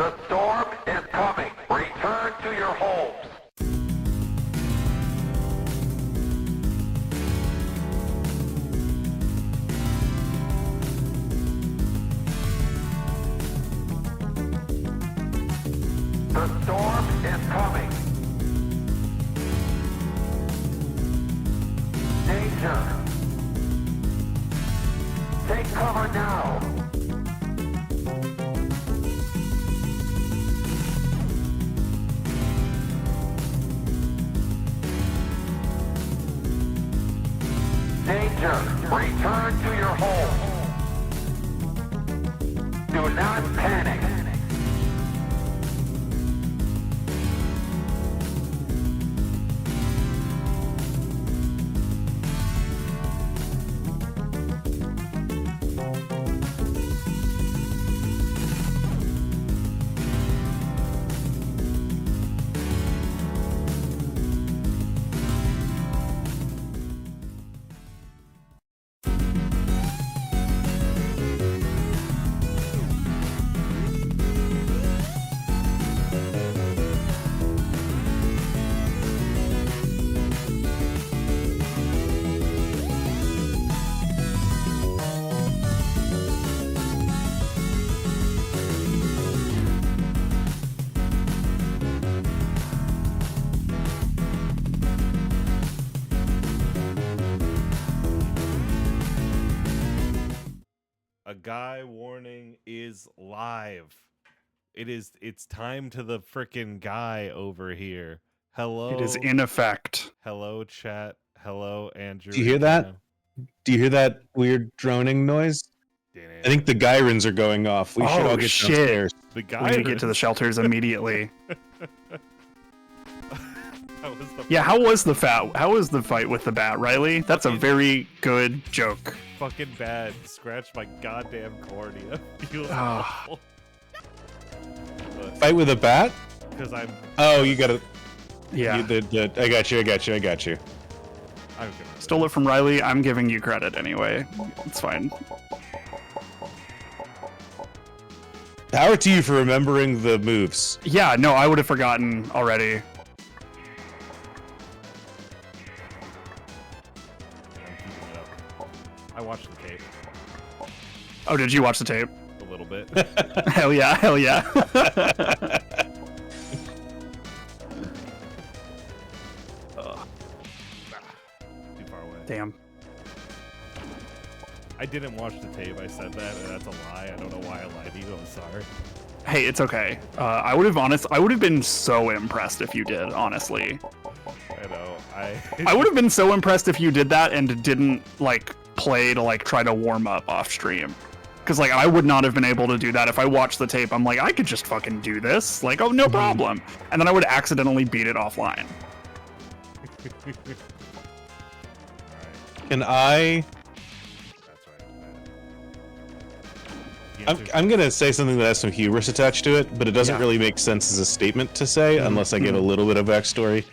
The storm is coming. Return to your homes. The storm is coming. Danger. Take cover now. Danger. Return to your home. Do not panic. A guy warning is live. It's time to the frickin' guy over here. Hello. It is in effect. Hello, chat. Hello, Andrew. Do you hear that? Do you hear that weird droning noise? I think the Gyrans are going off. We should all get downstairs. The guy We need to get to the shelters immediately. How was the fight with the bat, Riley? That's a very good joke. Fucking bad. Scratch my goddamn cornea. Feels Ah. awful. Fight with a bat? Because I'm. Oh, you gotta. Yeah. I got you. I'm gonna. Stole it from Riley. I'm giving you credit anyway. It's fine. Power to you for remembering the moves. Yeah, no, I would have forgotten already. I watched the tape. Oh, did you watch the tape? A little bit. Hell yeah, hell yeah. Too far away. Damn. I didn't watch the tape. I said that, and that's a lie. I don't know why I lied to you. I'm sorry. Hey, it's okay. I would have been so impressed if you did, honestly. I know. I would have been so impressed if you did that and didn't, like, play to, like, try to warm up off stream. Because, like, I would not have been able to do that if I watched the tape. I'm like, I could just fucking do this. Like, oh, no problem. And then I would accidentally beat it offline. Can I... I'm gonna say something that has some hubris attached to it, but it doesn't really make sense as a statement to say unless I give a little bit of backstory.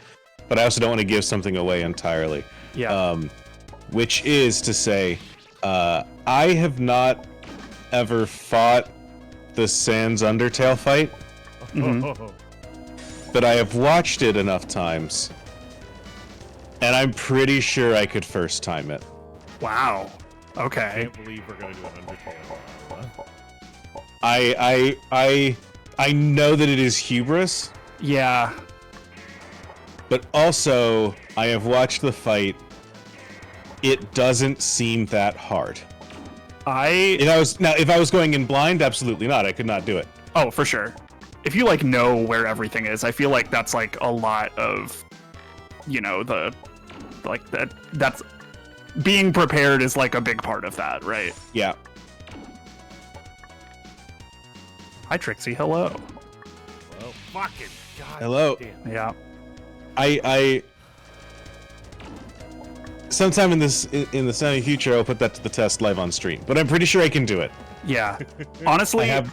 But I also don't want to give something away entirely. Yeah. Which is to say, I have not ever fought the Sans Undertale fight, but I have watched it enough times, and I'm pretty sure I could first time it. Wow. I Okay. can't believe we're gonna do an Undertale. I know that it is hubris, Yeah. but also I have watched the fight. It doesn't seem that hard. If I was going in blind, absolutely not. I could not do it. Oh, for sure. If you, like, know where everything is, I feel like that's, like, a lot of, you know, that's being prepared is, like, a big part of that, right? Yeah. Hi, Trixie. Hello. Well, fucking god. Hello. Damn. Yeah. I sometime in the sunny future, I'll put that to the test live on stream. But I'm pretty sure I can do it. Yeah. Honestly, I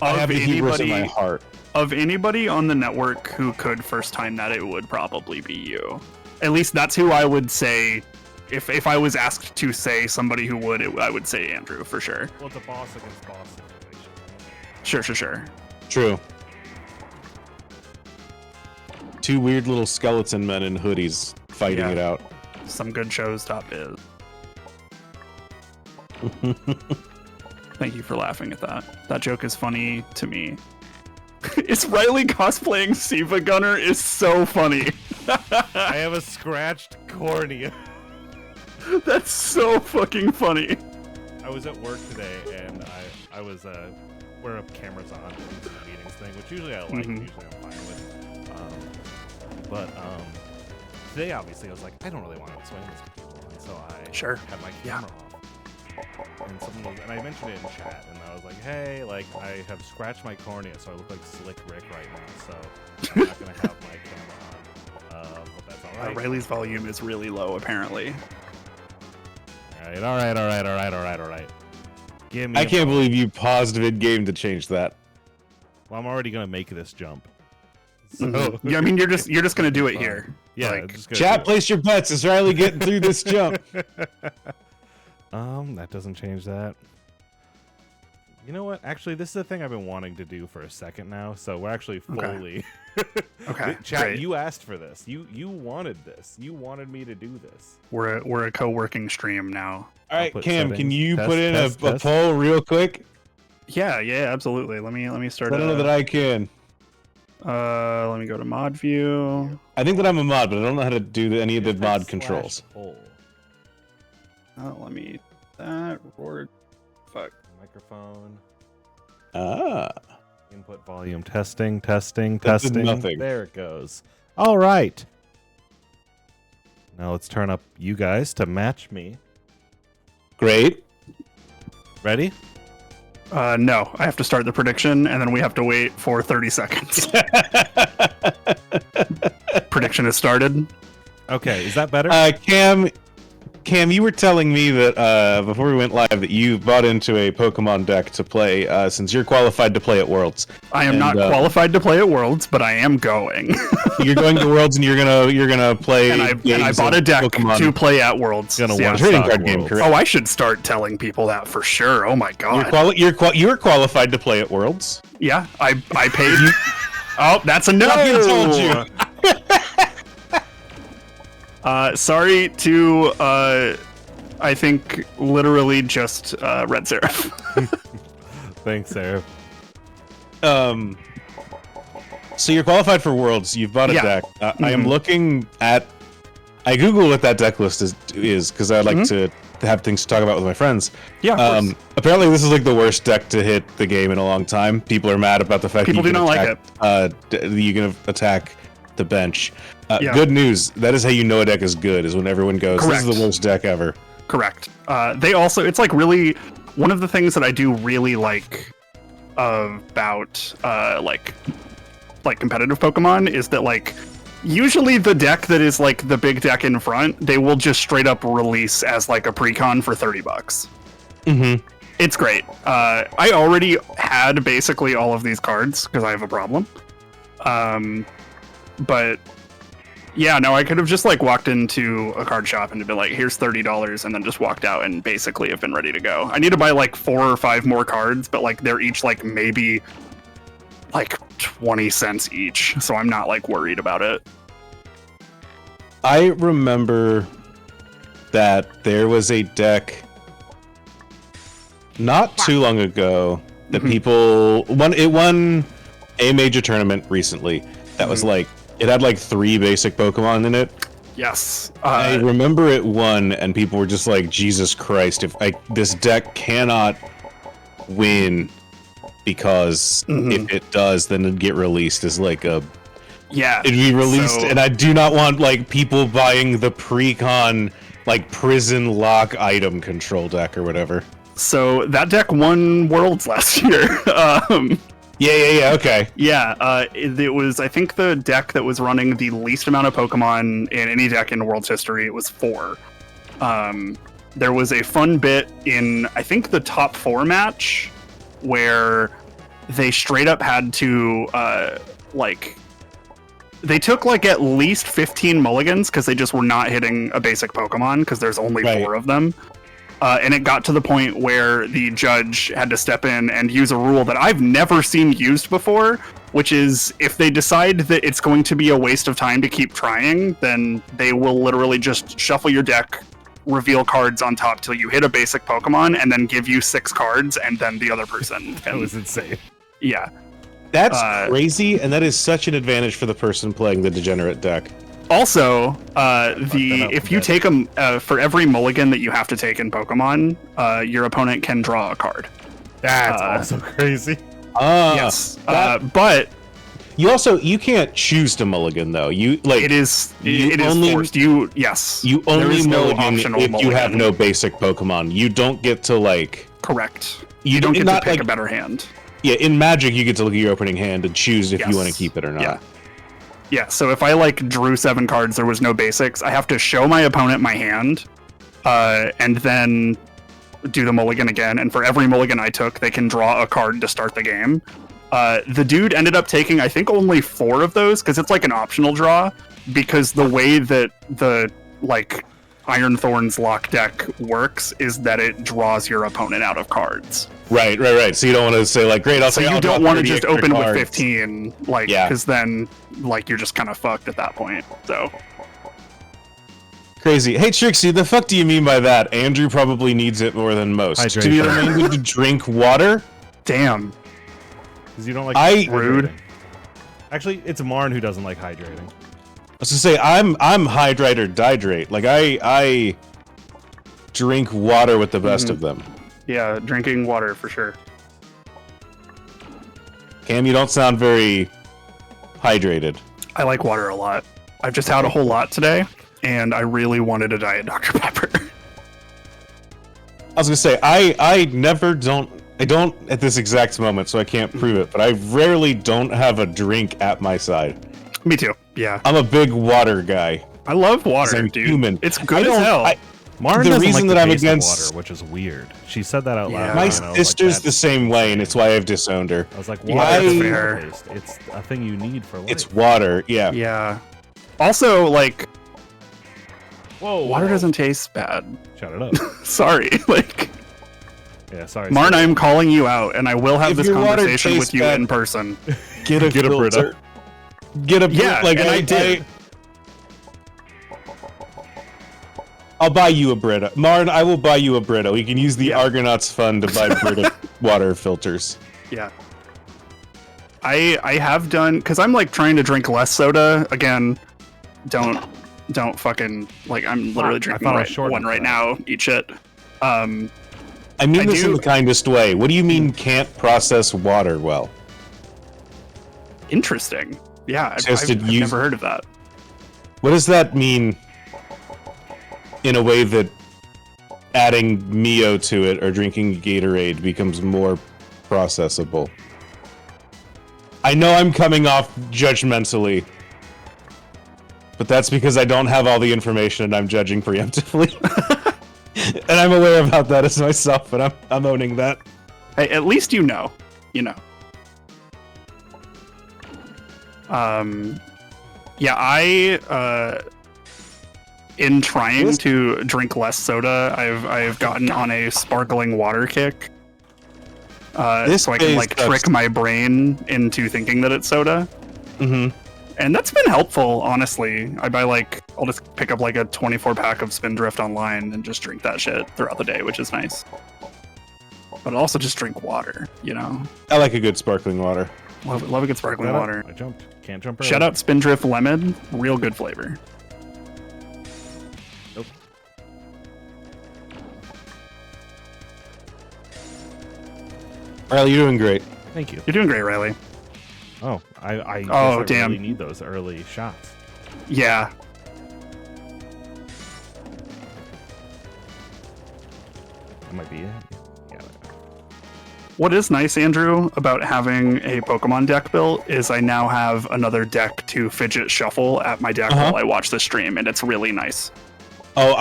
have the hubris in my heart. Of anybody on the network who could first time that, it would probably be you. At least that's who I would say. If I was asked to say somebody who would, I would say Andrew for sure. Well, it's a boss against boss situation. Sure. True. Two weird little skeleton men in hoodies fighting it out. Some good shows, top is. Thank you for laughing at that. That joke is funny to me. Is Riley cosplaying Siva Gunner is so funny. I have a scratched cornea. That's so fucking funny. I was at work today and I was where a camera's on for the meetings thing, which usually I like. Usually I'm fine with. But today obviously I was like, I don't really want to explain this to people, and so I had my camera off. And and I mentioned it in chat, and I was like, hey, like I have scratched my cornea, so I look like Slick Rick right now, so I'm not gonna have my camera on. But that's all right. Riley's volume is really low, apparently. All right. Give me. I can't believe you paused mid-game to change that. Well, I'm already gonna make this jump. So Yeah, I mean, you're just gonna do it here. Yeah, Like, just gonna Chat, place your bets. Is Riley getting through this jump? That doesn't change that. You know what? Actually, this is a thing I've been wanting to do for a second now. So we're actually fully. Okay. Chat, Great. you asked for this. You wanted this. You wanted me to do this. We're a co-working stream now. All right, put Cam, settings. can you Test, put in test, a test. poll real quick? Yeah, absolutely. Let me start. I don't know that I can. Let me go to mod view. I think that I'm a mod, but I don't know how to do any of the Just mod type controls. /poll. Let me fuck. Microphone. Input volume. Testing. That did nothing. There it goes. All right. Now let's turn up you guys to match me. Great. Ready? No, I have to start the prediction, and then we have to wait for 30 seconds. Prediction has started. Okay, is that better? Cam, you were telling me that before we went live that you bought into a Pokemon deck to play since you're qualified to play at Worlds. I am not qualified to play at Worlds, but I am going. You're going to Worlds and you're gonna play. and I bought a deck Pokemon. to play at Worlds. Gonna Yeah. watch trading Stock card game, Worlds. correct? Oh, I should start telling people that for sure. Oh my god. You're qualified to play at Worlds. Yeah, I paid. Oh, that's a no. Fucking told you. Sorry to I think literally just Red Seraph. Thanks, Sarah. So you're qualified for Worlds. You've bought a Yeah. deck. I am looking at. I Google what that deck list is because I like to have things to talk about with my friends. Yeah, of course. Apparently, this is like the worst deck to hit the game in a long time. People are mad about the fact People that you do can not attack, you can attack the bench. Yeah. Good news. That is how you know a deck is good. Is when everyone goes, Correct. "This is the worst deck ever." Correct. They also, it's like really one of the things that I do really like about like competitive Pokemon is that like usually the deck that is like the big deck in front, they will just straight up release as like a precon for $30. Mm-hmm. It's great. I already had basically all of these cards because I have a problem. But yeah, no, I could have just like walked into a card shop and been like, here's $30 and then just walked out and basically have been ready to go. I need to buy like 4 or 5 more cards, but like they're each like maybe like 20 cents each. So I'm not like worried about it. I remember that there was a deck not too long ago that people won. It won a major tournament recently. That was like it had like 3 basic Pokemon in it. Yes. I remember it won, and people were just like, "Jesus Christ! If this deck cannot win, because if it does, then it'd get released as like a." Yeah. It'd be released, so- and I do not want like people buying the pre-con like prison lock item control deck or whatever. So that deck won Worlds last year. Yeah, okay. Yeah, it was, I think, the deck that was running the least amount of Pokemon in any deck in World's history. It was 4. There was a fun bit in, I think, the top 4 match where they straight up had to, they took, like, at least 15 mulligans because they just were not hitting a basic Pokemon because there's only 4 of them. And it got to the point where the judge had to step in and use a rule that I've never seen used before, which is if they decide that it's going to be a waste of time to keep trying, then they will literally just shuffle your deck, reveal cards on top till you hit a basic Pokemon, and then give you 6 cards, and then the other person can... That was insane. Yeah. That's crazy, and that is such an advantage for the person playing the degenerate deck. Also, if you take them for every mulligan that you have to take in Pokemon, your opponent can draw a card. That's also crazy. Yes, but you can't choose to mulligan though. It is forced. You only mulligan if mulligan. you have no basic Pokemon. You don't get to correct. You don't get to pick a better hand. Yeah, in Magic you get to look at your opening hand and choose if you want to keep it or not. Yeah, so if I drew 7 cards, there was no basics, I have to show my opponent my hand, and then do the mulligan again, and for every mulligan I took, they can draw a card to start the game. The dude ended up taking, I think, only 4 of those, because it's an optional draw, because the way that the, Iron Thorn's lock deck works is that it draws your opponent out of cards. Right. So you don't want to say great. So you don't want to just open with 15, because then you're just kind of fucked at that point. So crazy. Hey Trixie, the fuck do you mean by that? Andrew probably needs it more than most. Hydration. Do you mean to drink water? Damn. Because you don't rude. Actually, it's Marn who doesn't like hydrating. I was to say I'm hydrate or dihydrate. I drink water with the best of them. Yeah, drinking water for sure. Cam, you don't sound very hydrated. I like water a lot. I've just had a whole lot today, and I really wanted a Diet Dr. Pepper. I was gonna say I don't at this exact moment, so I can't prove it, but I rarely don't have a drink at my side. Me too. Yeah. I'm a big water guy. I love water, I'm dude. human. It's good as hell. Marn the doesn't reason like that I'm taste of against water, which is weird. She said that out loud. My sister's the same way, and it's why I've disowned her. I was like, Yeah, water is fair. taste. It's a thing you need for life. It's water, yeah. Yeah. Also, Whoa, water doesn't taste bad. Shut it up. Sorry, Yeah, sorry. Marn, I'm calling you out, and I will have If this your water conversation with tastes you bad- in person. Get a Brita. filter. Get a Yeah, and I did. I'll buy you a Brita. Marn, I will buy you a Brita. We can use the Argonauts fund to buy Brita water filters. Yeah. I have done, because I'm trying to drink less soda. Again, don't fucking, I'm literally drinking one right now. Eat shit. I mean this in the kindest way. What do you mean can't process water well? Interesting. Yeah, I've never heard of that. What does that mean in a way that adding Mio to it or drinking Gatorade becomes more processable? I know I'm coming off judgmentally, but that's because I don't have all the information and I'm judging preemptively. And I'm aware about that as myself, but I'm owning that. Hey, at least you know. Yeah, in trying to drink less soda, I've gotten on a sparkling water kick. So I can trick my brain into thinking that it's soda. Mm-hmm. And that's been helpful, honestly. I'll just pick up a 24 pack of Spindrift online and just drink that shit throughout the day, which is nice. But also just drink water, I like a good sparkling water. Love a good sparkling water. I jumped. Can't jump early. Shout out Spindrift Lemon, real good flavor. Nope. Riley, you're doing great. Thank you. You're doing great, Riley. Oh, I guess Oh, I damn. really need those early shots. Yeah. That might be it. Yeah. What is nice, Andrew, about having a Pokemon deck built is I now have another deck to fidget shuffle at my deck while I watch the stream, and it's really nice. Oh,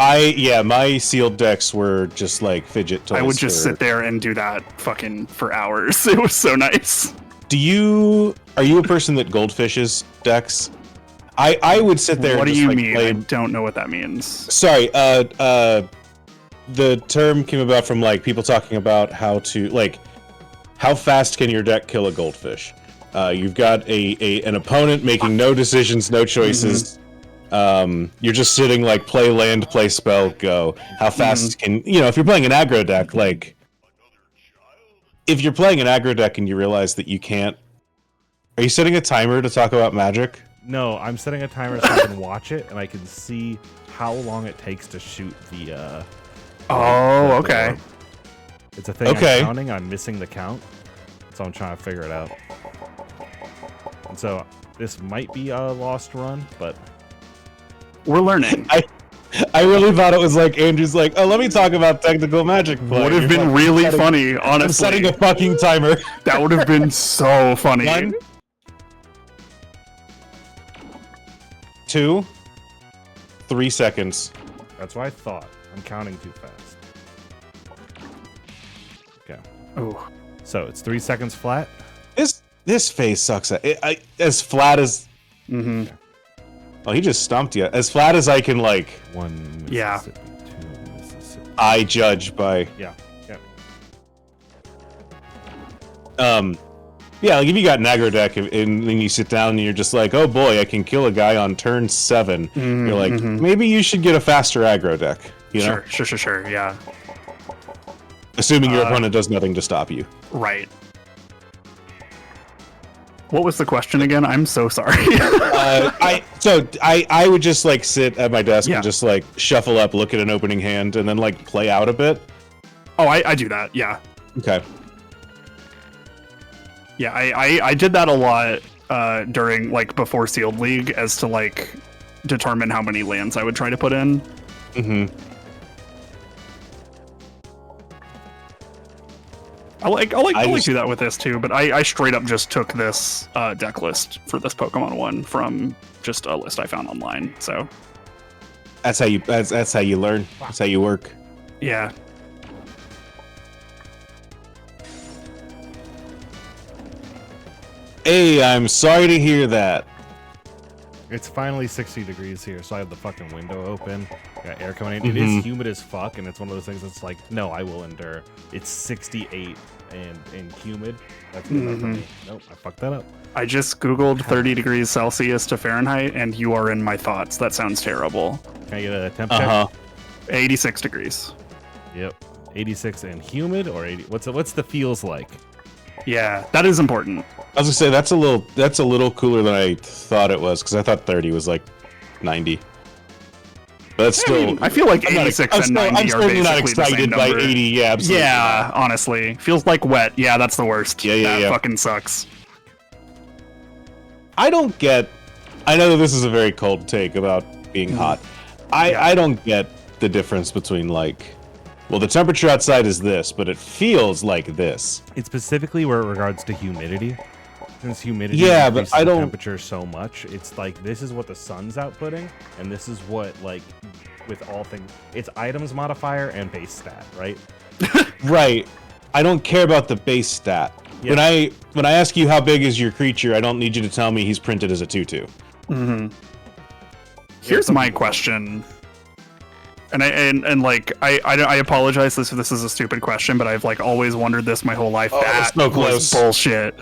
my sealed decks were just fidget toys. I would just sit there and do that fucking for hours. It was so nice. Are you a person that goldfishes decks? I would sit there What and do just you mean? play... I don't know what that means. Sorry, the term came about from like people talking about how fast can your deck kill a goldfish. You've got an opponent making no decisions, no choices. You're just sitting like play land, play spell, go. How fast can if you're playing an aggro deck, like if you're playing an aggro deck and you realize that you can't. Are you setting a timer to talk about Magic? No, I'm setting a timer so I can watch it and I can see how long it takes to shoot the. Oh, okay. Orb. It's a thing I'm counting. I'm missing the count, so I'm trying to figure it out. And so this might be a lost run, but we're learning. I really thought it was like Andrew's like, oh, let me talk about technical Magic play. Would have been really funny, honestly. I'm setting a fucking timer. That would have been so funny. 1, 2, 3 seconds. that's what I thought. I'm counting too fast. Okay. Oh. So it's 3 seconds flat. This phase sucks. As flat as. Mm-hmm. Oh, he just stumped you. As flat as I can, like. 1 Mississippi, Yeah. 2 Mississippi. I judge by. Yeah. Yeah. Yeah, like if you got an aggro deck and then you sit down and you're just like, oh boy, I can kill a guy on turn 7. You're like, maybe you should get a faster aggro deck. You know? Sure. Yeah. Assuming your opponent does nothing to stop you. Right. What was the question again? I'm so sorry. I would just like sit at my desk and just like shuffle up, look at an opening hand, and then like play out a bit. Oh, I do that. Yeah. Okay. Yeah, I did that a lot during like before Sealed League as to like determine how many lands I would try to put in. Mm-hmm. I'll do that with this too, but I straight up just took this deck list for this Pokemon one from just a list I found online. So that's how you learn. That's how you work. Yeah. Hey, I'm sorry to hear that. It's finally 60 degrees here, so I have the fucking window open. Got air coming in. It is humid as fuck, and it's one of those things that's like, no, I will endure. It's 68 and humid. That's good enough for me. Nope, I fucked that up. I just Googled 30 degrees Celsius to Fahrenheit, and you are in my thoughts. That sounds terrible. Can I get a temp check? 86 degrees. Yep. 86 and humid, or 80? What's the feels like? Yeah, that is important. I was gonna say that's a little cooler than I thought it was, because I thought 30 was like 90. But that's still. I feel like 86 and 90 I'm are certainly basically not the excited same by number. 80. Yeah, absolutely. Yeah, honestly, feels like wet. Yeah, that's the worst. Yeah. Fucking sucks. I don't get. I know that this is a very cold take about being hot. I don't get the difference between like. Well, the temperature outside is this, but it feels like this. It's specifically where it regards to humidity. Since humidity but increases I the don't. temperature so much, it's like this is what the sun's outputting, and this is what like with all things, it's items modifier and base stat, right? Right. I don't care about the base stat. Yeah. When I ask you how big is your creature, I don't need you to tell me he's printed as a 2/2. Here's my question. And like I apologize if this is a stupid question, but I've like always wondered this my whole life. That it's so was close. bullshit.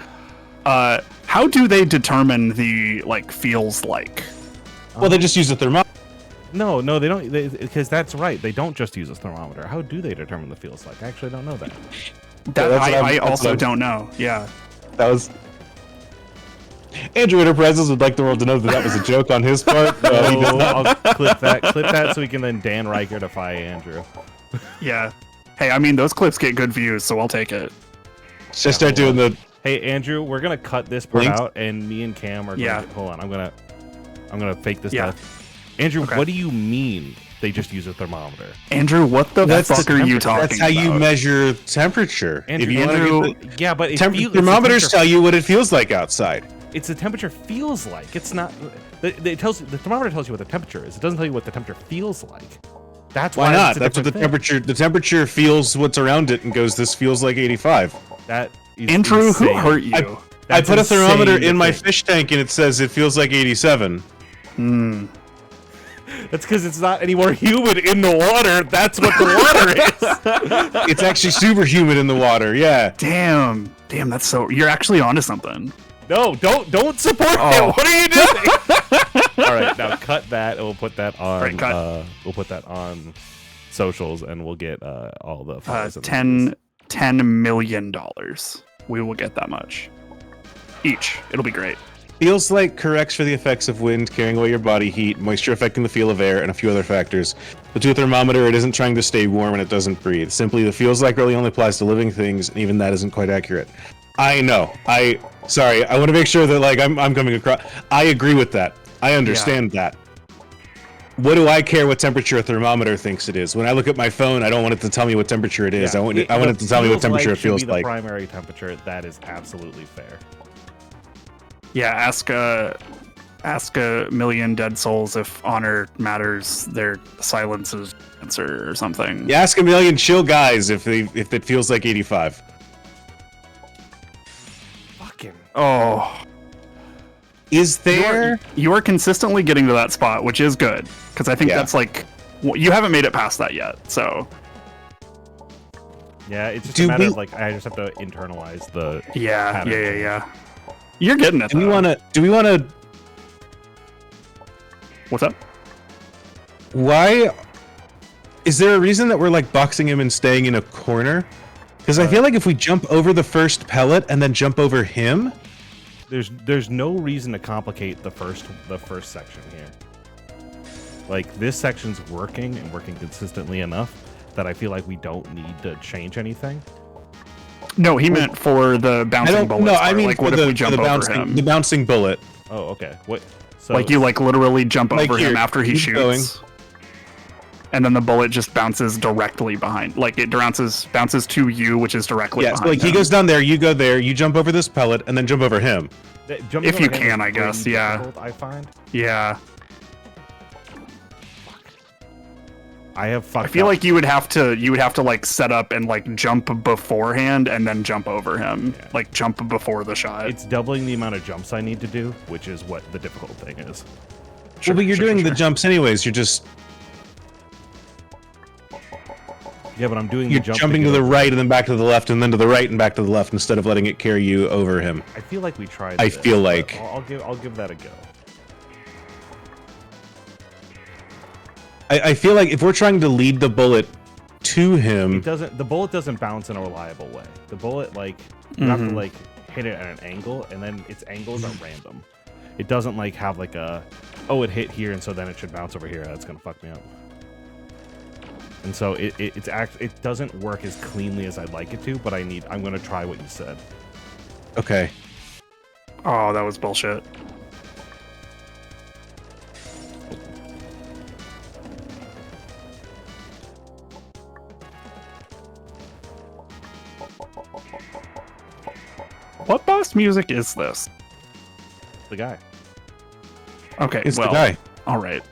How do they determine the like feels like? Well, they just use a thermometer. No, they don't, because that's right. They don't just use a thermometer. How do they determine the feels like? I actually don't know that. I also don't know. Yeah. That was. Andrew Enterprises would like the world to know that was a joke on his part. He does not. I'll clip that so we can then Dan Reichertify Andrew. Yeah. Hey, I mean those clips get good views, so I'll take it. Just start doing the. Hey Andrew, we're gonna cut this part Links? out, and me and Cam are going to, hold on, I'm gonna fake this death. Andrew, Okay. what do you mean they just use a thermometer? Andrew, what the fuck are you talking about? That's how you measure temperature. Andrew, if you wanna get yeah, but thermometers tell you what it feels like outside. It's the temperature feels like. It's not. The thermometer tells you what the temperature is. It doesn't tell you what the temperature feels like. That's Why why not? It's a That's what the different temperature. The temperature feels what's around it and goes. This feels like 85. thing. That is Andrew, insane. who hurt you? I put a thermometer insane to in my think. fish tank and it says it feels like 87. That's because it's not any more humid in the water. That's what the water is. It's actually super humid in the water. Yeah. Damn, that's so. You're actually onto something. No, don't support it. What are you doing? All right, now cut that, and we'll put that on. Right, cut. We'll put that on socials, and we'll get all the $10 million. We will get that much each. It'll be great. Feels like corrects for the effects of wind carrying away your body heat, moisture affecting the feel of air, and a few other factors. But to a thermometer, it isn't trying to stay warm and it doesn't breathe. Simply, the feels like really only applies to living things, and even that isn't quite accurate. I know. Sorry. I want to make sure that like I'm coming across. I agree with that. I understand that. What do I care what temperature a thermometer thinks it is? When I look at my phone, I don't want it to tell me what temperature it is. I want it to tell me what temperature it feels like. The primary temperature. That is absolutely fair. Yeah, ask a million dead souls if honor matters. Their silence is answer or something. Yeah, ask a million chill guys if it feels like 85. Fucking. Oh. Is there? You are consistently getting to that spot, which is good, because I think that's like you haven't made it past that yet. So yeah, it's just a matter of like I just have to internalize the yeah. You're getting it. Do we want to? What's up? Why? Is there a reason that we're like boxing him and staying in a corner? Because I feel like if we jump over the first pellet and then jump over him. There's no reason to complicate the first section here. Like this section's working and working consistently enough that I feel like we don't need to change anything. No, he meant for the bouncing bullet. No, I mean like what if we jump over him? The bouncing bullet. Oh, okay. What? So like you like literally jump over him after he shoots. Going. And then the bullet just bounces directly behind. Like it bounces to you, which is directly behind. Yeah, so like he goes down there, you go there, you jump over this pellet, and then jump over him. If you can, I guess. Yeah. I find. Yeah. I feel like you would have to like set up and like jump beforehand and then jump over him. Yeah. Like jump before the shot. It's doubling the amount of jumps I need to do, which is what the difficult thing is. Sure, but you're doing the jumps anyways. You're just. Yeah, but I'm doing You're jumping to the right and then back to the left and then to the right and back to the left instead of letting it carry you over him. I feel like we tried. I feel like I'll give that a go. I feel like if we're trying to lead the bullet to him, the bullet doesn't bounce in a reliable way. The bullet you have to like hit it at an angle, and then its angles are random. It doesn't like have like it hit here and so then it should bounce over here. That's gonna fuck me up. And so it doesn't work as cleanly as I'd like it to, but I'm gonna try what you said. Okay. Oh, that was bullshit. What boss music is this? The guy. Okay, it's the guy. All right.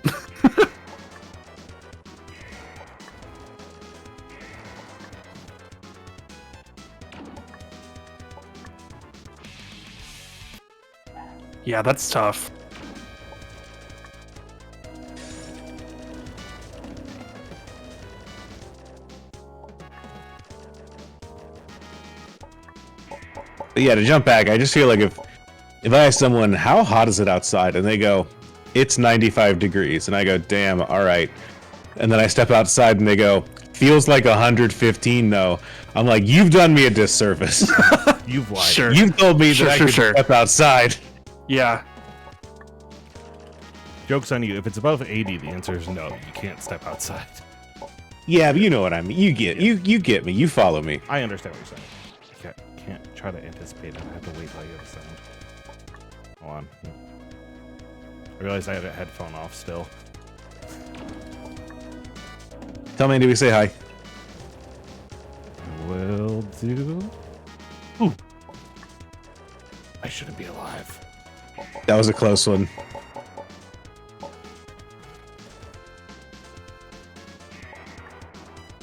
Yeah, that's tough. But yeah, to jump back, I just feel like if I ask someone, how hot is it outside? And they go, it's 95 degrees. And I go, damn, all right. And then I step outside and they go, feels like 115 though. I'm like, you've done me a disservice. You've lied. Sure. You've told me that I could step outside. Yeah. Joke's on you. If it's above 80, the answer is no. You can't step outside. Yeah, but you know what I mean. You get get me. You follow me. I understand what you're saying. You can't try to anticipate it. I have to wait till you have a sound. Hold on. I realize I have a headphone off still. Tell me, do we say hi? Will do. Ooh. I shouldn't be alive. That was a close one.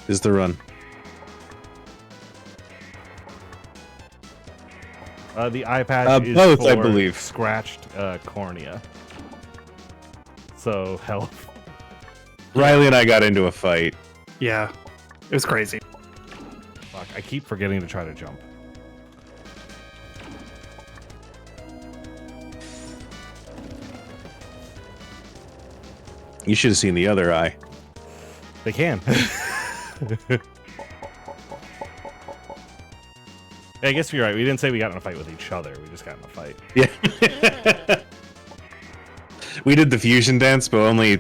Is the run. The eye patch is both, for I believe. Scratched cornea. So health. Riley and I got into a fight. Yeah, it was crazy. Fuck, I keep forgetting to try to jump. You should have seen the other eye. They can. I guess you're right. We didn't say we got in a fight with each other. We just got in a fight. Yeah. We did the fusion dance, but only...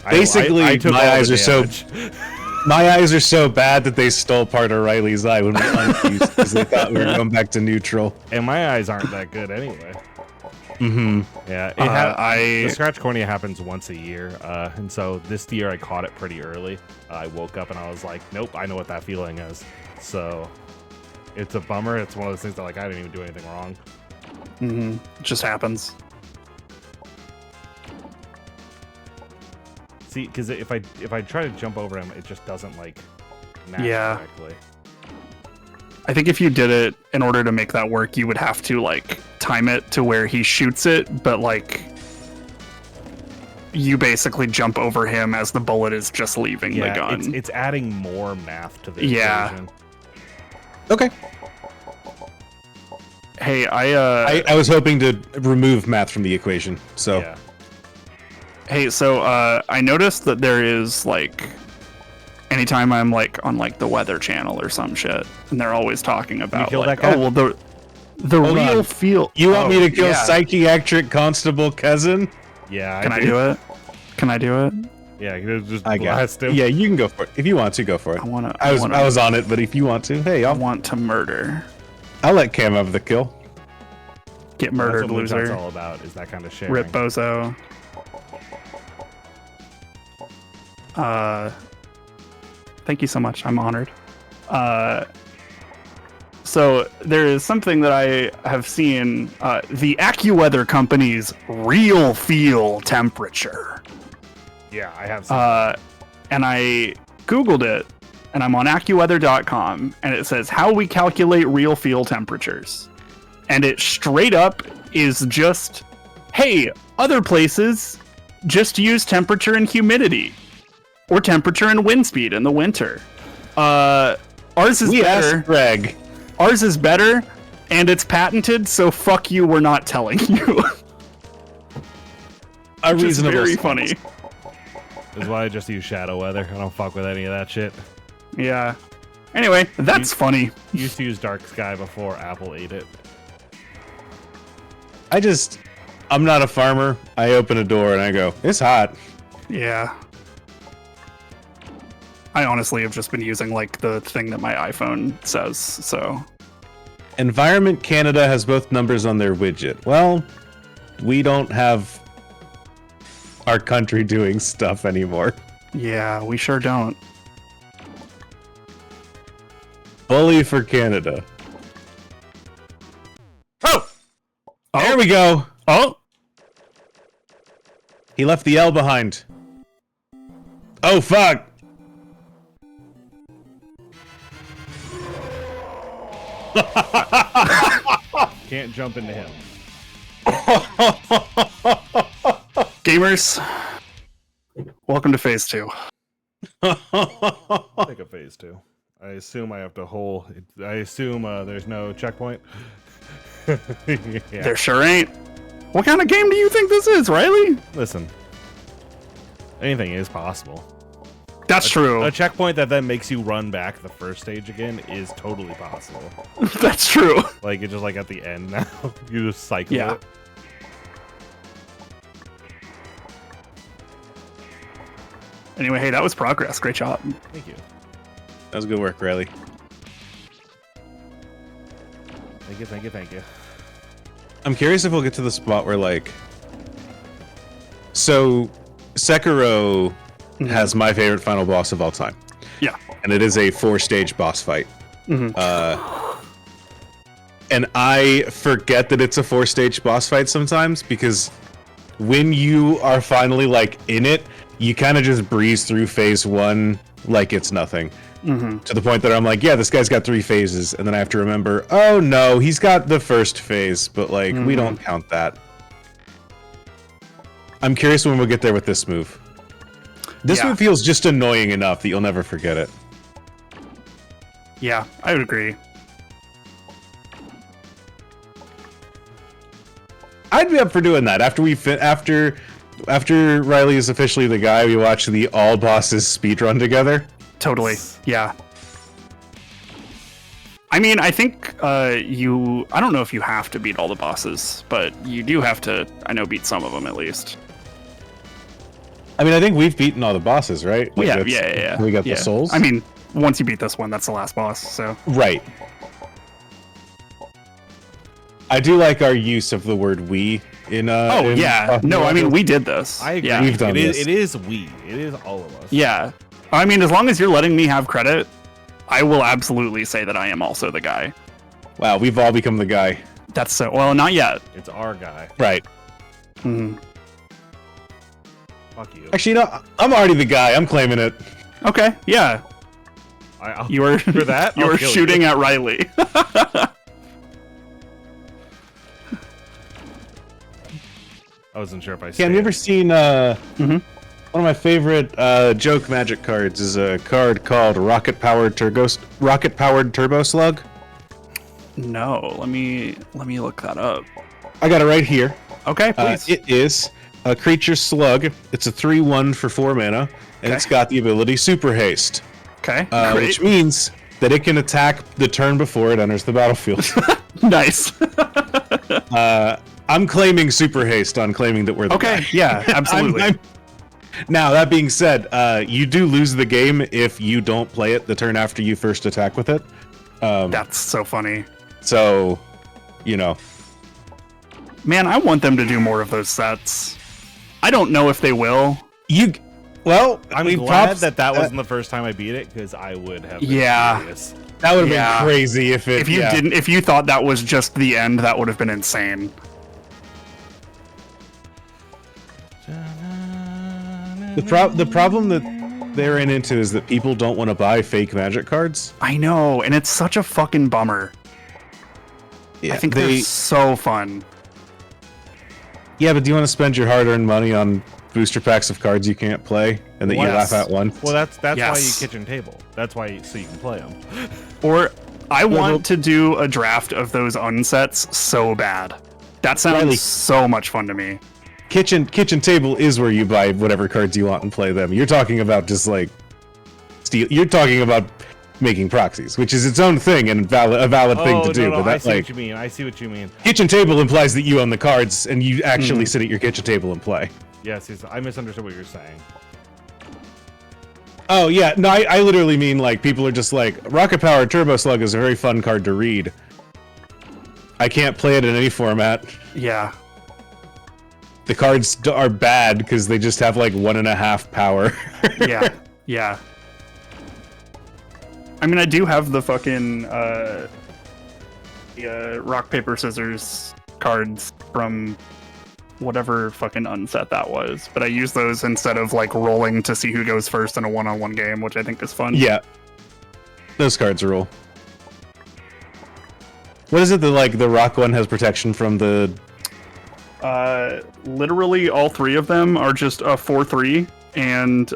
Basically, I took my all eyes the are so... damage. My eyes are so bad that they stole part of Riley's eye when we unfused because they thought we were going back to neutral. And my eyes aren't that good anyway. Mm-hmm. Yeah, the scratch cornea happens once a year, and so this year I caught it pretty early. I woke up and I was like, nope, I know what that feeling is. So it's a bummer. It's one of those things that like I didn't even do anything wrong. Mm-hmm. It just happens. See, because if I try to jump over him, it just doesn't like match correctly. I think if you did it in order to make that work, you would have to like time it to where he shoots it, but like you basically jump over him as the bullet is just leaving the gun. It's adding more math to the equation. Okay. Hey, I was hoping to remove math from the equation, so... Yeah. Hey, so I noticed that there is like anytime I'm like on like the Weather Channel or some shit, and they're always talking about kill like, that guy? oh well, the Hold real on. feel. You want me to kill yeah. psychiatric constable cousin? Yeah. Can I do it? Can I do it? Yeah, you just I got blast it. him. Yeah, you can go for it. If you want to, go for it. I was on it, but if you want to, hey, I I'll want to murder. I'll let Kam have the kill. Get That's murdered, what Moonshots loser. all about is that kind of sharing. Rip bozo. Thank you so much. I'm honored. So there is something that I have seen, the AccuWeather company's real feel temperature. Yeah, I have seen And I Googled it, and I'm on AccuWeather.com, and it says how we calculate real feel temperatures. And it straight up is just, hey, other places just use temperature and humidity. Or temperature and wind speed in the winter. Ours is better. Asked Greg. Ours is better, and it's patented, so fuck you, we're not telling you. A Which is reasonable very response. funny. That's why I just use shadow weather. I don't fuck with any of that shit. Yeah. Anyway, that's funny. Used to use dark sky before Apple ate it. I'm not a farmer. I open a door and I go, it's hot. Yeah. I honestly have just been using like the thing that my iPhone says, so. Environment Canada has both numbers on their widget. Well, we don't have our country doing stuff anymore. Yeah, we sure don't. Bully for Canada. Oh! There we go. Oh! He left the L behind. Oh, fuck. Can't jump into him. Gamers, welcome to phase 2. Take a phase 2. I assume I have to hold. I assume there's no checkpoint. Yeah. There sure ain't. What kind of game do you think this is, Riley? Listen, anything is possible. That's true. A checkpoint that then makes you run back the first stage again is totally possible. That's true. Like it's just like at the end now. You just cycle Yeah. it. Anyway, hey, that was progress. Great job. Thank you. That was good work, Riley. Thank you, thank you, thank you. I'm curious if we'll get to the spot where, like... So, Sekiro has my favorite final boss of all time. Yeah. And it is a 4-stage boss fight. Mhm. And I forget that it's a 4-stage boss fight sometimes, because when you are finally, like, in it, you kind of just breeze through phase 1 like it's nothing. To the point that I'm like, yeah, this guy's got 3 phases, and then I have to remember, oh no, he's got the first phase, but like, we don't count that. I'm curious when we'll get there with this move. This Yeah. one feels just annoying enough that you'll never forget it. Yeah, I would agree. I'd be up for doing that after we after Riley is officially the guy. We watch the all bosses speedrun together. Totally. Yeah. I mean, I think I don't know if you have to beat all the bosses, but you do have to, I know, beat some of them at least. I mean, I think we've beaten all the bosses, right? Like, Yeah. We got Yeah. the souls. I mean, once you beat this one, that's the last boss, so. right. I do like our use of the word "we" in. Oh, in yeah. talking No, about I mean, this. we did this. I agree. Yeah. We've done It is, this. it is we. It is all of us. Yeah. I mean, as long as you're letting me have credit, I will absolutely say that I am also the guy. Wow, we've all become the guy. That's so, well, not yet. It's our guy. Right. Mhm. Fuck you. Actually, no, I'm already the guy. I'm claiming it. Okay, yeah. I'll, You were, for that. you I'll were kill shooting at Riley. I wasn't sure if I. Yeah, have you ever seen Mhm. one of my favorite joke magic cards is a card called Rocket Powered Turbo Slug. No, let me look that up. I got it right here. Okay, please. It is a creature slug. It's a 3/1 for 4 mana, and Okay. it's got the ability Super Haste, Okay, which means that it can attack the turn before it enters the battlefield. nice. I'm claiming Super Haste on claiming that we're the Okay, guy. yeah, absolutely. Now, that being said, you do lose the game if you don't play it the turn after you first attack with it. That's so funny. So, you know. Man, I want them to do more of those sets. I don't know if they will. Well, I'm I mean, glad props, that wasn't the first time I beat it, because I would have. Been Yeah. furious. that would have Yeah. been crazy if it. If you yeah. didn't, if you thought that was just the end, that would have been insane. The problem that they're into is that people don't want to buy fake magic cards. I know, and it's such a fucking bummer. Yeah, I think they're so fun. Yeah, but do you want to spend your hard-earned money on booster packs of cards you can't play and that you Yes. laugh at once? Well, that's why you Yes. kitchen table. That's why so you can play them. Or I want to do a draft of those unsets so bad. That sounds Riley. so much fun to me. Kitchen table is where you buy whatever cards you want and play them. You're talking about just like steal. You're talking about making proxies, which is its own thing and a valid thing to do. No, but I that see like what you mean. I see what you mean. kitchen table implies that you own the cards and you actually sit at your kitchen table and play. Yes, I misunderstood what you're saying. Oh yeah, no, I literally mean like people are just like Rocket Power Turbo Slug is a very fun card to read. I can't play it in any format. Yeah. The cards are bad because they just have like 1.5 power. Yeah. Yeah. I mean, I do have the fucking rock, paper, scissors cards from whatever fucking unset that was, but I use those instead of like rolling to see who goes first in a one-on-one game, which I think is fun. Yeah, those cards rule. What is it that like the rock one has protection from the? Literally all three of them are just a 4/3, and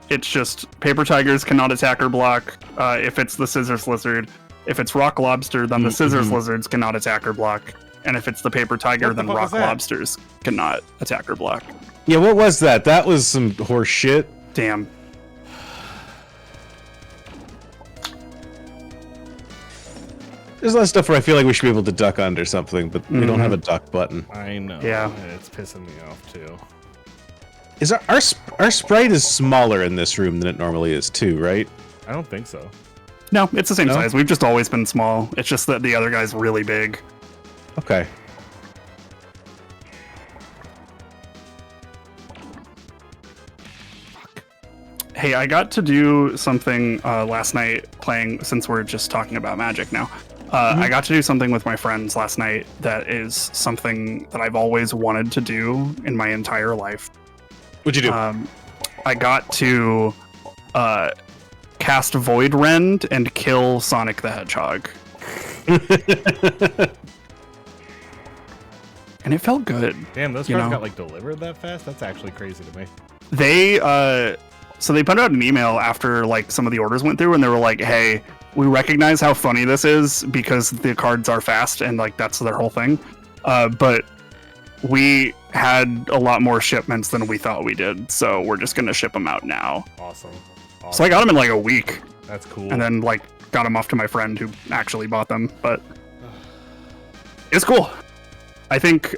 it's just paper tigers cannot attack or block if it's the scissors lizard. If it's rock lobster, then the scissors lizards cannot attack or block. And if it's the paper tiger, What the then fuck rock is that? lobsters cannot attack or block. Yeah, what was that? That was some horse shit. Damn. There's a lot of stuff where I feel like we should be able to duck under something, but we don't have a duck button. I know. Yeah. and it's pissing me off too. Is our sprite is smaller in this room than it normally is too, right? I don't think so. No, it's the same No? size. We've just always been small. It's just that the other guy's really big. Okay. Hey, I got to do something last night playing, since we're just talking about Magic now. I got to do something with my friends last night that is something that I've always wanted to do in my entire life. What'd you do? I got to cast Void Rend and kill Sonic the Hedgehog. And it felt good. Damn, those You cards know. got like delivered that fast. That's actually crazy to me. They so they put out an email after like some of the orders went through, and they were like, "Hey, we recognize how funny this is because the cards are fast, and like that's their whole thing. But we had a lot more shipments than we thought we did, so we're just gonna ship them out now." Awesome. So I got them in like a week, That's cool. and then like got them off to my friend who actually bought them. But it's cool. I think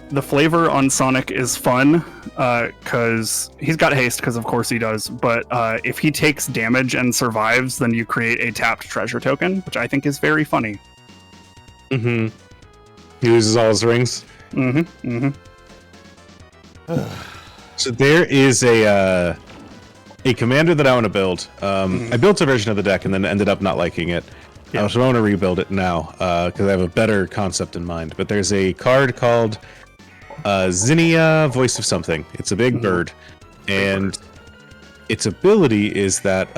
the flavor on Sonic is fun because he's got haste, because of course he does. But if he takes damage and survives, then you create a tapped treasure token, which I think is very funny. Mm-hmm. He loses all his rings. Mm-hmm. Mm-hmm. So there is a commander that I want to build. I built a version of the deck and then ended up not liking it. Yeah. So I want to rebuild it now because I have a better concept in mind. But there's a card called Zinnia, Voice of Something. It's a big bird, and its ability is that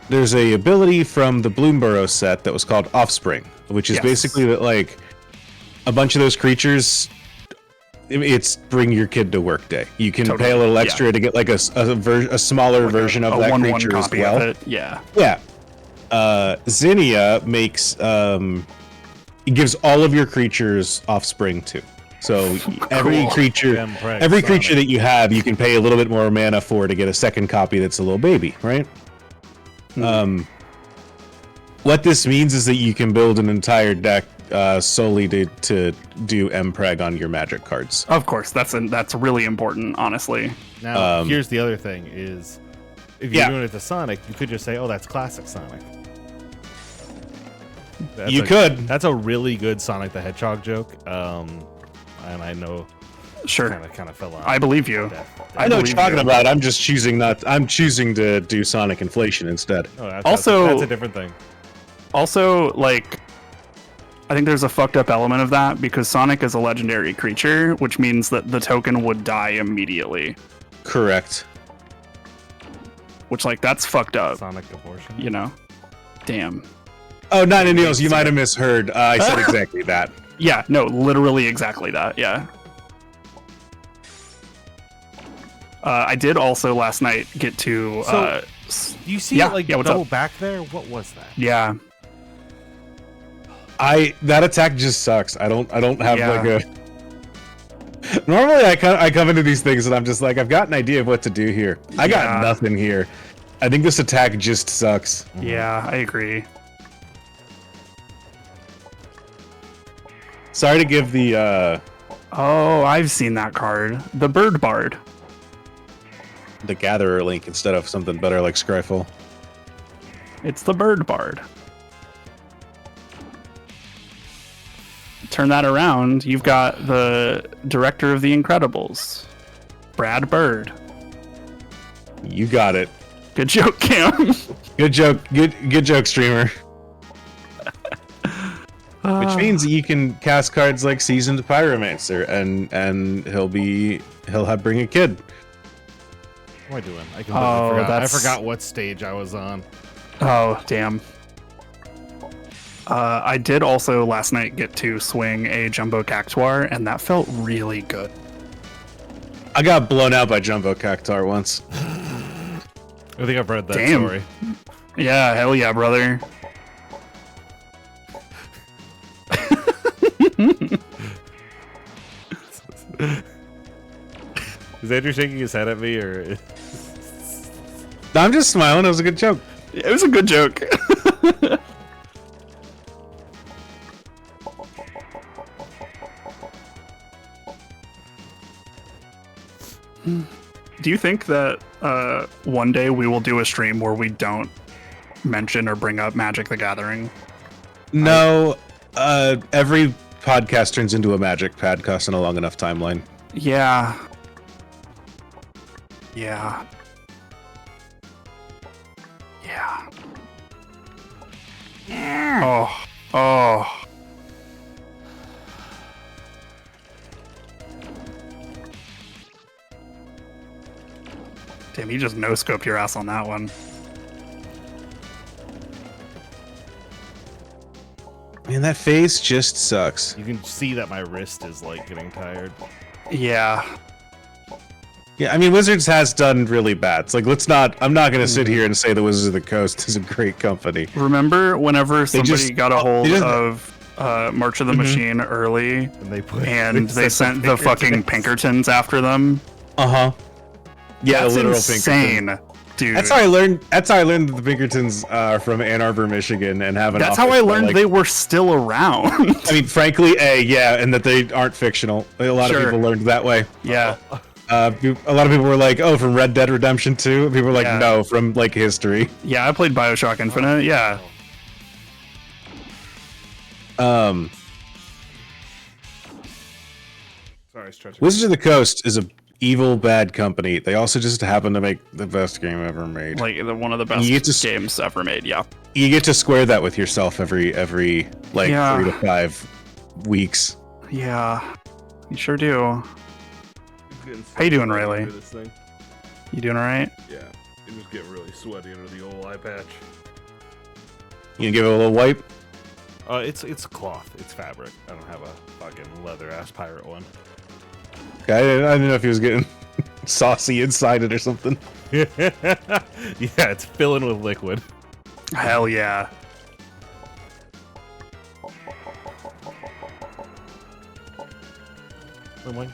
there's a ability from the Bloomborough set that was called Offspring, which is basically that like a bunch of those creatures. It's bring your kid to work day. You can pay a little extra to get like a smaller version of that creature as well. Yeah. Zinnia makes it gives all of your creatures Offspring too. So every creature that you have, you can pay a little bit more mana for to get a second copy that's a little baby, right? What this means is that you can build an entire deck solely to do Mpreg on your Magic cards. Of course, that's really important, honestly. Now, here's the other thing: is if you're doing it to Sonic, you could just say, "Oh, that's classic Sonic." That's a really good Sonic the Hedgehog joke, and I know. Sure. Kind of fell on. I believe you. I know what you're talking about. I'm just choosing I'm choosing to do Sonic Inflation instead. Oh, that's a different thing. Also, like, I think there's a fucked up element of that because Sonic is a legendary creature, which means that the token would die immediately. Correct. Which, like, that's fucked up. Sonic abortion. You know? Damn. Oh, Nine and Nails, you might have misheard. I said exactly that. Yeah, no, literally exactly that. Yeah. I did also last night get to. You see it like double back there? What was that? Yeah. That attack just sucks. I don't have like a. Normally, I come into these things and I'm just like, I've got an idea of what to do here. I got nothing here. I think this attack just sucks. Yeah, I agree. Sorry to give the. Oh, I've seen that card. The Bird Bard. The Gatherer link instead of something better like Scryfall. It's the Bird Bard. Turn that around, you've got the director of The Incredibles, Brad Bird. You got it. Good joke, Kam. Good joke. Good joke, streamer. Which means that you can cast cards like Seasoned Pyromancer, and he'll bring a kid. What am I doing? I completely forgot. I forgot what stage I was on. Oh, damn. I did also last night get to swing a Jumbo Cactuar, and that felt really good. I got blown out by Jumbo Cactuar once. I think I've read that story. Yeah, hell yeah, brother. Is Andrew shaking his head at me, or? I'm just smiling. It was a good joke. It was a good joke. Do you think that one day we will do a stream where we don't mention or bring up Magic the Gathering? No. Every podcast turns into a Magic podcast in a long enough timeline. Yeah. Yeah. Yeah. Oh. Damn, you just no-scoped your ass on that one. Man, that phase just sucks. You can see that my wrist is like getting tired. Yeah. Yeah, I mean, Wizards has done really bad. It's like, I'm not going to sit here and say the Wizards of the Coast is a great company. Remember whenever somebody got a hold just- of March of the Machine early And they sent the fucking Pinkertons after them? Uh-huh. Yeah, That's the literal insane, Pinkerton. dude. That's how I learned that the Pinkertons are from Ann Arbor, Michigan, and have an That's how office I that, learned like- they were still around. I mean, frankly, yeah, and that they aren't fictional. A lot of Sure. people learned that way. Yeah. A lot of people were like, "Oh, from Red Dead Redemption 2." People were like, Yeah. "No, from like history." Yeah, I played BioShock Infinite. Yeah. Sorry, stretching. Wizards of the Coast is a evil, bad company. They also just happen to make the best game ever made. Like one of the best You get to games ever made. Yeah. You get to square that with yourself every like Yeah. 3 to 5 weeks. Yeah. You sure do. How you doing, Riley? This thing. You doing all right? Yeah, it was getting really sweaty under the old eye patch. You can give it a little wipe. It's cloth. It's fabric. I don't have a fucking leather ass pirate one. Okay, I didn't know if he was getting saucy inside it or something. Yeah, it's filling with liquid. Hell yeah. Wait.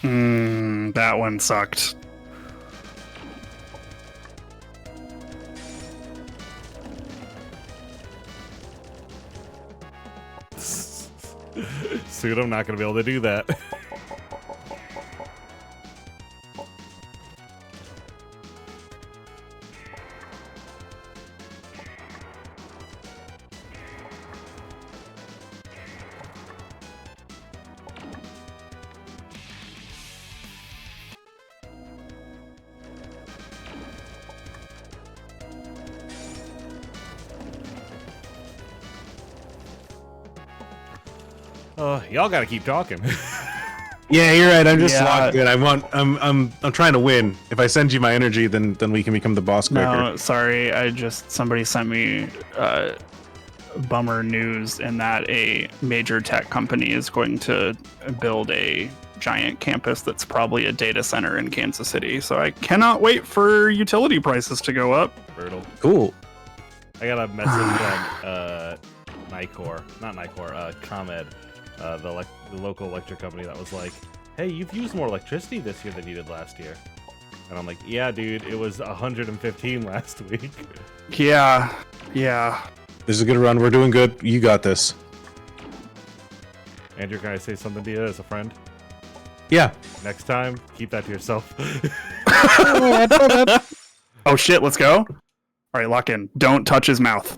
That one sucked. Soon I'm not gonna be able to do that. Y'all gotta keep talking. Yeah, you're right. I'm just Yeah. locked in. I'm trying to win. If I send you my energy, then we can become the boss quicker. No, sorry. Somebody sent me bummer news in that a major tech company is going to build a giant campus that's probably a data center in Kansas City. So I cannot wait for utility prices to go up. Brutal. Cool. I got a message from ComEd, the local electric company that was like, "Hey, you've used more electricity this year than you did last year." And I'm like, "Yeah, dude, it was 115 last week." Yeah. This is a good run. We're doing good. You got this. Andrew, can I say something to you as a friend? Yeah. Next time, keep that to yourself. Oh shit, let's go. All right, lock in. Don't touch his mouth.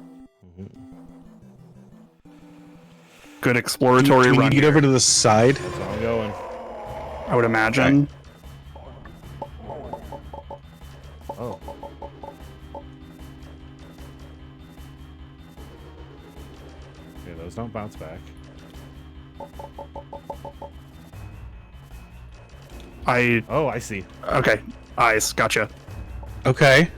Good exploratory Can you run. get here, over to the side? That's where I'm going. I would imagine. Oh. Yeah, those don't bounce back. Oh, I see. Okay. Eyes. Gotcha. Okay.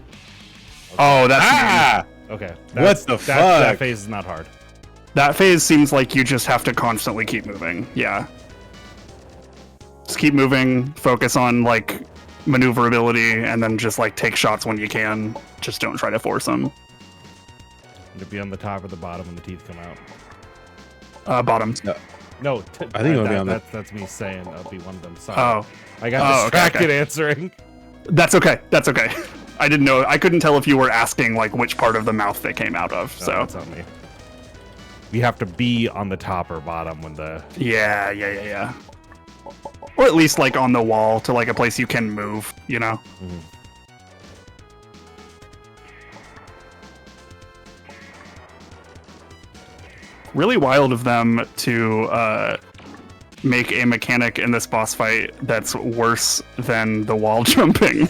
Oh, that's Ah! Okay. What the That fuck? phase is not hard. that phase seems like you just have to constantly keep moving. Yeah. Just keep moving, focus on like maneuverability, and then just like take shots when you can. Just don't try to force them. It'll be on the top or the bottom when the teeth come out. Bottom. No, I think it'll be on the- that's me saying that'll be one of them. Sorry. Oh, I got Oh, okay, distracted okay. answering. that's okay. That's okay. I didn't know. I couldn't tell if you were asking like which part of the mouth they came out of. No, So that's on me. You have to be on the top or bottom when the. yeah. Or at least like on the wall to like a place you can move. You know. Really wild of them to make a mechanic in this boss fight that's worse than the wall jumping.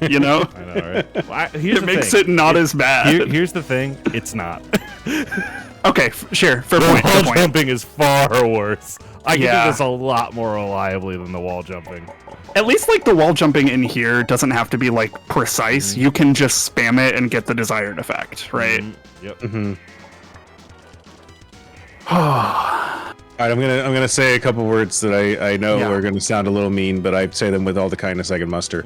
You know? I know, right? Well, here's It the makes thing. it not as bad. Here's the thing. It's not. Okay, sure. Fair The point. wall Fair point. jumping is far worse. I can Yeah. do this a lot more reliably than the wall jumping. At least like the wall jumping in here doesn't have to be like precise. You can just spam it and get the desired effect, right? Yep. All right, I'm gonna say a couple words that I know Yeah. are gonna sound a little mean, but I say them with all the kindness I can muster.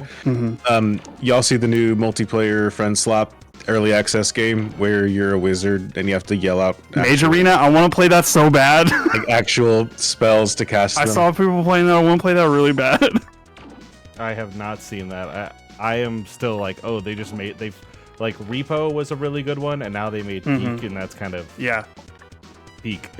Y'all see the new multiplayer friend slop early access game where you're a wizard and you have to yell out Mage Arena, I want to play that so bad. like actual spells to cast I them? saw people playing that. I want to play that really bad. I have not seen that. I am still like, oh, they've like Repo was a really good one, and now they made Peak, and that's kind of Yeah. peak.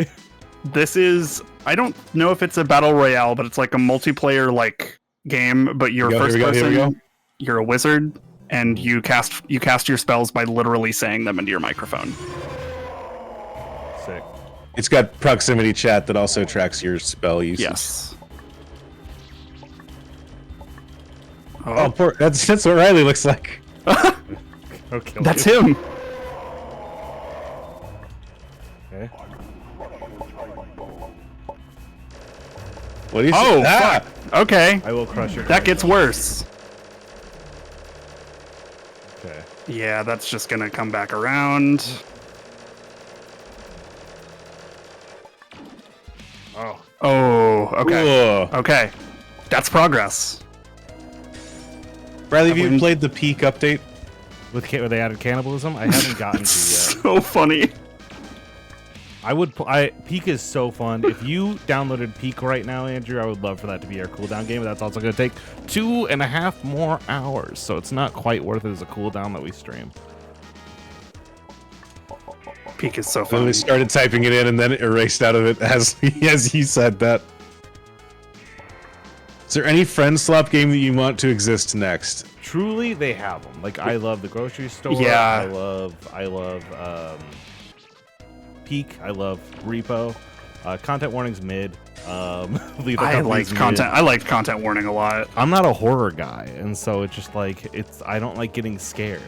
This is, I don't know if it's a battle royale, but it's like a multiplayer like game, but you're Here first we go, here we person. go. You're a wizard and you cast your spells by literally saying them into your microphone. Sick. It's got proximity chat that also tracks your spell usage. Yes. Oh, poor, that's what Riley looks like. Okay. That's him. Okay. What do you Oh, say? fuck. Okay. I will crush your. That gets worse. Okay. Yeah, that's just gonna come back around. Oh. Oh, okay. Whoa. Okay. That's progress. Riley, have you played the Peak update? Where they added cannibalism, I haven't gotten to yet. So funny. Peak is so fun. If you downloaded Peak right now, Andrew, I would love for that to be our cooldown game. But that's also going to take 2.5 more hours, so it's not quite worth it as a cooldown that we stream. Peak is so So funny. they started typing it in and then it erased out of it as he said that. Is there any friend slop game that you want to exist next? Truly, they have them. Like, I love the grocery store. Yeah. I love Peak. I love Repo. Content warnings mid. Leave the I companies liked mid. content. I liked content warning a lot. I'm not a horror guy, and so it's just like I don't like getting scared.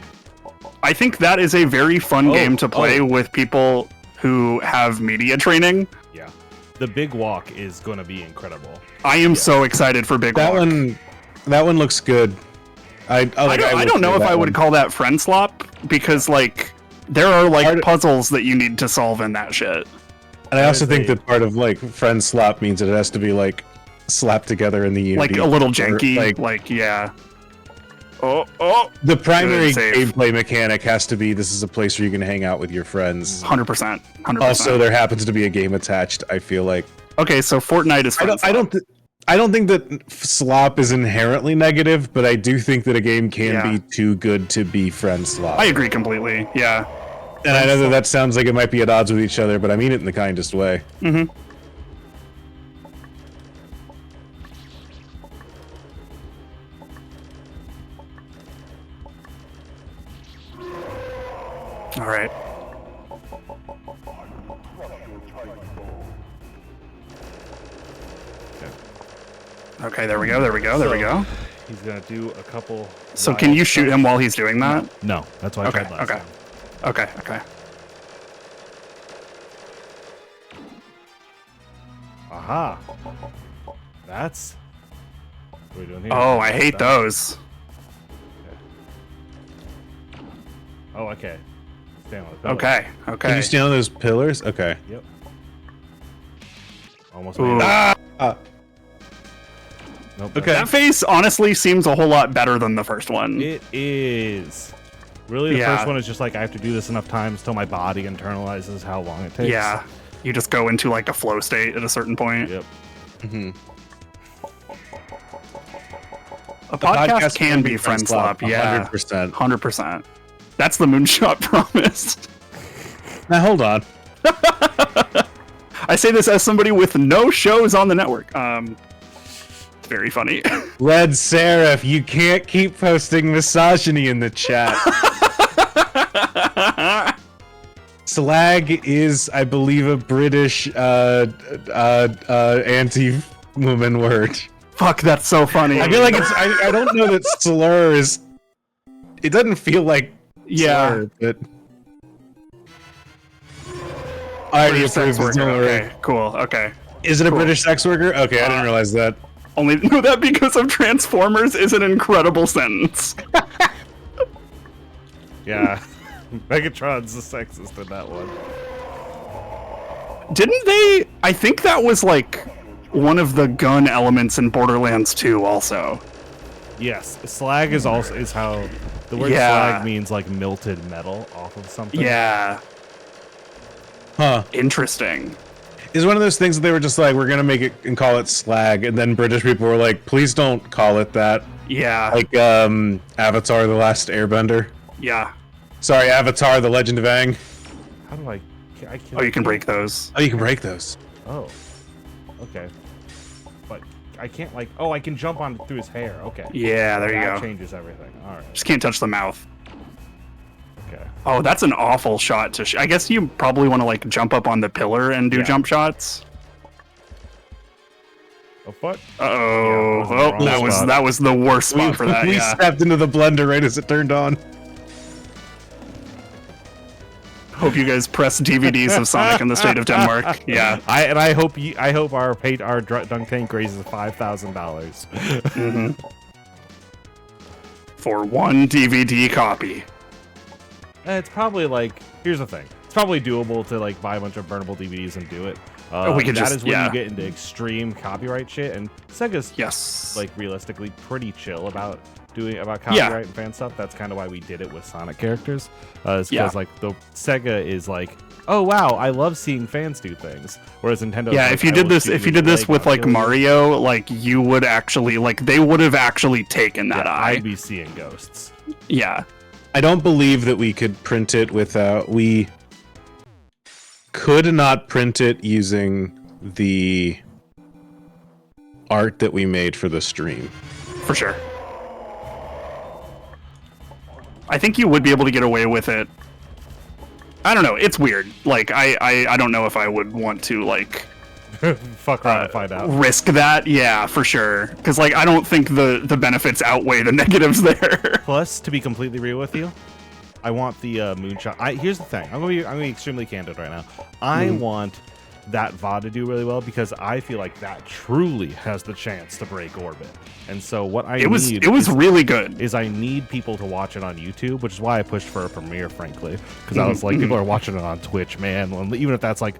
I think that is a very fun game to play with people who have media training. Yeah. The Big Walk is going to be incredible. I am so excited for Big That Walk. that one looks good. I don't know if I would call that friend slop because like there are like puzzles that you need to solve in that shit. And I also think that part of like friend slop means that it has to be like slapped together in the Unity. Like a little janky. Or, like yeah. Oh. The primary Good save. gameplay mechanic has to be this is a place where you can hang out with your friends. 100%. 100%. Also, there happens to be a game attached. I feel like Okay, so Fortnite is friend slop. I don't think that slop is inherently negative, but I do think that a game can be too good to be friend slop. I agree completely. Yeah. And I know that sounds like it might be at odds with each other, but I mean it in the kindest way. Mm-hmm. All right. Okay, there we go. He's going to do a couple... So can you shoot him while he's doing that? No, that's why I tried last time. Okay. Aha. That's... What are we doing here? Oh, I hate those. Oh, okay. Stand on the pillar. Okay. Can you stand on those pillars? Okay. Yep. Almost Ooh. made it. Nope, Okay. That face honestly seems a whole lot better than the first one. It is. Really, the Yeah. first one is just like, I have to do this enough times till my body internalizes how long it takes. Yeah. You just go into like a flow state at a certain point. Yep. A podcast can be friend slop. Yeah. 100%. 100%. That's the moonshot promise. Now hold on. I say this as somebody with no shows on the network. It's very funny. Red Seraph, you can't keep posting misogyny in the chat. Slag is, I believe, a British anti-woman word. Fuck, that's so funny. I feel like it's. I don't know that slur is. It doesn't feel like. Yeah. Slur, but. Alrighty, Sex approved. worker. Don't worry. Okay, cool. Okay. Is it a Cool. British sex worker? Okay, I didn't realize that. Only know that because of Transformers is an incredible sentence. Yeah. Megatron's the sexist in that one. Didn't they? I think that was like one of the gun elements in Borderlands 2 also. Yes, slag is how the word slag means, like melted metal off of something. Yeah. Huh. Interesting. Is one of those things that they were just like, we're gonna make it and call it slag, and then British people were like, please don't call it that. Yeah. Like Avatar: The Last Airbender. Yeah. Sorry, Avatar: The Legend of Aang. How do I can't Oh, you can break those. Oh, you can break those. Oh. Okay. But I can't like. Oh, I can jump on through his hair. Okay. Yeah, there you That go. changes everything. All right. Just can't touch the mouth. Okay. Oh, that's an awful shot to. I guess you probably want to like jump up on the pillar and do Yeah. jump shots. Oh fuck. Uh-oh. Yeah, that was the wrong spot. that was the worst spot for that. We Yeah. stepped into the blender right as it turned on. Hope you guys press DVDs of Sonic in the state of Denmark. Yeah. I hope our dunk tank raises $5,000. For one DVD copy. It's probably like, here's the thing. It's probably doable to like buy a bunch of burnable DVDs and do it. We could that just- is when yeah. you get into extreme copyright shit, and Sega's Yes. like realistically pretty chill about copyright and fan stuff. That's kind of why we did it with Sonic characters. It's because like the Sega is like, oh wow, I love seeing fans do things. Whereas Nintendo, Yeah, like, if you I did will this, shoot if you you did this leg, with I'll like kill you. Mario, like you would actually, like they would have actually taken that eye. I'd be seeing ghosts. Yeah. I don't believe that we could print it without. We could not print it using the art that we made for the stream. For sure. I think you would be able to get away with it. I don't know. It's weird. Like, I don't know if I would want to, like, Fuck around and find out. risk that. Yeah, for sure. Because, like, I don't think the benefits outweigh the negatives there. Plus, to be completely real with you, I want the moonshot. Here's the thing. I'm gonna be extremely candid right now. I want that VOD to do really well because I feel like that truly has the chance to break orbit. And so what I It was need really good. is I need people to watch it on YouTube, which is why I pushed for a premiere, frankly, because I was like, people are watching it on Twitch, man. Even if that's like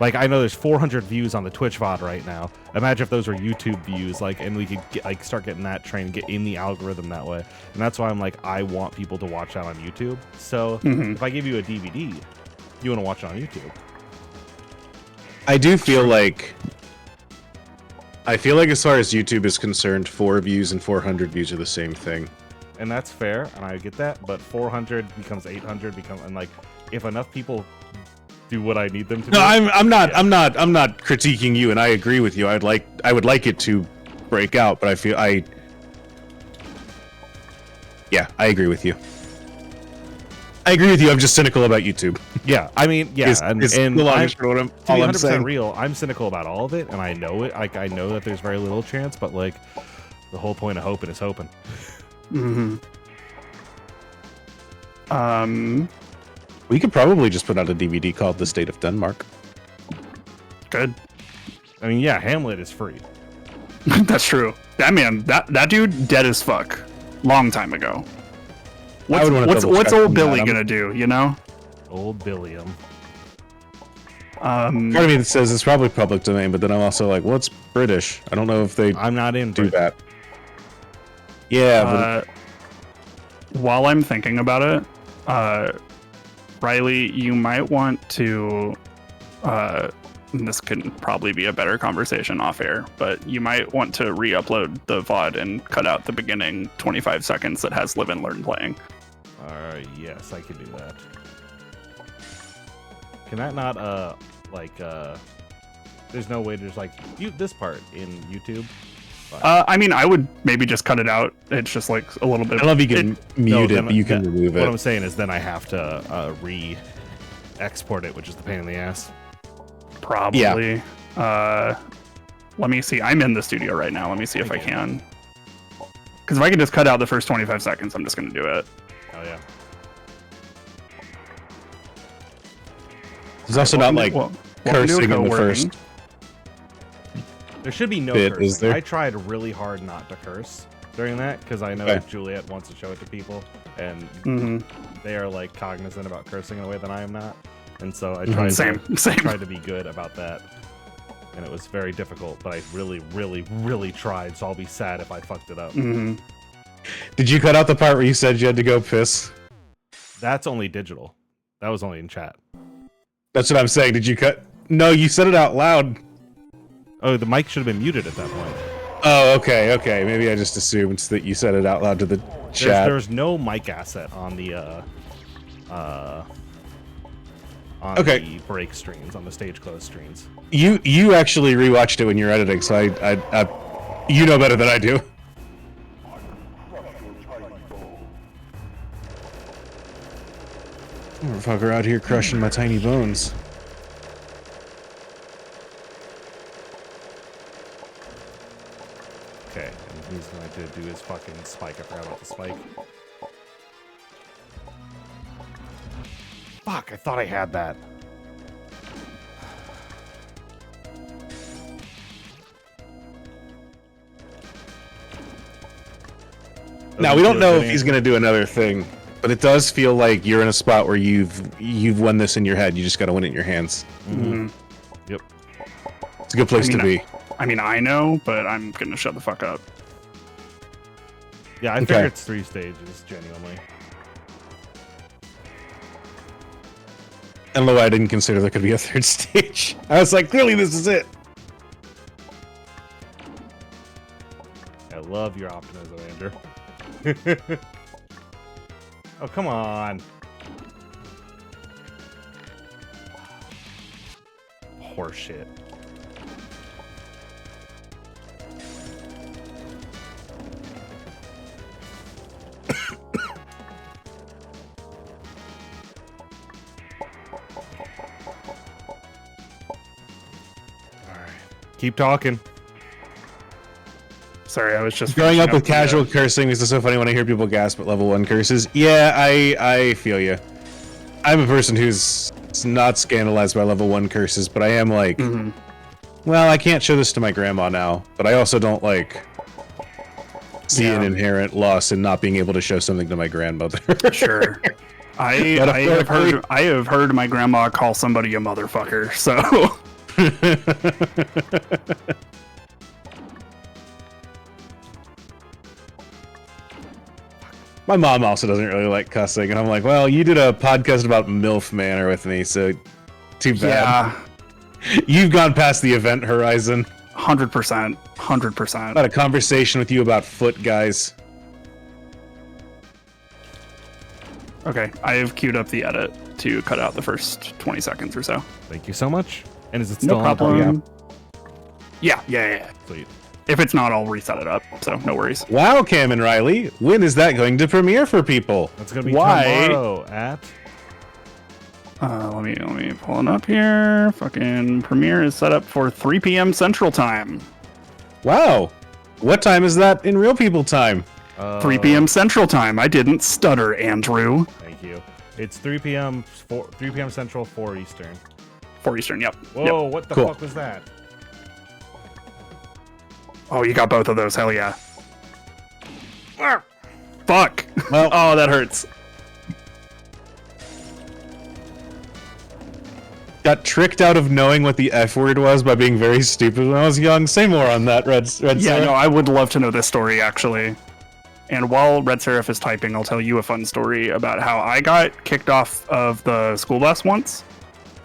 I know there's 400 views on the Twitch VOD right now. Imagine if those were YouTube views, like, and we could start getting that train, get in the algorithm that way. And that's why I'm like, I want people to watch that on YouTube. So if I give you a DVD, you want to watch it on YouTube. I do feel like. I feel like as far as YouTube is concerned, 4 views and 400 views are the same thing. And that's fair, and I get that. But 400 becomes 800, and like, if enough people do what I need them to do. No, I'm not critiquing you, and I agree with you. I would like it to break out, but I agree with you. I agree with you. I'm just cynical about YouTube. Yeah, I mean, yeah, It's and the long I'm, and short of to all be I'm 100% saying. real, I'm cynical about all of it, and I know it. Like, I know that there's very little chance, but like, the whole point of hoping is hoping. We could probably just put out a DVD called The State of Denmark. Good. I mean, yeah, Hamlet is free. That's true. That man, that dude, dead as fuck. Long time ago. I would wanna What's double-check old on Billy that. gonna do? You know. Old Billiam. Part of me that says it's probably public domain, but then I'm also like, what's British? I don't know if they I'm not in do Britain. that. Yeah, While I'm thinking about it, Riley, you might want to. This could probably be a better conversation off air, but you might want to re-upload the VOD and cut out the beginning 25 seconds that has Live and Learn playing. Yes, I can do that. Can that not, there's no way to just, like, mute this part in YouTube? I mean, I would maybe just cut it out. It's just like a little bit. I don't know if you can mute it, then- but you can then- remove What it. I'm saying is then I have to re-export it, which is the pain in the ass. Probably. Let me see. I'm in the studio right now. Let me see if I Okay. can. Because if I can just cut out the first 25 seconds, I'm just going to do it. Oh, yeah. There's also not like Welcome to cursing in the co-working. first. There should be no bit, cursing. is there? I tried really hard not to curse during that because I know Okay. Juliet wants to show it to people, and they are like cognizant about cursing in a way that I am not. And so I tried Same. tried to be good about that, and it was very difficult. But I really, really, really tried. So I'll be sad if I fucked it up. Did you cut out the part where you said you had to go piss? That's only digital. That was only in chat. That's what I'm saying. Did you cut? No, you said it out loud. Oh, the mic should have been muted at that point. Oh, okay. Maybe I just assumed that you said it out loud to the chat. There's no mic asset on the the break screens, on the stage close screens. You actually rewatched it when you're editing, so I you know better than I do. Motherfucker out here crushing my tiny bones. Okay, and he's going to do his fucking spike. I forgot about the spike. Fuck, I thought I had that. Now we don't know if he's gonna do another thing, but it does feel like you're in a spot where you've won this in your head. You just gotta win it in your hands. Yep. It's a good place to be. I mean, I know, but I'm gonna shut the fuck up. Yeah, I Okay. figure it's 3 stages, genuinely. I don't know why I didn't consider there could be a third stage. I was like, clearly this is it. I love your optimism, Andrew. Oh, come on. Horseshit. Alright. Keep talking. Sorry, I was just Growing up with finishing casual cursing is so funny when I hear people gasp at level 1 curses. Yeah, I feel you. I'm a person who's not scandalized by level 1 curses, but I am like, well, I can't show this to my grandma now, but I also don't like see an inherent loss in not being able to show something to my grandmother. Sure. I have heard my grandma call somebody a motherfucker, so My mom also doesn't really like cussing, and I'm like, well, you did a podcast about MILF Manor with me, so too bad. yeah, You've gone past the event horizon. 100%, 100%. Had a conversation with you about foot guys. Okay, I have queued up the edit to cut out the first 20 seconds or so. Thank you so much. And is it still No on? problem. Yeah. Sweet. If it's not, I'll reset it up, so no worries. Wow, Kam and Riley, when is that going to premiere for people? That's gonna be Why? tomorrow at Let me pull it up here. Fucking premiere is set up for 3 p.m. Central Time. Wow. What time is that in real people time? 3 p.m. Central Time. I didn't stutter, Andrew. Thank you. It's 3 p.m. 3 p.m. Central, 4 Eastern. 4 Eastern, yep. Whoa, Yep. what the Cool. fuck was that? Oh, you got both of those. Hell yeah. Fuck. Well- oh, that hurts. Got tricked out of knowing what the F word was by being very stupid when I was young. Say more on that, Red Yeah, Sarah. no, I would love to know this story, actually. And while Red Seraph is typing, I'll tell you a fun story about how I got kicked off of the school bus once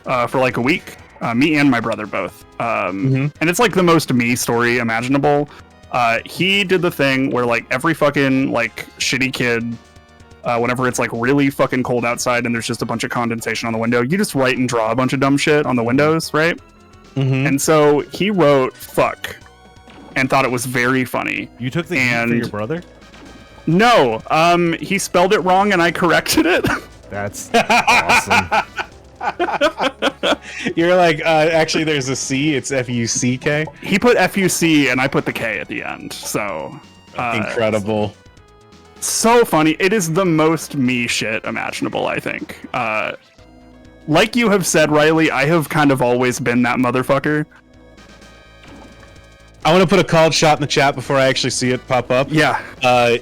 for like a week. Me and my brother both. And it's like the most me story imaginable. He did the thing where like every fucking like shitty kid, whenever it's like really fucking cold outside and there's just a bunch of condensation on the window, you just write and draw a bunch of dumb shit on the windows, right? And so he wrote fuck and thought it was very funny. You took the heat for And- your brother? No, he spelled it wrong and I corrected it. That's awesome. You're like, actually, there's a C. It's F-U-C-K. He put F-U-C and I put the K at the end. So Incredible. so funny. It is the most me shit imaginable, I think. Like you have said, Riley, I have kind of always been that motherfucker. I want to put a called shot in the chat before I actually see it pop up. Yeah.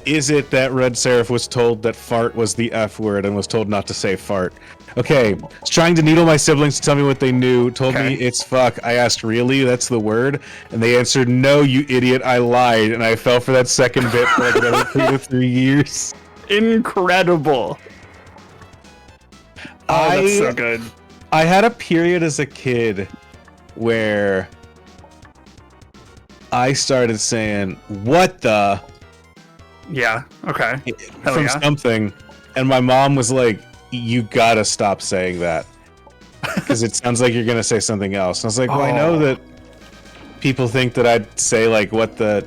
Is it that Red Seraph was told that fart was the F word and was told not to say fart? Okay, was trying to needle my siblings to tell me what they knew, told me it's fuck. I asked, really? That's the word? And they answered, no, you idiot, I lied. And I fell for that second bit for like another 2 to 3 years. Incredible. Oh, that's so good. I had a period as a kid where I started saying, what the? Yeah, okay. From something. And my mom was like, you gotta stop saying that. Because it sounds like you're gonna say something else. And I was like, well, I know that people think that I'd say, like, what the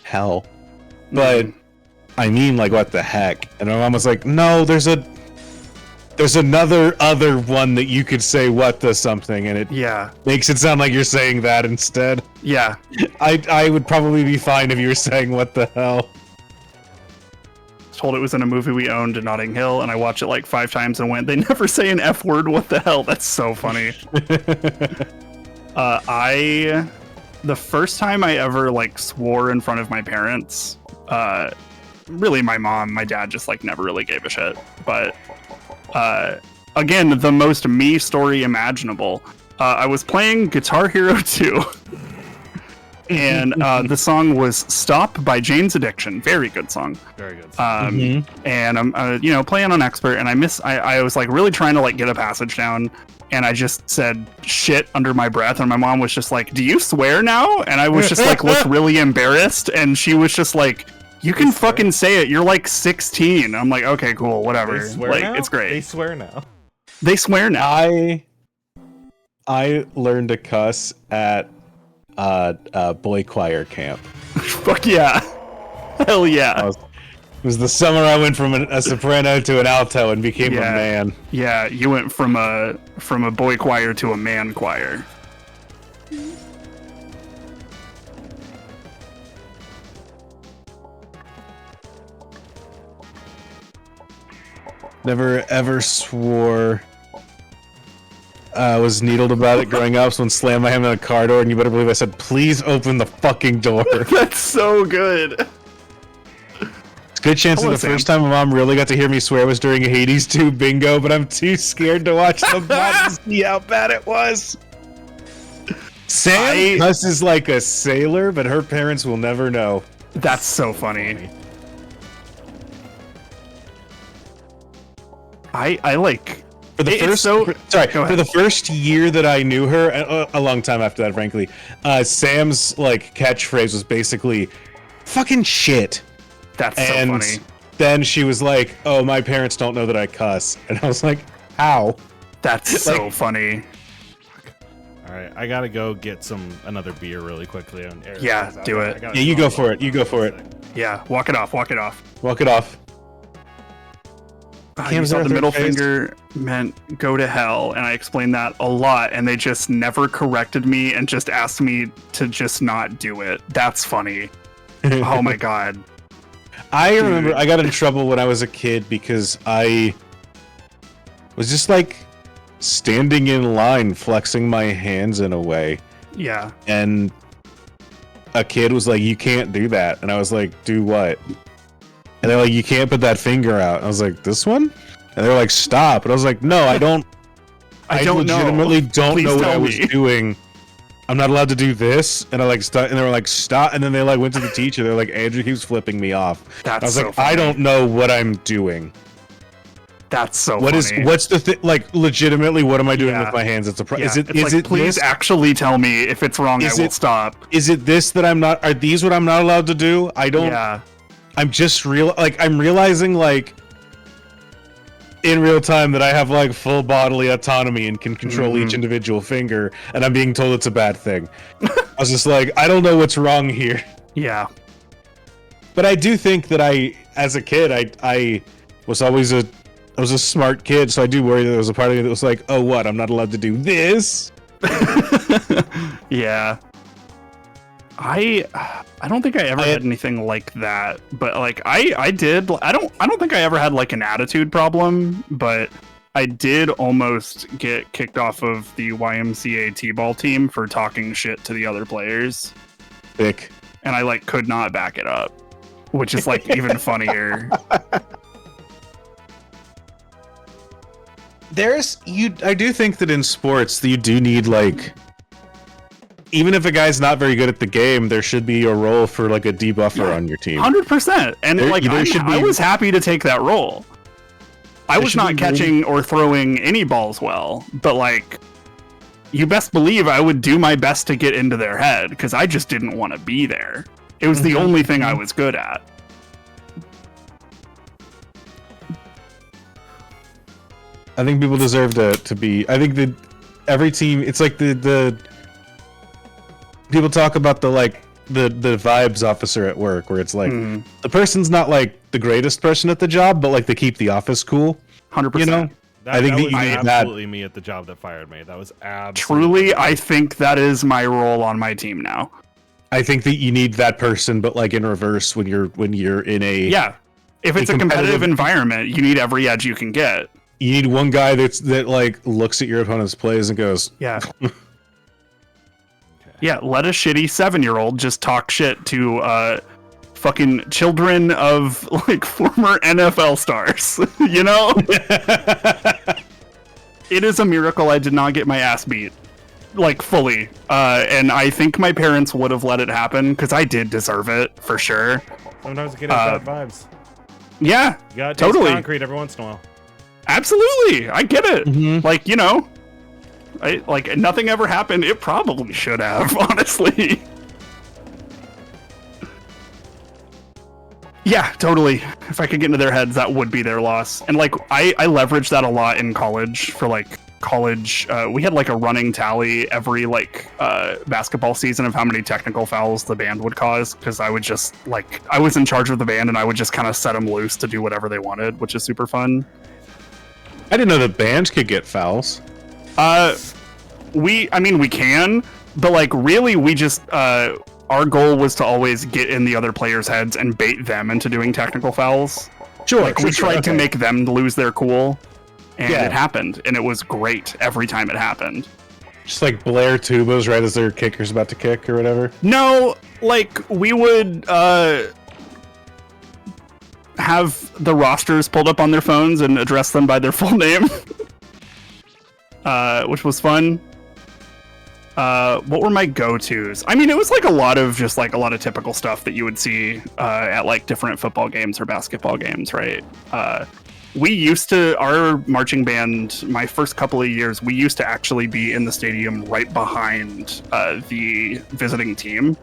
hell? But I mean, like, what the heck? And my mom was like, no, there's another other one that you could say what the something, and it makes it sound like you're saying that instead. Yeah. I would probably be fine if you were saying what the hell. Told it was in a movie we owned in Notting Hill, and I watched it like 5 times and went, they never say an F word, what the hell? That's so funny. The first time I ever like swore in front of my parents, really my mom, my dad just like never really gave a shit. But again, the most me story imaginable. I was playing Guitar Hero 2. And the song was "Stop" by Jane's Addiction. Very good song. Very good song. And I'm, playing on expert, and I was like really trying to like get a passage down, and I just said shit under my breath, and my mom was just like, "Do you swear now?" And I was just like, looked really embarrassed, and she was just like, "You can fucking say it. You're like 16." I'm like, "Okay, cool, whatever." Like, now? it's great. They swear now. They swear now. I learned to cuss at boy choir camp. Fuck yeah. Hell yeah. It was the summer I went from a soprano to an alto and became a man. Yeah, you went from a boy choir to a man choir. Never ever swore. I was needled about it growing up, so when slammed my hand on a car door, and you better believe I said, please open the fucking door. That's so good. It's a good chance that the first time my mom really got to hear me swear was during a Hades 2 bingo, but I'm too scared to watch the bot to see how bad it was. Sam cusses like a sailor, but her parents will never know. That's so funny. I like... For the first year that I knew her, a long time after that, frankly, Sam's like catchphrase was basically "fucking shit." That's so funny. Then she was like, "Oh, my parents don't know that I cuss," and I was like, "How?" That's so funny. All right, I gotta go get another beer really quickly. On Eric. Yeah, do it. Yeah, you go for it. You go for it. Yeah, walk it off. Walk it off. Walk it off. You saw the middle finger meant go to hell, and I explained that a lot, and they just never corrected me and just asked me to just not do it. That's funny. Oh my god. I remember I got in trouble when I was a kid because I was just like standing in line flexing my hands in a way. Yeah. And a kid was like, you can't do that. And I was like, do what? And they're like, you can't put that finger out. I was like, this one? And they're like, stop. And I was like, no, I legitimately don't know what I was doing. I'm not allowed to do this. And I like and they were like, stop. And then they like went to the teacher. They're like, Andrew keeps flipping me off. I was like, funny. I don't know what I'm doing. That's so funny. What's the thing? Like, legitimately, what am I doing with my hands? It's a Is it please actually tell me if it's wrong. I will stop. Is it this that I'm not? Are these what I'm not allowed to do? I don't. Yeah. I'm just I'm realizing like in real time that I have like full bodily autonomy and can control each individual finger, and I'm being told it's a bad thing. I was just like, I don't know what's wrong here. Yeah. But I do think that as a kid, I was always a smart kid, so I do worry that there was a part of me that was like, oh, what? I'm not allowed to do this? Yeah. I don't think I ever had anything like that, but like I did. I don't think I ever had like an attitude problem, but I did almost get kicked off of the YMCA T-ball team for talking shit to the other players. Thick. And I like could not back it up, which is like even funnier. I do think that in sports you do need like, even if a guy's not very good at the game, there should be a role for like a debuffer on your team. 100%. And There- like there should be- I was happy to take that role. I was should not be catching or throwing any balls well, but like you best believe I would do my best to get into their head because I just didn't want to be there. It was the only thing I was good at. I think people deserve to be. I think that every team. It's like the people talk about the vibes officer at work, where it's like the person's not like the greatest person at the job, but like they keep the office cool. 100%. You know, I think that that was you need that. absolutely me at the job that fired me. That was absolutely Truly, I think that is my role on my team now. I think that you need that person, but like in reverse when you're in a If it's a competitive environment, you need every edge you can get. You need one guy that like looks at your opponent's plays and goes, Yeah. Yeah, let a shitty 7-year-old just talk shit to fucking children of like former NFL stars. You know? It is a miracle I did not get my ass beat. Like fully. And I think my parents would have let it happen because I did deserve it for sure. Sometimes it gets bad vibes. Yeah. You gotta taste totally. concrete every once in a while. Absolutely. I get it. Like, you know, like nothing ever happened. It probably should have, honestly. Yeah, totally. If I could get into their heads, that would be their loss. And like, I leveraged that a lot in college for like college. We had like a running tally every like basketball season of how many technical fouls the band would cause. Cause I would just like, I was in charge of the band and I would just kind of set them loose to do whatever they wanted, which is super fun. I didn't know that bands could get fouls. We can, but like really we just, our goal was to always get in the other players' heads and bait them into doing technical fouls. Sure. Like we tried to make them lose their cool, and Yeah. it happened, and it was great every time it happened. Just like blare tubas right as their kicker's about to kick or whatever. No, like we would have the rosters pulled up on their phones and address them by their full name, which was fun. What were my go-tos? I mean, it was like a lot of typical stuff that you would see at like different football games or basketball games, right? We used to, our marching band, my first couple of years, we used to actually be in the stadium right behind the visiting team,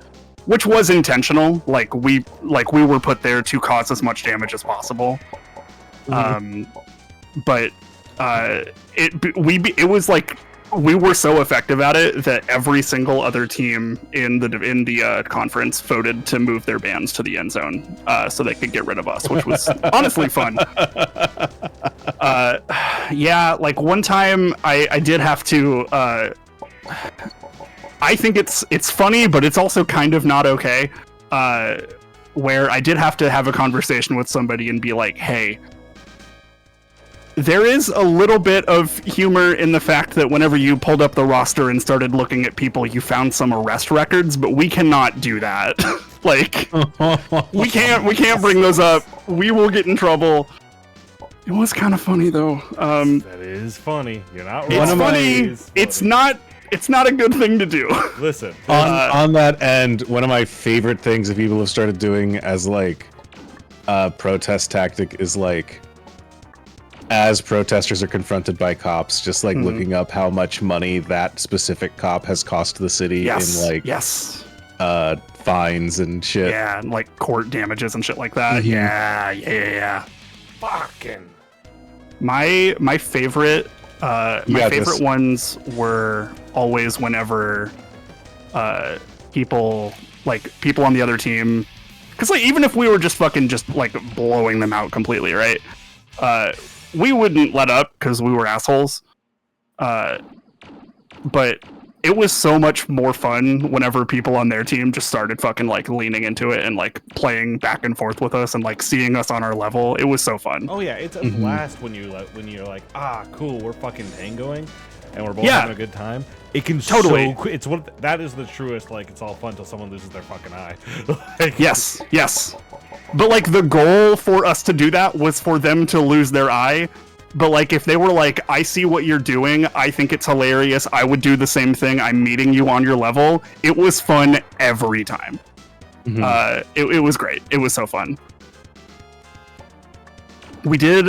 which was intentional. Like we were put there to cause as much damage as possible. But it was like, we were so effective at it that every single other team in the conference voted to move their bands to the end zone so they could get rid of us, which was honestly fun. Yeah, like one time I did have to. I think it's funny, but it's also kind of not okay. Where I did have to have a conversation with somebody and be like, "Hey, there is a little bit of humor in the fact that whenever you pulled up the roster and started looking at people, you found some arrest records, but we cannot do that. Like, we can't bring those up. We will get in trouble." It was kind of funny though. That is funny. You're not wrong. It's funny. It is funny. It's not a good thing to do. Listen. On that end, one of my favorite things that people have started doing as like a protest tactic is like, as protesters are confronted by cops, just like looking up how much money that specific cop has cost the city in like fines and shit. Yeah, and like court damages and shit like that. Yeah. Fucking. My favorite this. ones were always whenever people on the other team, because like even if we were just like blowing them out completely, right? We wouldn't let up because we were assholes. But it was so much more fun whenever people on their team just started fucking like leaning into it and like playing back and forth with us and like seeing us on our level. It was so fun. Oh yeah, it's a blast when you're like, ah, cool, we're fucking tangoing, and we're both having a good time. It can totally. It's what that is the truest. Like, it's all fun till someone loses their fucking eye. Like, Yes. But like the goal for us to do that was for them to lose their eye. But like if they were like, I see what you're doing, I think it's hilarious, I would do the same thing, I'm meeting you on your level. It was fun every time. It was great. It was so fun. We did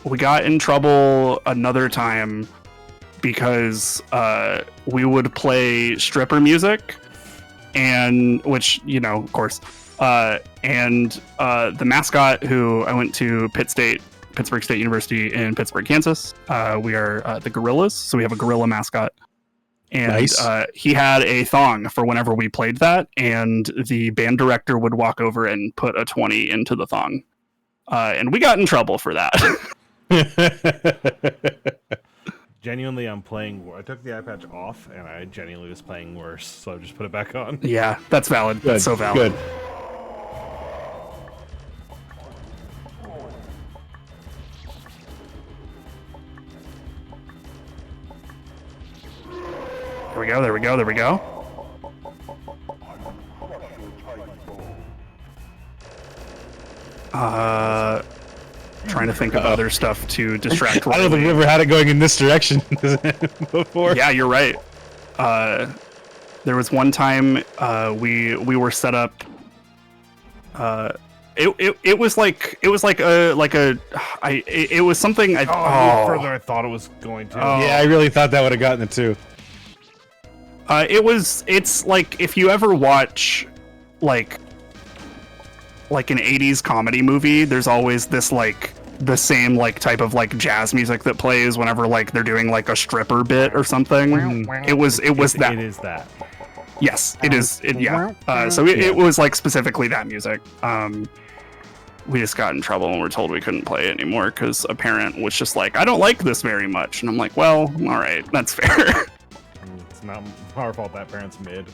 we got in trouble another time because we would play stripper music, and which, you know, of course, and the mascot who I went to Pittsburgh State University in Pittsburgh, Kansas. We are the Gorillas, so we have a gorilla mascot. And Nice. He had a thong for whenever we played that, and the band director would walk over and put a 20 into the thong. And we got in trouble for that. genuinely, I'm playing. I took the eye patch off, and I genuinely was playing worse, so I just put it back on. Yeah, that's valid. That's so valid. Good. There we go. Trying to think of other stuff to distract. I don't think we've ever had it going in this direction before. Yeah, you're right. There was one time we were set up. It was something. Further I thought it was going to. Yeah, I really thought that would have gotten it too. It's like if you ever watch like an 80s comedy movie, there's always this like the same like type of like jazz music that plays whenever like they're doing like a stripper bit or something. It was that. It is that. Yes, it is. So it was like specifically that music. We just got in trouble and we're told we couldn't play it anymore because a parent was just like, I don't like this very much. And I'm like, well, all right, that's fair. It's not our fault that parent's mid.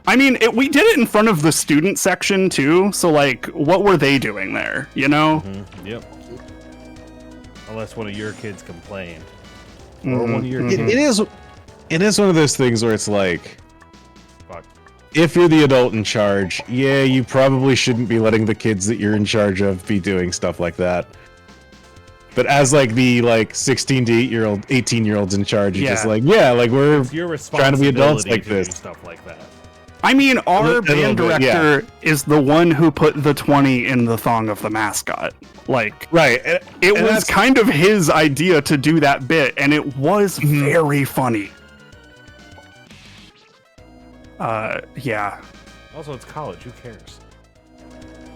I mean, we did it in front of the student section too, so like, what were they doing there, you know? Yep. Unless one of your kids complained. Or one of your It is one of those things where it's like, Fuck. if you're the adult in charge, yeah, you probably shouldn't be letting the kids that you're in charge of be doing stuff like that. But as like the 16 to 18-year-olds in charge, you're just like, yeah, like we're It's your trying to be adults responsibility like to this. do stuff like that. I mean, our A little band bit, director is the one who put the 20 in the thong of the mascot. Like, Right. it was kind of his idea to do that bit, and it was very funny. Yeah. Also, it's college. Who cares?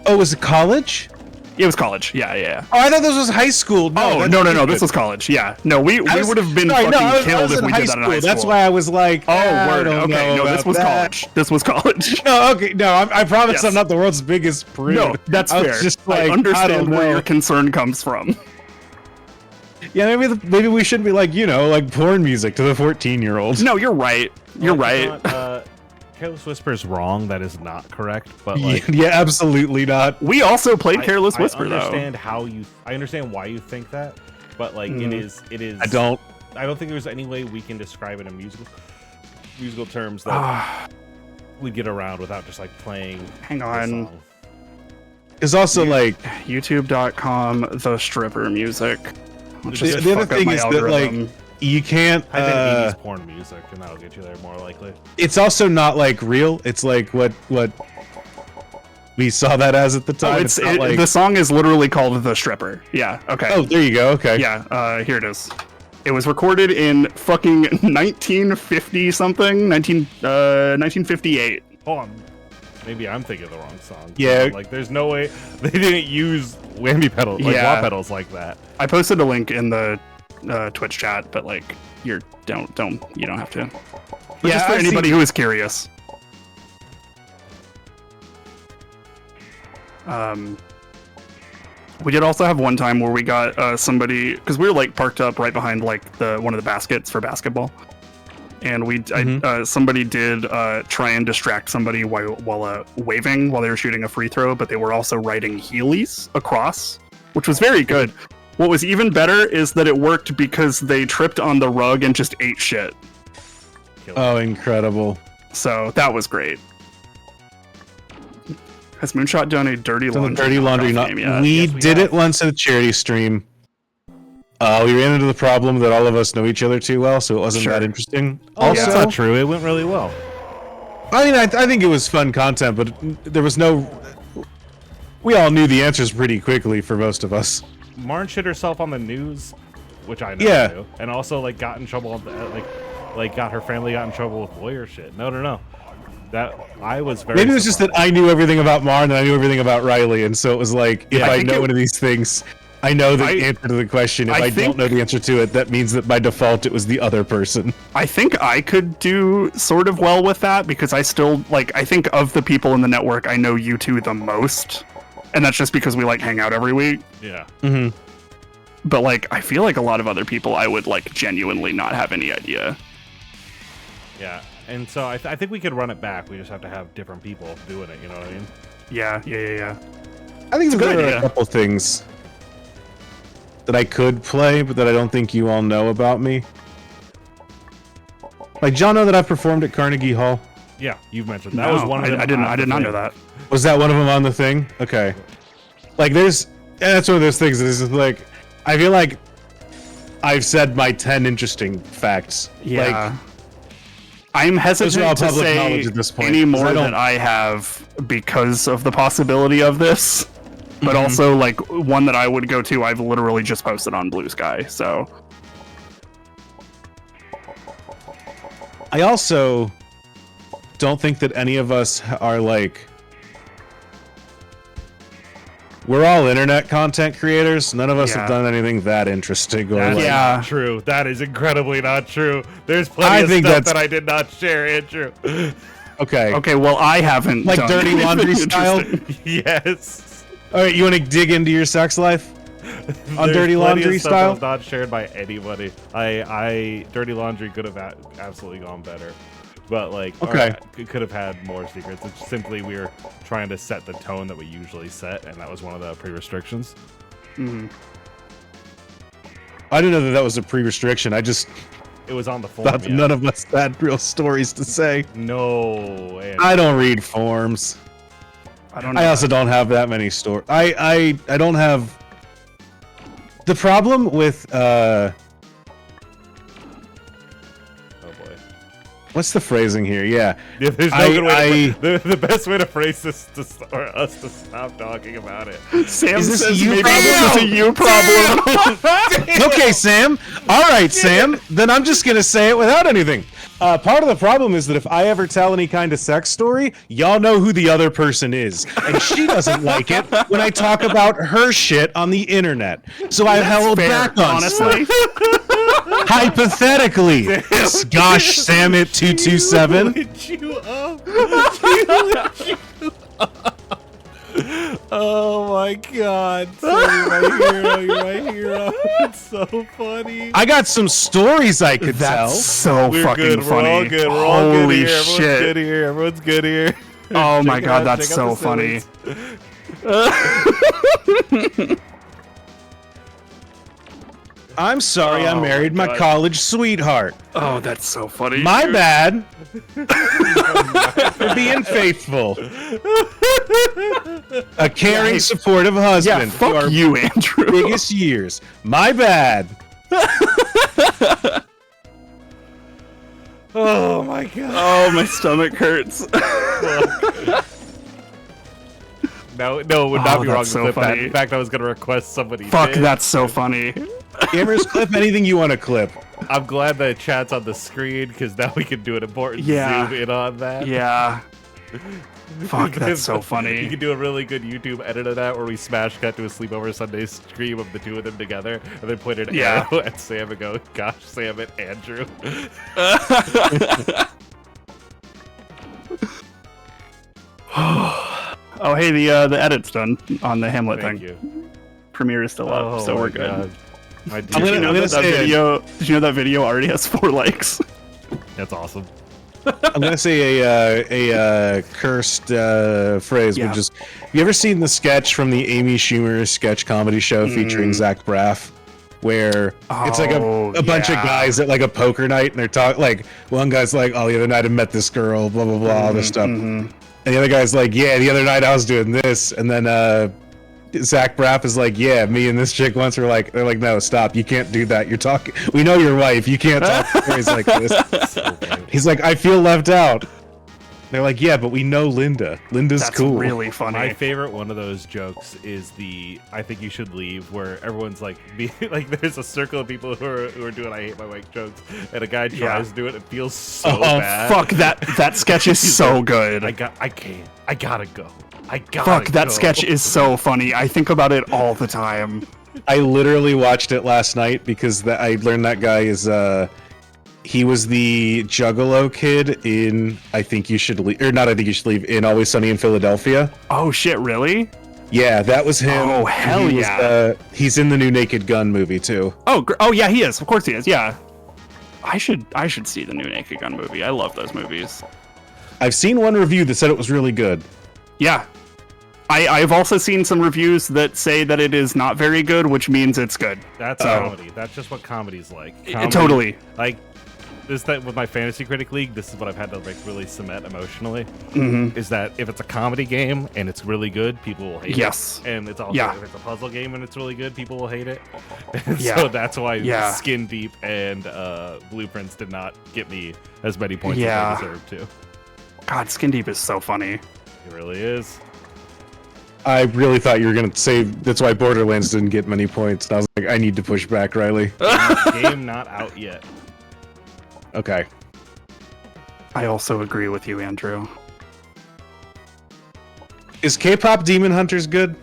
Oh, was it college? It was college. Yeah. Oh, I thought this was high school. No, no. This was college. Yeah. No, we would have been fucking killed if we did that in high school. That's why I was like, Oh, word. I don't Okay, know no, this about was that. college. This was college. No, okay, no, I promise Yes. I'm not the world's biggest prude. No, that's I was fair. Just like, I understand don't where know. your concern comes from. Yeah, maybe we should be like, like porn music to the 14-year-olds. No, you're right. You're right. Careless Whisper is wrong. That is not correct. But like, Yeah, absolutely not. We also played Careless Whisper, I though. I understand why you think that, but like it is. I don't. I don't think there's any way we can describe it in musical terms that we'd get around without just like playing. Hang the on. song. It's also like YouTube.com, the stripper music. the other thing is that like you can't. I think 80s porn music, and that'll get you there more likely. It's also not like real. It's like what we saw that as at the time. It's not like... The song is literally called The Stripper. Yeah, okay. Oh, there you go. Okay. Yeah, here it is. It was recorded in fucking 1950 something, 1958. Hold on. Maybe I'm thinking of the wrong song. Yeah. Like, there's no way they didn't use whammy pedals, like wah pedals like that. I posted a link in the Twitch chat, but like, you don't have to. But just for anybody who is curious. We did also have one time where we got somebody, because we were like parked up right behind like one of the baskets for basketball, and somebody did try and distract somebody while waving while they were shooting a free throw, but they were also writing Heelys across, which was very good. What was even better is that it worked because they tripped on the rug and just ate shit. Oh, incredible. So that was great. Has Moonshot done a dirty laundry? We did it once at a charity stream. We ran into the problem that all of us know each other too well, so it wasn't that interesting. Also, that's not true. It went really well. I mean, I think it was fun content, but there was no... We all knew the answers pretty quickly for most of us. Marn shit herself on the news, which I never knew, and also like got in trouble, like got her family got in trouble with lawyer shit. No. That I was very. Maybe it was just that I knew everything about Marn and I knew everything about Riley, and so it was like, if I know one of these things, I know the answer to the question. If I don't know the answer to it, that means that by default it was the other person. I think I could do sort of well with that because I still I think of the people in the network, I know you two the most, and that's just because we hang out every week. Yeah. Mm-hmm. But I feel like a lot of other people I would genuinely not have any idea. Yeah. And so I think we could run it back. We just have to have different people doing it. You know what I mean? Yeah. I think there are a couple things that I could play, but that I don't think you all know about me. Like, y'all know that I've performed at Carnegie Hall? Yeah, you've mentioned that. Was one of them. I did not know that. Was that one of them on the thing? Okay. That's one of those things that is I feel like I've said my 10 interesting facts. Yeah. I'm hesitant to say any more than I have because of the possibility of this, but also one that I would go to, I've literally just posted on Blue Sky, so. I also don't think that any of us are we're all internet content creators. None of us have done anything that interesting. That's not true. That is incredibly not true. There's plenty of stuff that I did not share, Andrew. Okay, well, I haven't done dirty laundry style? Yes. All right, you want to dig into your sex life? On dirty laundry style? That was not shared by anybody. Dirty laundry could have absolutely gone better. But it could have had more secrets. It's simply we were trying to set the tone that we usually set, and that was one of the pre-restrictions. Mm-hmm. I didn't know that was a pre-restriction. It was on the form. None of us had real stories to say. No, I don't read forms. I also don't have that many stories. I don't have. The problem with what's the phrasing here? Yeah, there's no good way the best way to phrase this for us to stop talking about it. Sam says maybe this is a you problem. Okay, Sam. All right, Sam. Then I'm just gonna say it without anything. Part of the problem is that if I ever tell any kind of sex story, y'all know who the other person is, and she doesn't like it when I talk about her shit on the internet. So I held back on honestly. Hypothetically, gosh, Sam at 227. Oh my God! You're my hero. It's so funny. I got some stories I could tell. That's so fucking funny. We're all good. Holy shit! Everyone's good here. Oh my God, that's so funny. I'm sorry, I married my college sweetheart. Oh, that's so funny. My bad. For being faithful. A caring, supportive husband. Yeah, fuck you, Andrew. Biggest years. My bad. Oh my God. Oh, my stomach hurts. No, it would not be wrong to so clip that. funny. In fact, I was going to request somebody. Fuck, that's so funny. Gamers, clip anything you want to clip. I'm glad the chat's on the screen because now we can do an important zoom in on that. Yeah. Fuck, that's so funny. You can do a really good YouTube edit of that where we smash cut to a sleepover Sunday stream of the two of them together and then point an arrow at Sam and go, gosh, Sam and Andrew. Oh, hey, the edit's done on the Hamlet Thank thing. you. Premiere is still up, so we're good. God. Did you know that video already has 4 likes? That's awesome. I'm gonna say a cursed phrase, but just have you ever seen the sketch from the Amy Schumer sketch comedy show featuring Zach Braff, where it's like a bunch of guys at like a poker night and they're talking like one guy's like, oh, the other night I met this girl, blah blah blah, all this stuff, and the other guy's like, yeah, the other night I was doing this, and then Zach Braff is like, yeah, me and this chick once they're like, no, stop, you can't do that. You're talking. We know your wife. You can't talk to stories like this. He's like, I feel left out. They're like, yeah, but we know Linda. Linda's That's cool. really funny. My favorite one of those jokes is the "I think you should leave," where everyone's like, like there's a circle of people who are doing "I hate my wife" jokes, and a guy tries to do it. It feels so bad. Fuck that sketch is so good. I can't. I gotta go. Fuck, that sketch is so funny. I think about it all the time. I literally watched it last night because I learned that guy is he was the Juggalo kid in I Think You Should Leave, or not I Think You Should Leave, in Always Sunny in Philadelphia. Oh shit, really? Yeah, that was him. Oh hell yeah. He's in the new Naked Gun movie too. Oh yeah, he is. Of course he is. Yeah. I should see the new Naked Gun movie. I love those movies. I've seen one review that said it was really good. Yeah. I've also seen some reviews that say that it is not very good, which means it's good. That's comedy. That's just what comedy's like. Comedy, totally. Like this that with my Fantasy Critic League, this is what I've had to like really cement emotionally. Is that if it's a comedy game and it's really good, people will hate it. And it's also if it's a puzzle game and it's really good, people will hate it. So that's why Skin Deep and Blueprints did not get me as many points as they deserved to. God, Skin Deep is so funny. It really is. I really thought you were going to say that's why Borderlands didn't get many points. And I was like, I need to push back, Riley. Game not out yet. Okay. I also agree with you, Andrew. Is K-pop Demon Hunters good?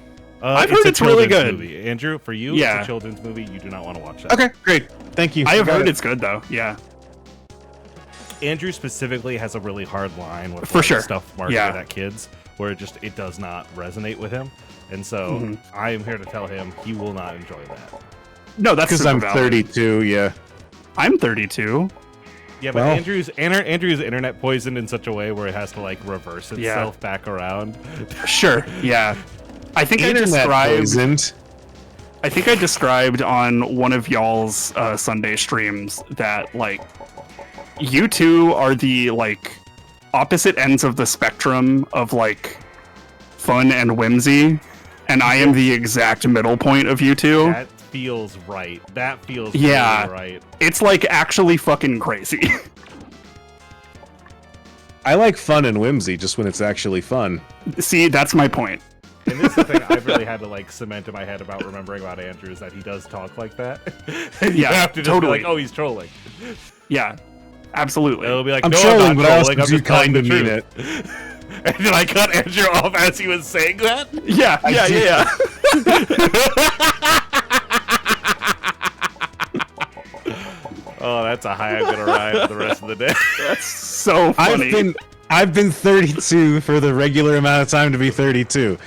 I've heard it's really good. Movie. Andrew, for you, it's a children's movie. You do not want to watch that. Okay, great. Thank you. I have heard it's good, though. Yeah. Andrew specifically has a really hard line with stuff marketed at kids, where it does not resonate with him, and so I am here to tell him he will not enjoy that. No, that's because I'm 32. Yeah, I'm 32. Yeah, but Andrew's internet poisoned in such a way where it has to like reverse itself back around. Sure. Yeah. I think I described on one of y'all's Sunday streams that like you two are the like opposite ends of the spectrum of like fun and whimsy, and I am the exact middle point of you two. That feels right. That feels really right. It's like actually fucking crazy. I like fun and whimsy just when it's actually fun. See, that's my point. And this is the thing I've really had to like cement in my head about remembering about Andrew is that he does talk like that. You have to just be like, oh, he's trolling. Yeah. Absolutely. It'll be like, I'm no, trolling, I'm not but I trolling. I'm also just telling kind the of mean truth. it. And then I cut Andrew off as he was saying that. Yeah. Oh, that's a high I'm gonna ride for the rest of the day. That's so funny. I've been 32 for the regular amount of time to be 32.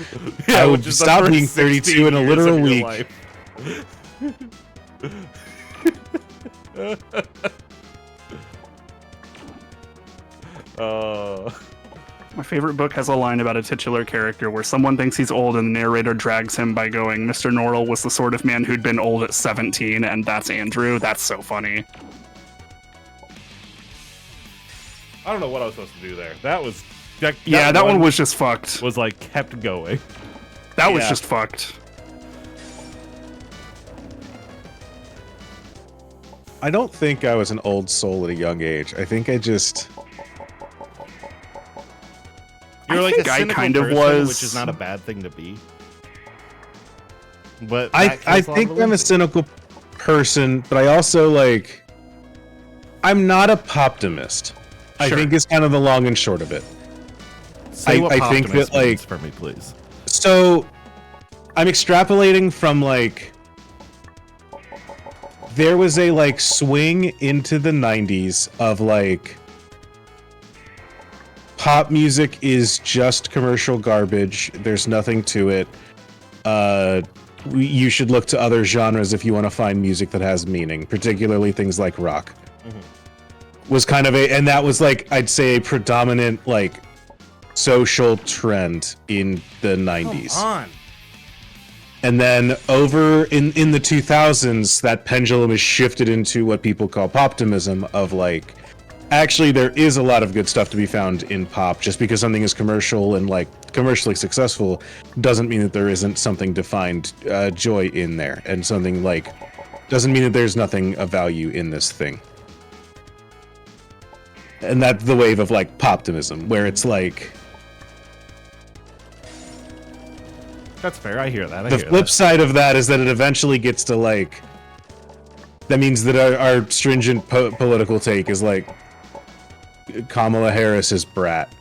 Yeah, I would stop being 32 in a literal week. My favorite book has a line about a titular character where someone thinks he's old and the narrator drags him by going, Mr. Norrell was the sort of man who'd been old at 17, and that's Andrew. That's so funny. I don't know what I was supposed to do there. That one was just fucked. Was like kept going. That was just fucked. I don't think I was an old soul at a young age. I think I just... You're like a cynical person, which is not a bad thing to be. But I think I'm a cynical person, but I also like... I'm not a poptimist. I think is kind of the long and short of it. Say what I think that like for me, please. So I'm extrapolating from like there was a like swing into the 90s of like pop music is just commercial garbage. There's nothing to it. You should look to other genres if you want to find music that has meaning, particularly things like rock. was kind of and that was like, I'd say, a predominant like social trend in the 90s. Come on. And then over in the 2000s, that pendulum is shifted into what people call poptimism, of like, actually there is a lot of good stuff to be found in pop. Just because something is commercial and like commercially successful doesn't mean that there isn't something to find joy in there, and something like doesn't mean that there's nothing of value in this thing. And that's the wave of like poptimism, where it's like, That's fair. I hear that. the flip side of that is that it eventually gets to like, that means that our stringent political take is like Kamala Harris is brat.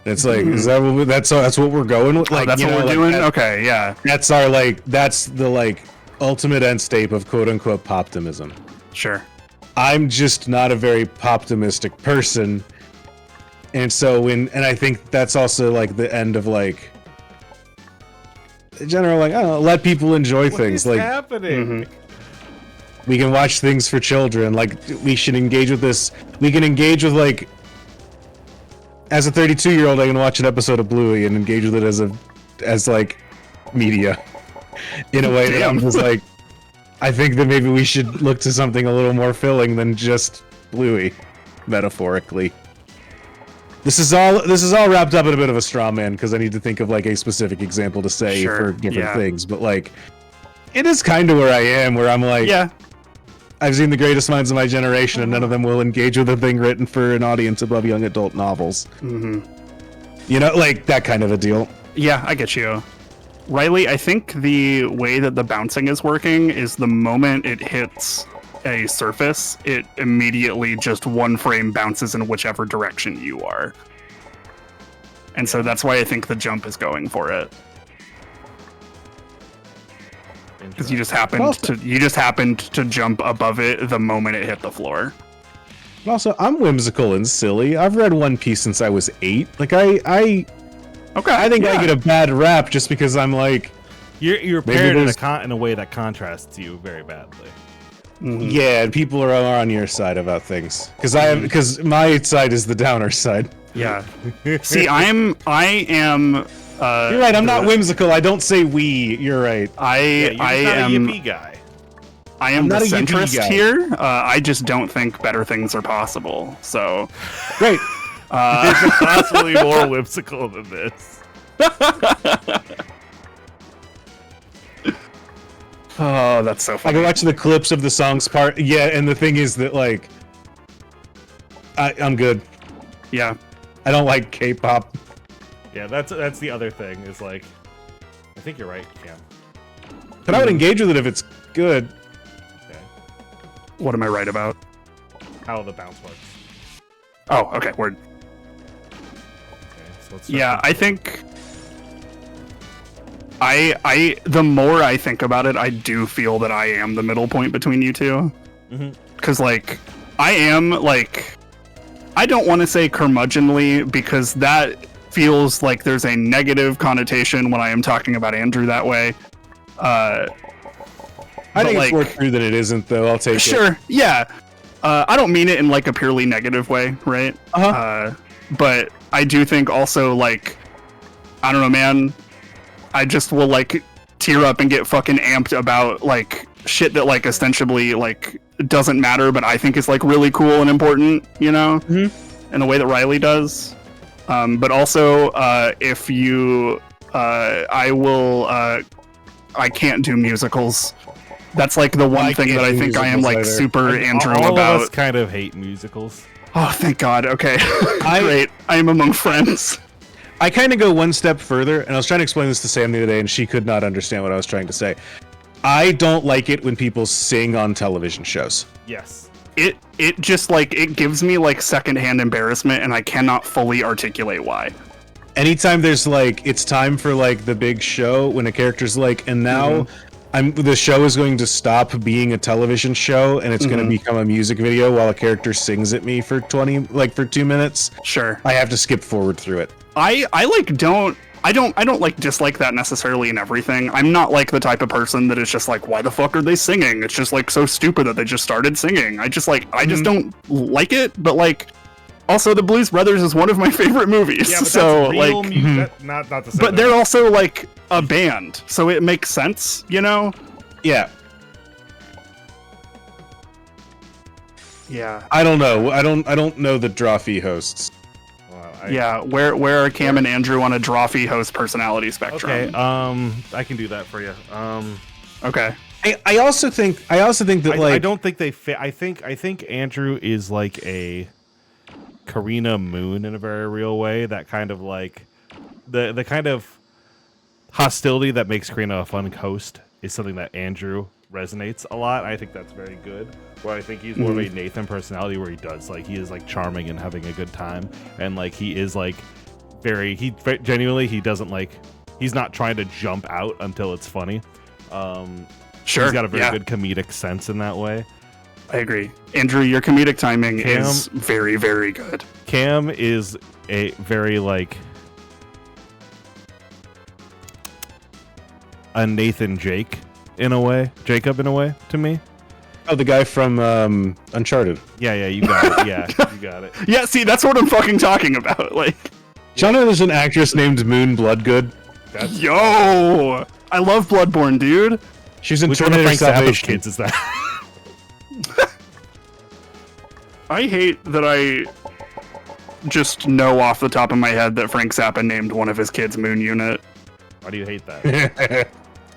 And it's like, is that what, that's what we're going with? Like, that's what we're doing. Okay, yeah, that's our like, that's the like ultimate end state of quote unquote poptimism. sure. I'm just not a very poptimistic person, and so and I think that's also like the end of like general, like, I don't know, let people enjoy things. What is like happening? we can watch things for children. Like, we should engage with this. We can engage with like, as a 32-year-old, I can watch an episode of Bluey and engage with it as like media in a way that I'm just like, I think that maybe we should look to something a little more filling than just Bluey, metaphorically. This is all wrapped up in a bit of a straw man, because I need to think of like a specific example to say Sure, for different yeah. things. But like, it is kind of where I am, where I'm like, Yeah, I've seen the greatest minds of my generation, and none of them will engage with a thing written for an audience above young adult novels. You know, like that kind of a deal. yeah, I get you. Riley, I think the way that the bouncing is working is the moment it hits a surface, it immediately just one frame bounces in whichever direction you are. And so that's why I think the jump is going for it. Because you just happened to jump above it the moment it hit the floor. Also, I'm whimsical and silly. I've read One Piece since I was 8. Like, I think I get a bad rap just because I'm like, You're Maybe paired in there's- in a way that contrasts you very badly. yeah, and people are on your side about things. Because my side is the downer side. Yeah. See, I am You're right. I'm not whimsical. I don't say we. You're right. You're just I not am a yippee guy. I am the not a yippee centrist guy. here. I just don't think better things are possible. So Great. It's possibly more whimsical than this. oh, that's so I funny. can watch the clips of the songs part. Yeah, and the thing is that like, I'm good. Yeah. I don't like K-pop. Yeah, that's the other thing. Is like, I think you're right, Cam. But I would engage with it if it's good. Okay. What am I right about? How the bounce works. Oh, okay. Word. Okay, so let's Yeah, I think I the more I think about it, I do feel that I am the middle point between you two. Because like I am like, I don't want to say curmudgeonly, because that feels like there's a negative connotation when I am talking about Andrew that way. I think it's more true than it isn't, though. I'll take it. Sure, yeah. I don't mean it in like a purely negative way, right? But I do think also, like, I don't know, man, I just will like tear up and get fucking amped about like shit that like ostensibly like doesn't matter, but I think is like really cool and important, you know, in a way that Riley does. But also, if you, I can't do musicals. That's like the one thing can't that I do think I am like musicals either. super Andrew all about. of us kind of hate musicals. Oh, thank God. Okay. Great. I am among friends. I kind of go one step further, and I was trying to explain this to Sam the other day, and she could not understand what I was trying to say. I don't like it when people sing on television shows. Yes. It just like, it gives me like secondhand embarrassment, and I cannot fully articulate why. Anytime there's like, it's time for like the big show, when a character's like, and now the show is going to stop being a television show, and it's going to become a music video while a character sings at me for 2 minutes. Sure. I have to skip forward through it. I like don't I don't like dislike that necessarily in everything. I'm not like the type of person that is just like, why the fuck are they singing? It's just like so stupid that they just started singing. I just don't like it, but like also the Blues Brothers is one of my favorite movies. Yeah, but so that's real like music. Not to say but that. they're also like a band, so it makes sense, you know? Yeah. Yeah. I don't know. I don't know the Drawfee hosts. Yeah, where are Kam and Andrew on a Drawfee host personality spectrum? Okay, I can do that for you. Okay. I also think that I don't think they fit. I think Andrew is like a Karina Moon in a very real way. That kind of like the kind of hostility that makes Karina a fun host is something that Andrew resonates a lot. I think that's very good. Where I think he's more of a Nathan personality, where he is like charming and having a good time, and like he is like genuinely he doesn't like, he's not trying to jump out until it's funny. Sure. He's got a very good comedic sense in that way. I agree. Andrew, your comedic timing is very, very good. Kam is a very like a Nathan Jacob in a way to me. Oh, the guy from Uncharted. Yeah, you got it. Yeah, you got it. Yeah, see, that's what I'm fucking talking about. Like, Do you know there's an actress named Moon Bloodgood? yo, I love Bloodborne, dude. She's in Which one of Terminator Frank Zappa's Salvation. kids is that? I hate that I just know off the top of my head that Frank Zappa named one of his kids Moon Unit. Why do you hate that?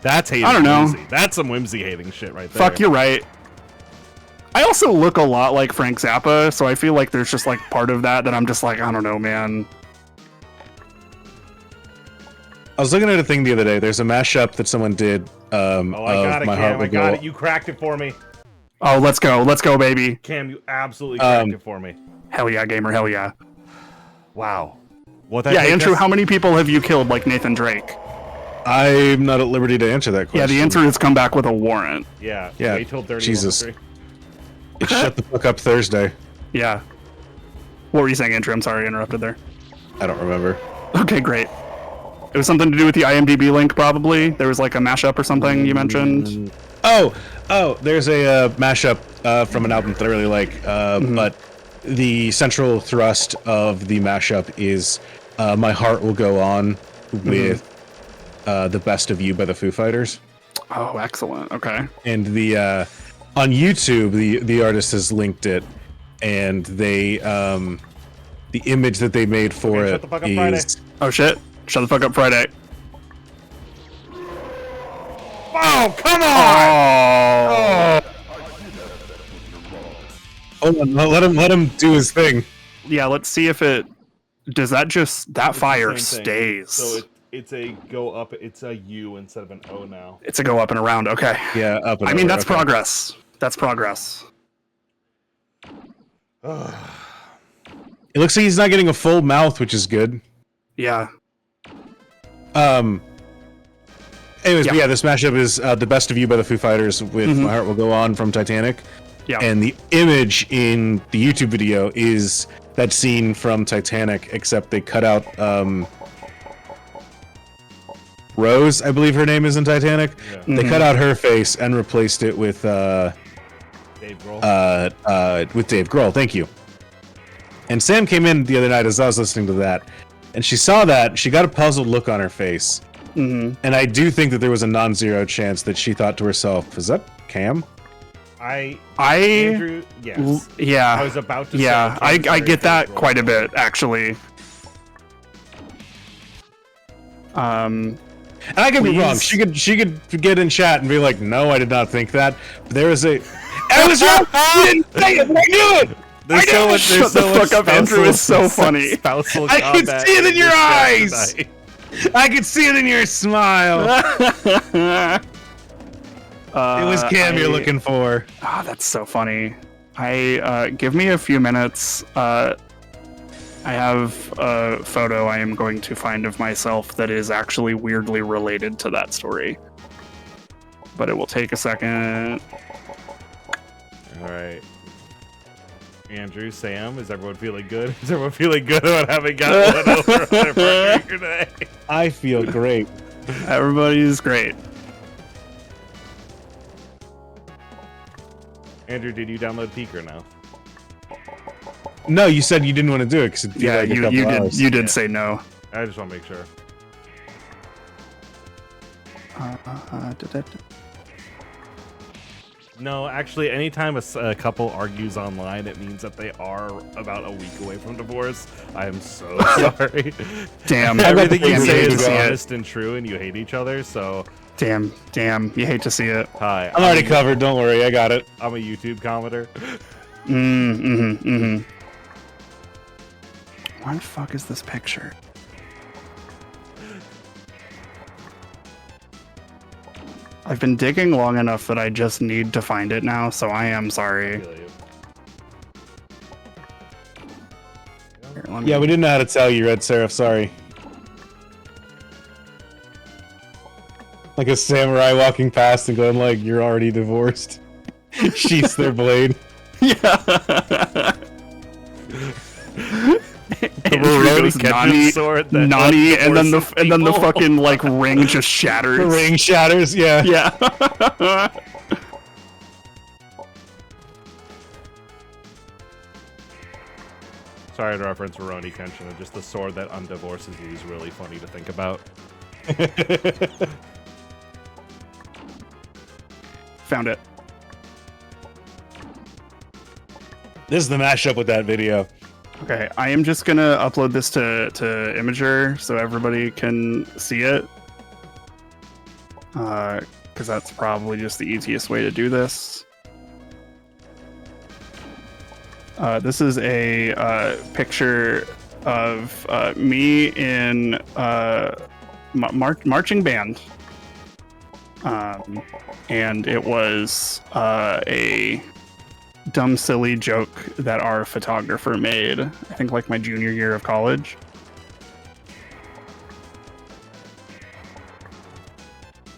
That's hating. I don't know. Whimsy. That's some whimsy hating shit right there. Fuck, you're right. I also look a lot like Frank Zappa, so I feel like there's just like part of that I'm just like, I don't know, man. I was looking at a thing the other day. There's a mashup that someone did. Oh, I got it, My Kam. Heart I Will got Go- it. You cracked it for me. Oh, let's go, baby. Kam, you absolutely cracked it for me. Hell yeah, gamer, hell yeah. Wow. What? Yeah, Andrew, how many people have you killed like Nathan Drake? I'm not at liberty to answer that question. Yeah, the answer is come back with a warrant. Yeah. Yeah, Wait till 31. Jesus. It's Shut the Fuck Up Thursday. Yeah. What were you saying, Andrew? I'm sorry, I interrupted there. I don't remember. Okay, great. It was something to do with the IMDb link, probably. There was like a mashup or something you mentioned. Oh, there's a mashup from an album that I really like, but the central thrust of the mashup is My Heart Will Go On with The Best of You by the Foo Fighters. Oh, excellent. Okay. And the on YouTube, the artist has linked it, and they the image that they made for Okay, it shut the fuck up, Friday. is Oh shit. Shut the fuck up, Friday. Oh, come on! Oh. hold on, let him do his thing. Yeah, let's see if it does that just that fire Same thing. stays. So it's a go up. It's a U instead of an O now. It's a go up and around. Okay. Yeah, up and I mean, over, that's okay. progress. That's progress. It looks like he's not getting a full mouth, which is good. Yeah. Anyways, but yeah, this mashup is The Best of You by the Foo Fighters with My Heart Will Go On from Titanic. Yeah. And the image in the YouTube video is that scene from Titanic, except they cut out Rose, I believe her name is in Titanic. Yeah. They cut out her face and replaced it with Dave Grohl. with Dave Grohl. Thank you. And Sam came in the other night as I was listening to that, and she saw that. She got a puzzled look on her face. And I do think that there was a non-zero chance that she thought to herself, "Is that Kam?" Andrew, yes. Yeah. I was about to Yeah, say. I Cam's get very that Dave quite a Grohl. bit, actually. And I could be wrong. She could get in chat and be like, "No, I did not think that." But there was a. I was wrong. You didn't say it. I knew it. There's so much. Shut the fuck up, Andrew is so funny. Spousal I can combat see it in your this chat eyes. tonight. I could see it in your smile. It was Kam you're looking for. Ah, that's so funny. Give me a few minutes. I have a photo I am going to find of myself that is actually weirdly related to that story. But it will take a second. All right. Andrew, Sam, is everyone feeling good? Is everyone feeling good about having got one over on their partner today? I feel great. Everybody's great. Andrew, did you download Peeker now? No, you said you didn't want to do it because Yeah, you did say no. I just want to make sure. No, actually, anytime a couple argues online, it means that they are about a week away from divorce. I am so sorry. Damn. Everything you Damn, say hate to is see it. honest and true, and you hate each other, so... Damn. You hate to see it. Hi. I'm already covered. Don't worry, I got it. I'm a YouTube commenter. Where the fuck is this picture? I've been digging long enough that I just need to find it now, so I am sorry. Here, let me- Yeah, we didn't know how to tell you, Red Seraph. Sorry. Like a samurai walking past and going like, "You're already divorced." Sheaths their blade. Andrew goes, "Nani," sword that Nani, and then the people. fucking like ring just shatters. The ring shatters. Yeah. Yeah. Sorry to reference Rurouni Kenshin, just the sword that undivorces you is really funny to think about. Found it. This is the mashup with that video. Okay, I am just gonna upload this to Imager so everybody can see it. Because that's probably just the easiest way to do this. This is a picture of me in marching band. And it was a dumb, silly joke that our photographer made, I think like my junior year of college.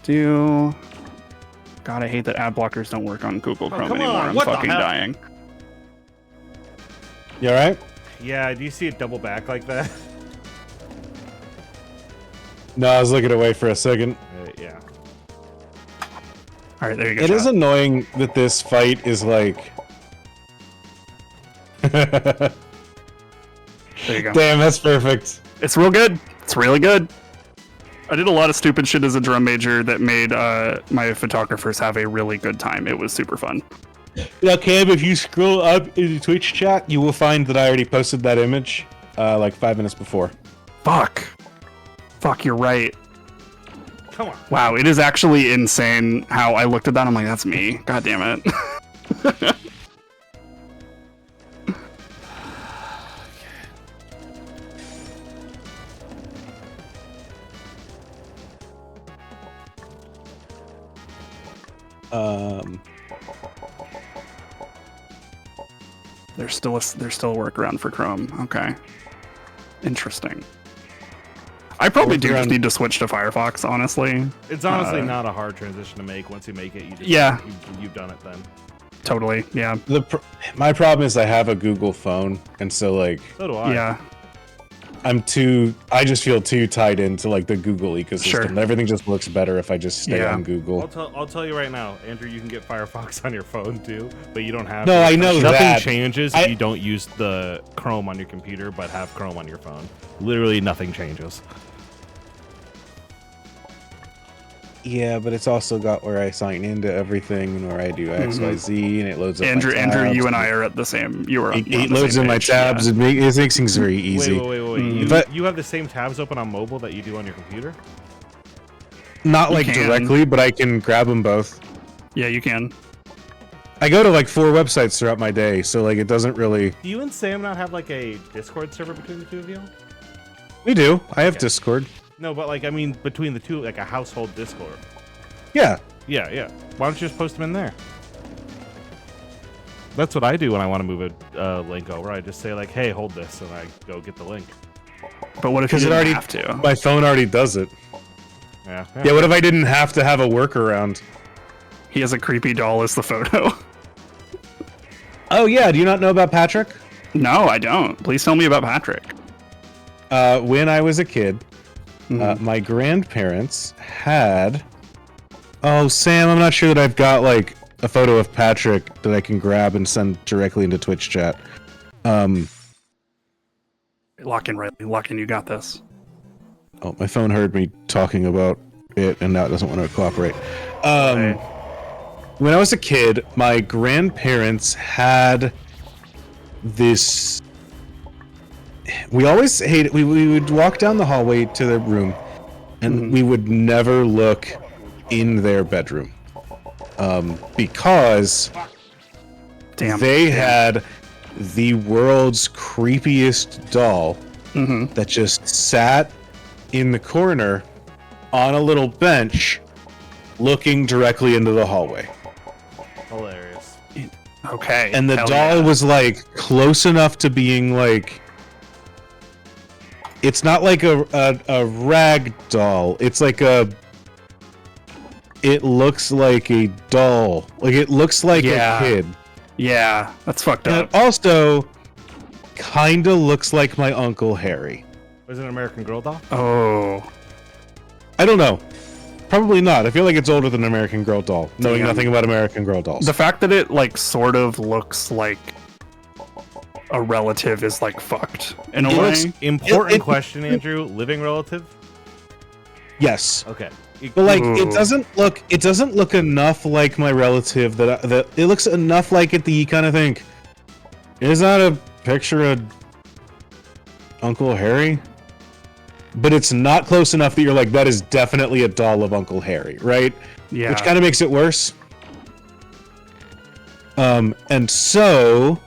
God, I hate that ad blockers don't work on Google Chrome come anymore. on, I'm what the fucking hell? dying. You alright? Yeah, do you see it double back like that? No, I was looking away for a second. Yeah. All right, there you go. It is chat. annoying that this fight is like. There you go. Damn, that's perfect. It's real good. It's really good. I did a lot of stupid shit as a drum major that made my photographers have a really good time. It was super fun. Now, Cam, if you scroll up in the Twitch chat, you will find that I already posted that image like 5 minutes before. Fuck, you're right. Come on. Wow, it is actually insane how I looked at that. I'm like, that's me. God damn it. There's still a workaround for Chrome. Okay, interesting. I probably do just need to switch to Firefox, honestly. It's honestly not a hard transition to make. Once you make it, you just Yeah. you've done it then. Totally, yeah. My problem is I have a Google phone, and so like So do I. Yeah. I just feel too tied into like the Google ecosystem. Sure. Everything just looks better if I just stay Yeah. on Google. I'll tell you right now, Andrew, you can get Firefox on your phone too, but you don't have No, to. I know Nothing that. changes if you don't use the Chrome on your computer, but have Chrome on your phone. Literally nothing changes. Yeah, but it's also got where I sign into everything and where I do XYZ, and it loads up. Andrew, my Andrew, tabs. you and I are at the same. You were. It loads in my tabs. Yeah. It makes things very easy. Wait. You have the same tabs open on mobile that you do on your computer? Not like can. directly, but I can grab them both. Yeah, you can. I go to like 4 websites throughout my day, so like it doesn't really. Do you and Sam not have like a Discord server between the two of you? We do. I have Okay. Discord. No, but like I mean between the two, like a household Discord. Yeah. Yeah. Why don't you just post them in there? That's what I do when I want to move a link over. I just say like, "Hey, hold this," and I go get the link. But what if you Because it didn't already have to? my phone already does it. Yeah. Yeah. What if I didn't have to have a workaround? He has a creepy doll as the photo. Oh yeah, do you not know about Patrick? No, I don't. Please tell me about Patrick. When I was a kid, my grandparents had. Oh, Sam, I'm not sure that I've got like a photo of Patrick that I can grab and send directly into Twitch chat. Lock in, Riley. Lock in. You got this. Oh, my phone heard me talking about it, and now it doesn't want to cooperate. When I was a kid, my grandparents had this. We always hated. We would walk down the hallway to their room, and we would never look in their bedroom, because they had the world's creepiest doll that just sat in the corner on a little bench, looking directly into the hallway. Hilarious. Okay. And the doll was like close enough to being like. It's not like a rag doll. It's like a. It looks like a doll. Like it looks like a kid. Yeah, that's fucked And up. it also kind of looks like my Uncle Harry. Was it an American Girl doll? Oh. I don't know. Probably not. I feel like it's older than American Girl doll, knowing nothing about American Girl dolls. The fact that it like sort of looks like a relative is like fucked in a way. Important question, Andrew. Living relative? Yes. Okay. But like it doesn't look enough like my relative that it looks enough like it that you kind of think, is that a picture of Uncle Harry? But it's not close enough that you're like, that is definitely a doll of Uncle Harry, right? Yeah. Which kind of makes it worse. And so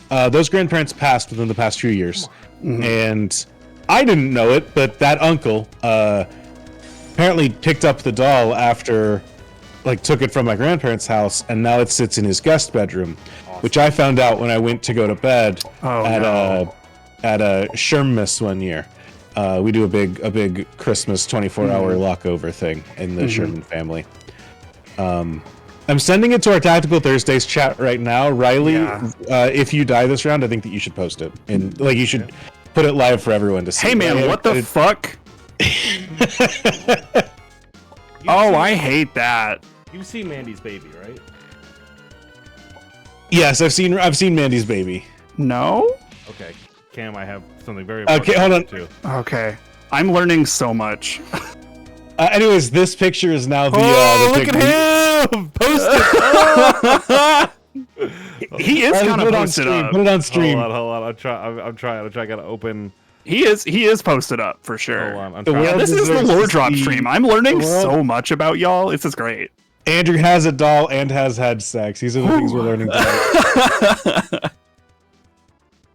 those grandparents passed within the past few years, and I didn't know it, but that uncle apparently picked up the doll after, like, took it from my grandparents' house, and now it sits in his guest bedroom, which I found out when I went to go to bed at a Shermas one year. We do a big Christmas 24-hour lockover thing in the Sherman family. I'm sending it to our Tactical Thursdays chat right now, Riley. If you die this round, I think that you should post it, and like you should put it live for everyone to see. Hey man, what the fuck? I hate that. You've seen Mandy's Baby, right? Yes, I've seen Mandy's Baby. No? Okay, Cam, I have something very Okay, hold on. too. Okay. I'm learning so much. Anyways, this picture is now the. Look at him! Post it! He is kind of posted up. Put it on stream. Hold on. I'm trying. I gotta open. He is posted up for sure. Hold on. I'm The trying. world This is the deserves lore to drop see- stream. I'm learning the world- so much about y'all. This is great. Andrew has a doll and has had sex. These are the things we're learning today.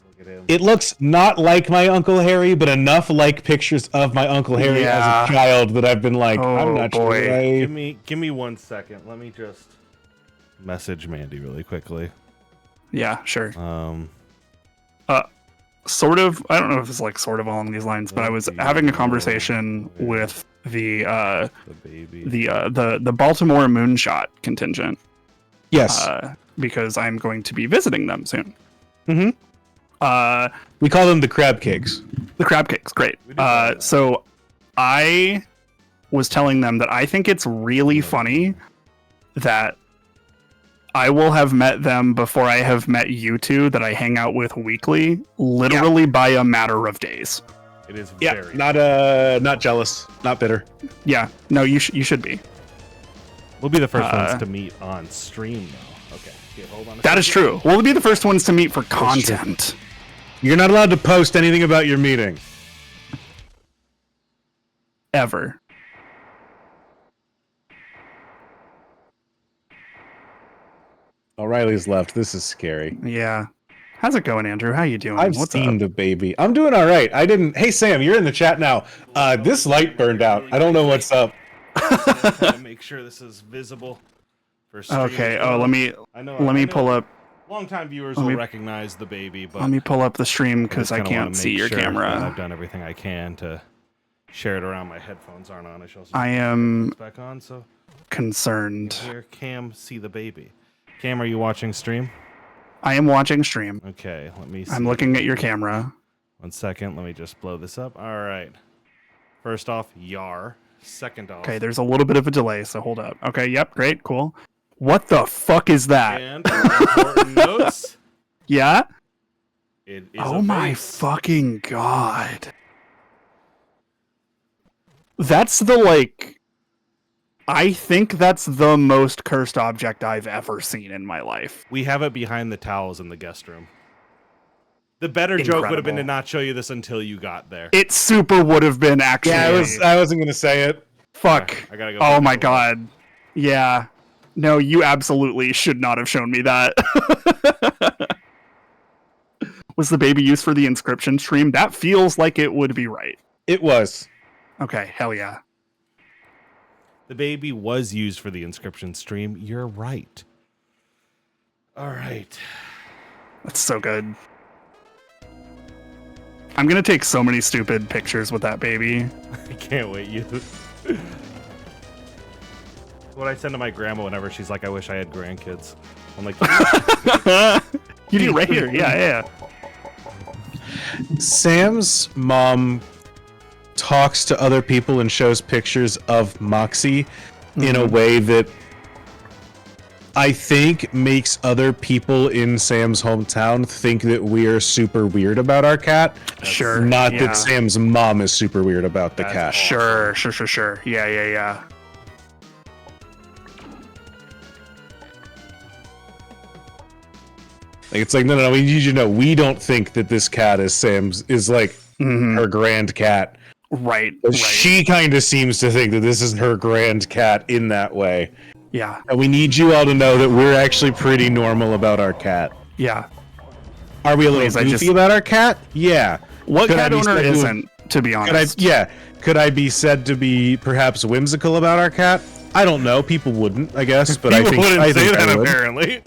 Look at him. It looks not like my Uncle Harry, but enough like pictures of my Uncle Harry Yeah. as a child that I've been like, I'm Oh, not boy. sure. Give me 1 second. Let me just message Mandy really quickly. Yeah, sure. Um, Sort of. I don't know if it's like sort of along these lines, but I was having a conversation with the the baby. the Baltimore Moonshot contingent Yes. because I'm going to be visiting them soon. We call them the crab cakes. The crab cakes, great. So I was telling them that I think it's really funny that I will have met them before I have met you two that I hang out with weekly, literally by a matter of days. It is Yeah, very. not jealous, not bitter. Yeah, no, you should be. We'll be the first ones to meet on stream, though. Okay, hold on. That is true. We'll be the first ones to meet for content. You're not allowed to post anything about your meeting. Ever. O'Reilly's left. This is scary. Yeah. How's it going, Andrew? How you doing? I've What's seen up? the baby. I'm doing all right. I didn't. Hey Sam, you're in the chat now. This light burned out. I don't know what's up. Make sure this is visible for stream. Okay. Oh, let me pull up. Longtime viewers will recognize the baby, but Let me pull up the stream because I just kinda wanna can't see make your sure that camera. I've done everything I can to share it around. My headphones aren't on. I should also I put my am headphones back on. So concerned. here, Cam, see the baby. Cam, are you watching stream? I am watching stream. Okay, let me see. I'm looking at your camera. 1 second. Let me just blow this up. All right. First off, yar. Second off. Okay, there's a little bit of a delay, so hold up. Okay, yep, great, cool. What the fuck is that? And important notes. Yeah? It is Oh a my vase. fucking god. That's the, like... I think that's the most cursed object I've ever seen in my life. We have it behind the towels in the guest room. The better joke would have been to Incredible. not show you this until you got there. It super would have been actually... Yeah, I wasn't gonna say it. Fuck. I gotta go Oh pick my it up. god. Yeah. No, you absolutely should not have shown me that. Was the baby used for the inscription stream? That feels like it would be right. It was. Okay, hell yeah. The baby was used for the inscription stream. You're right. All right. That's so good. I'm gonna take so many stupid pictures with that baby. I can't wait. You. What I send to my grandma whenever she's like, I wish I had grandkids. I'm like, You do right here. Yeah. Sam's mom talks to other people and shows pictures of Moxie in a way that I think makes other people in Sam's hometown think that we are super weird about our cat. Sure. Not yeah. that Sam's mom is super weird about the That's cat. awesome. Sure. Yeah. Like, it's like, no, we need you to know, we don't think that this cat is like her grand cat. Right. But she kind of seems to think that this is her grand cat in that way. Yeah. And we need you all to know that we're actually pretty normal about our cat. Yeah. Are we a little Please, I goofy just- about our cat? Yeah. What Could I cat be owner said to have- isn't, to be honest? Could I be said to be perhaps whimsical about our cat? I don't know. People wouldn't, I guess, but I think wouldn't I say think I that would. apparently.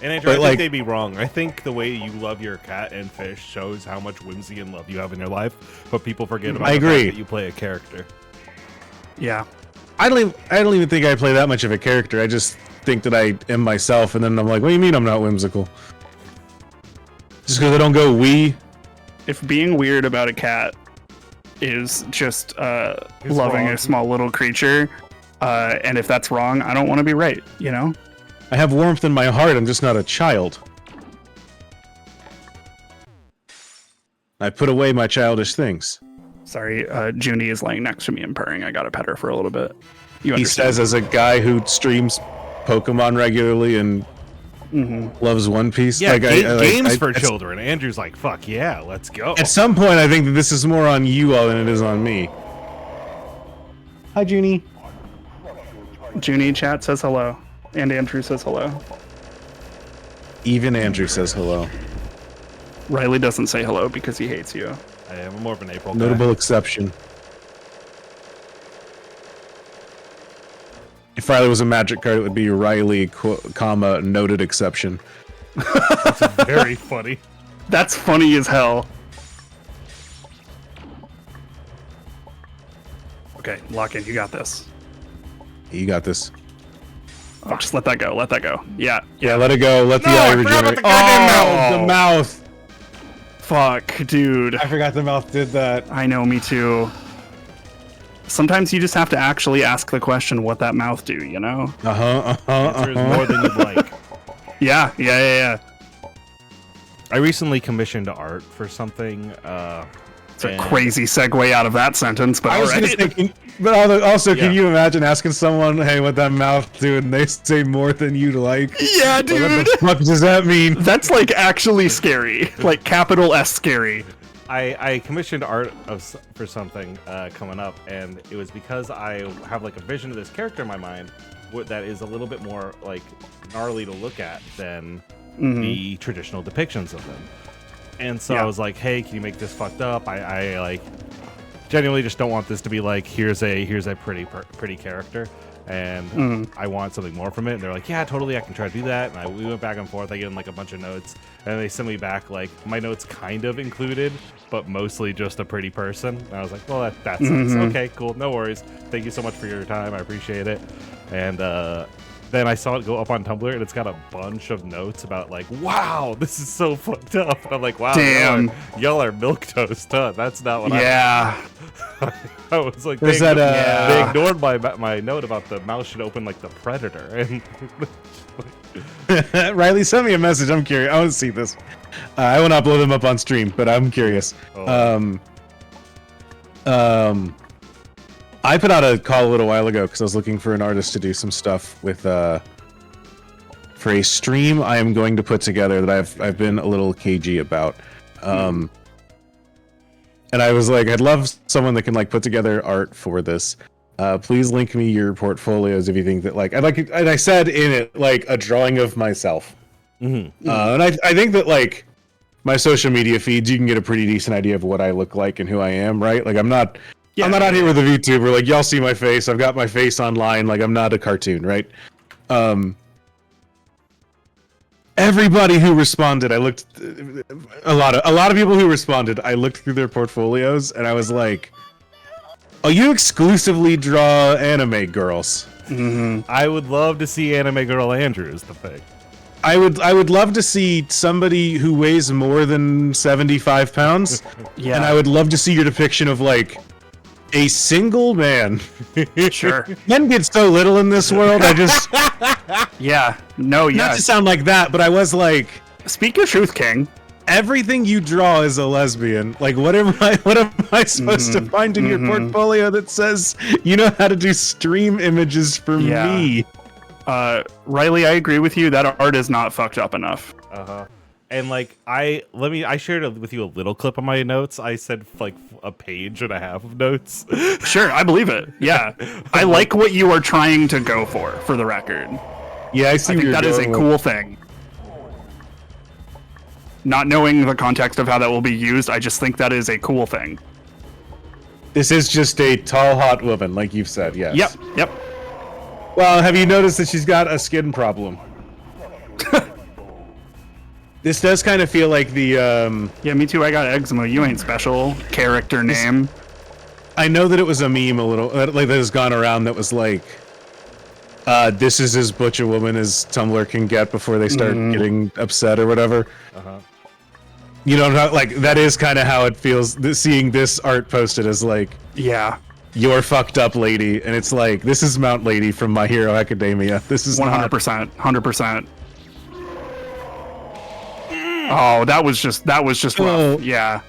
And Andrew, But, I like- think they'd be wrong. I think the way you love your cat and fish shows how much whimsy and love you have in your life, but people forget about I the fact agree. that you play a character. Yeah. I don't even think I play that much of a character. I just think that I am myself, and then I'm like, what do you mean I'm not whimsical? Just because I don't go we. If being weird about a cat is just loving wrong. a small little creature, and if that's wrong, I don't want to be right, you know? I have warmth in my heart. I'm just not a child. I put away my childish things. Sorry, Junie is laying next to me and purring. I gotta pet her for a little bit. You He understand? says, as a guy who streams Pokemon regularly and loves One Piece. Yeah, games for it's- children. Andrew's like, fuck yeah, let's go. At some point, I think that this is more on you all than it is on me. Hi, Junie. Junie chat says hello, and Andrew says hello. Even Andrew says hello. Riley doesn't say hello because he hates you. I am more of an April guy. Notable exception. If Riley was a magic card, it would be Riley, comma, noted exception. Very funny. That's funny as hell. Okay, lock in. You got this. You got this. Oh, just let that go. Let that go. Yeah. Yeah, let it go. Let the No, eye I forgot about regenerate. the goddamn mouth. The mouth. Fuck, dude. I forgot the mouth did that. I know, me too. Sometimes you just have to actually ask the question, what that mouth do, you know? Answer is more than you'd like. Yeah. I recently commissioned art for something. It's a crazy segue out of that sentence, but I was alright. gonna say, but also, Yeah. can you imagine asking someone, "Hey, what that mouth do?" and they say more than you'd like? Yeah, What dude. the fuck does that mean? That's like actually scary. Like capital S scary. I commissioned art for something coming up, and it was because I have like a vision of this character in my mind that is a little bit more like gnarly to look at than the traditional depictions of them. And so Yeah. I was like, hey, can you make this fucked up? I like genuinely just don't want this to be like here's a pretty character, and I want something more from it. And they're like, yeah, totally, I can try to do that. And we went back and forth. I gave them like a bunch of notes, and they sent me back like my notes kind of included, but mostly just a pretty person. And I was like, well, that's okay, cool, no worries. Thank you so much for your time. I appreciate it. And then I saw it go up on Tumblr, and it's got a bunch of notes about like, wow, this is so fucked up. And I'm like, wow, Damn. y'all are milquetoast, huh? That's not what I was like, There's they ignored my note about the mouse should open like the Predator. And Riley sent me a message. I'm curious. I want to see this. I will not blow them up on stream, but I'm curious. I put out a call a little while ago because I was looking for an artist to do some stuff with for a stream I am going to put together that I've been a little cagey about. And I was like, I'd love someone that can like put together art for this. Please link me your portfolios if you think that like I'd like. And I said in it like a drawing of myself. And I think that like my social media feeds, you can get a pretty decent idea of what I look like and who I am, right? Like I'm not out here with a VTuber. Like y'all see my face. I've got my face online. Like I'm not a cartoon, right? Everybody who responded, I looked a lot of people who responded. I looked through their portfolios and I was like, "Oh, you exclusively draw anime girls." I would love to see Anime Girl Andrew is the thing. I would love to see somebody who weighs more than 75 pounds. Yeah. And I would love to see your depiction of like a single man. Sure. Men get so little in this world. I just Yeah. No, yeah. not to sound like that, but I was like, Speak your truth, King. everything you draw is a lesbian. Like what am I supposed to find in your portfolio that says you know how to do stream images for me? Riley, I agree with you. That art is not fucked up enough. And like I shared with you a little clip of my notes. I said like a page and a half of notes. Sure, I believe it. Yeah. I like what you are trying to go for the record. Yeah, I see. I think that is a cool thing. Not knowing the context of how that will be used, I just think that is a cool thing. This is just a tall, hot woman, like you've said. Yes. Yep. Well, have you noticed that she's got a skin problem? This does kind of feel like the Yeah, me too. I got eczema. You ain't special. Character name. I know that it was a meme a little like that has gone around that was like this is as butch a woman as Tumblr can get before they start getting upset or whatever. You know, like that is kind of how it feels seeing this art posted as like, Yeah. you're fucked up lady, and it's like, this is Mount Lady from My Hero Academia. This is 100%. 100%. Oh, that was just rough. Oh. Yeah.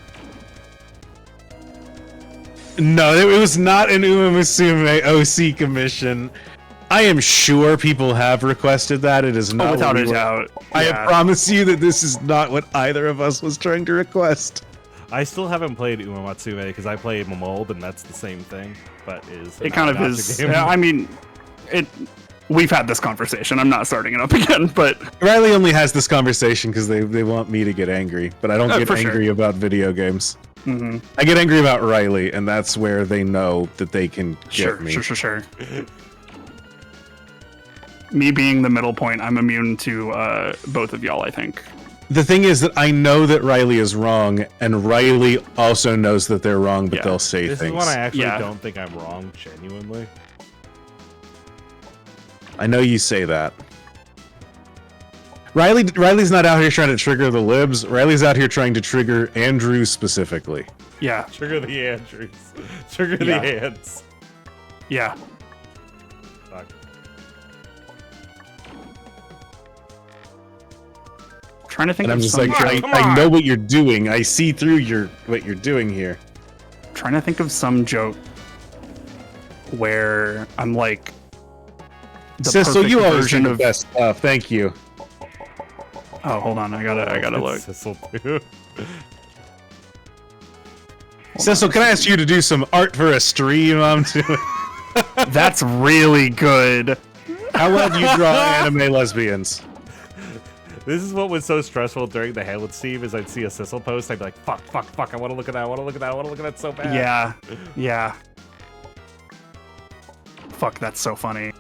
No, it was not an Uma Musume OC commission. I am sure people have requested that. It is not without a doubt. I Yeah. promise you that this is not what either of us was trying to request. I still haven't played Uma Matsume because I play Mold and that's the same thing, but is It kind of not a is. game. I mean, we've had this conversation. I'm not starting it up again, but Riley only has this conversation because they want me to get angry, but I don't get for sure. angry about video games. I get angry about Riley, and that's where they know that they can get me. Sure. Me being the middle point, I'm immune to both of y'all, I think. The thing is that I know that Riley is wrong, and Riley also knows that they're wrong, but Yeah. they'll say This things. is one I actually Yeah. don't think I'm wrong, genuinely. I know you say that. Riley's not out here trying to trigger the libs. Riley's out here trying to trigger Andrew specifically. Yeah. Trigger the Andrews. Trigger Yeah. the hands. Yeah. Fuck. Trying to think And I'm of just some like, joke. I know what you're doing. I see through what you're doing here. Trying to think of some joke where I'm like the Sissel, perfect you always do version the of. best stuff. Thank you. Oh, hold on. I gotta look. Sissel too. Cecil, can I ask you to do some art for a stream? I'm doing. That's really good. How well do you draw anime lesbians? This is what was so stressful during the Hamlet Steve is I'd see a Sissel post, I'd be like, fuck, I want to look at that, I want to look at that so bad. Yeah. Fuck, that's so funny.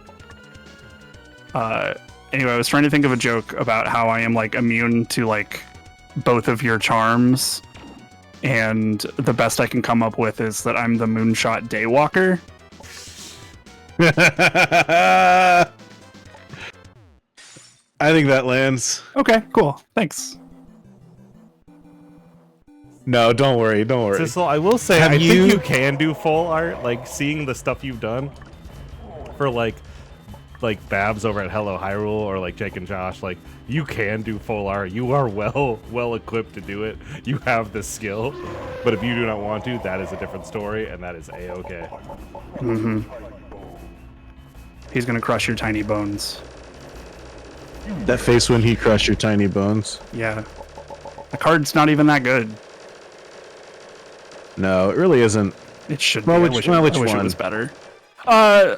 Anyway, I was trying to think of a joke about how I am like immune to like both of your charms, and the best I can come up with is that I'm the Moonshot Daywalker. I think that lands. Okay, cool. Thanks. No, don't worry. Sissel, I will say, Have I you- think you can do full art. Like, seeing the stuff you've done for, like Babs over at Hello Hyrule or, like, Jake and Josh, like, you can do full art. You are well equipped to do it. You have the skill. But if you do not want to, that is a different story, and that is A-okay. Mm-hmm. He's gonna crush your tiny bones. That face when he crushed your tiny bones. Yeah. The card's not even that good. No, it really isn't. It should Well, be. which I wish one? it was better. I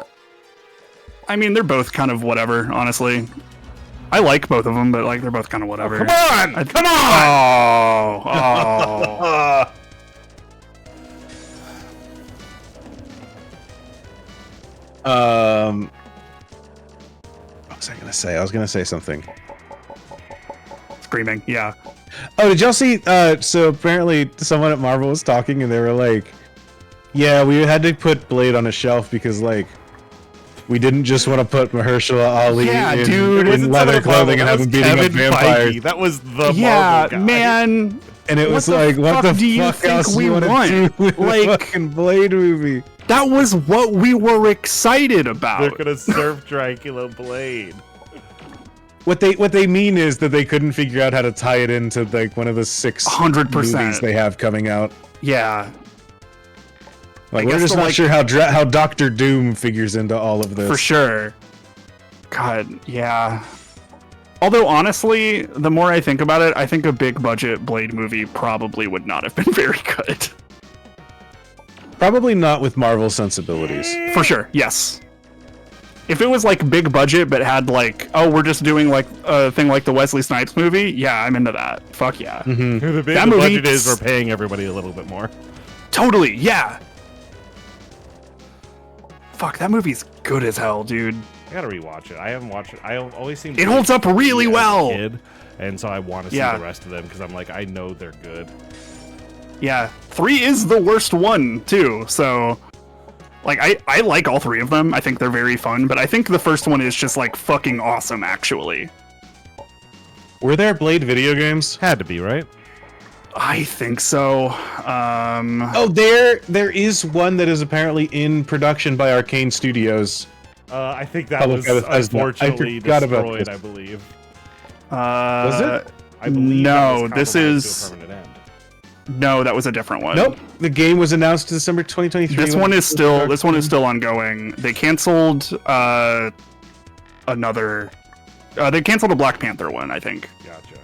mean, they're both kind of whatever, honestly. I like both of them, but like they're both kind of whatever. Come on! Come on! Oh, What was I gonna say? I was gonna say something. screaming. Yeah. Oh, did y'all see? So apparently someone at Marvel was talking, and they were like, "Yeah, we had to put Blade on a shelf because like we didn't just want to put Mahershala Ali Yeah, in, dude. in leather clothing and have him beating up vampires." Feige. That was the Yeah, Marvel guy. man. And it What was the like, what the fuck do you fuck think else we you want to want? do with Like- a fucking Blade movie? That was what we were excited They're about. gonna serve Dracula Blade. What they mean is that they couldn't figure out how to tie it into like one of the 6 100%. movies they have coming out. Yeah, Like, I we're guess just the, not like- sure how Doctor Doom figures into all of this. for sure. God, yeah. Although honestly, the more I think about it, I think a big budget Blade movie probably would not have been very good. Probably not with Marvel sensibilities. For sure, yes. If it was like big budget but had like, oh, we're just doing like a thing like the Wesley Snipes movie, yeah, I'm into that. Fuck yeah. Mm-hmm. The big That the movie- budget is we're paying everybody a little bit more. Totally, yeah. Fuck, that movie's good as hell, dude. I gotta rewatch it. I haven't watched it. I always seem It holds up really as a well. kid, and so I want to see Yeah. the rest of them because I'm like, I know they're good. Yeah, 3 is the worst one too. So, like, I like all 3 of them. I think they're very fun, but I think the first one is just like fucking awesome. Actually, Were there Blade video games? Had to be, right? I think so. Oh, there is one that is apparently in production by Arcane Studios. I think that Public was Bethesda. I unfortunately forgot about destroyed. this. I believe. Was it? I believe No, that was this compromised to a is permanent end. no, that was a different one. Nope. The game was announced December 2023. This one is still ongoing. They canceled another. They canceled a Black Panther one, I think. Gotcha.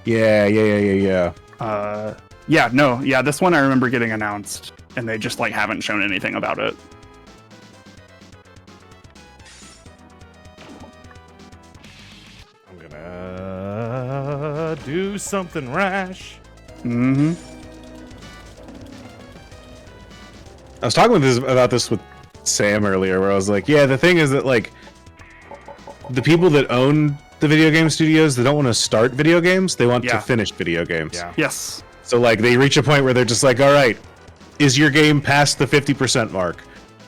Yeah. Yeah, this one I remember getting announced, and they just like haven't shown anything about it. I'm gonna do something rash. Mm-hmm. I was talking about this with Sam earlier, where I was like, yeah, the thing is that like the people that own the video game studios, they don't want to start video games, they want Yeah. to finish video games. Yeah. Yes. So like they reach a point where they're just like, all right, is your game past the 50% mark?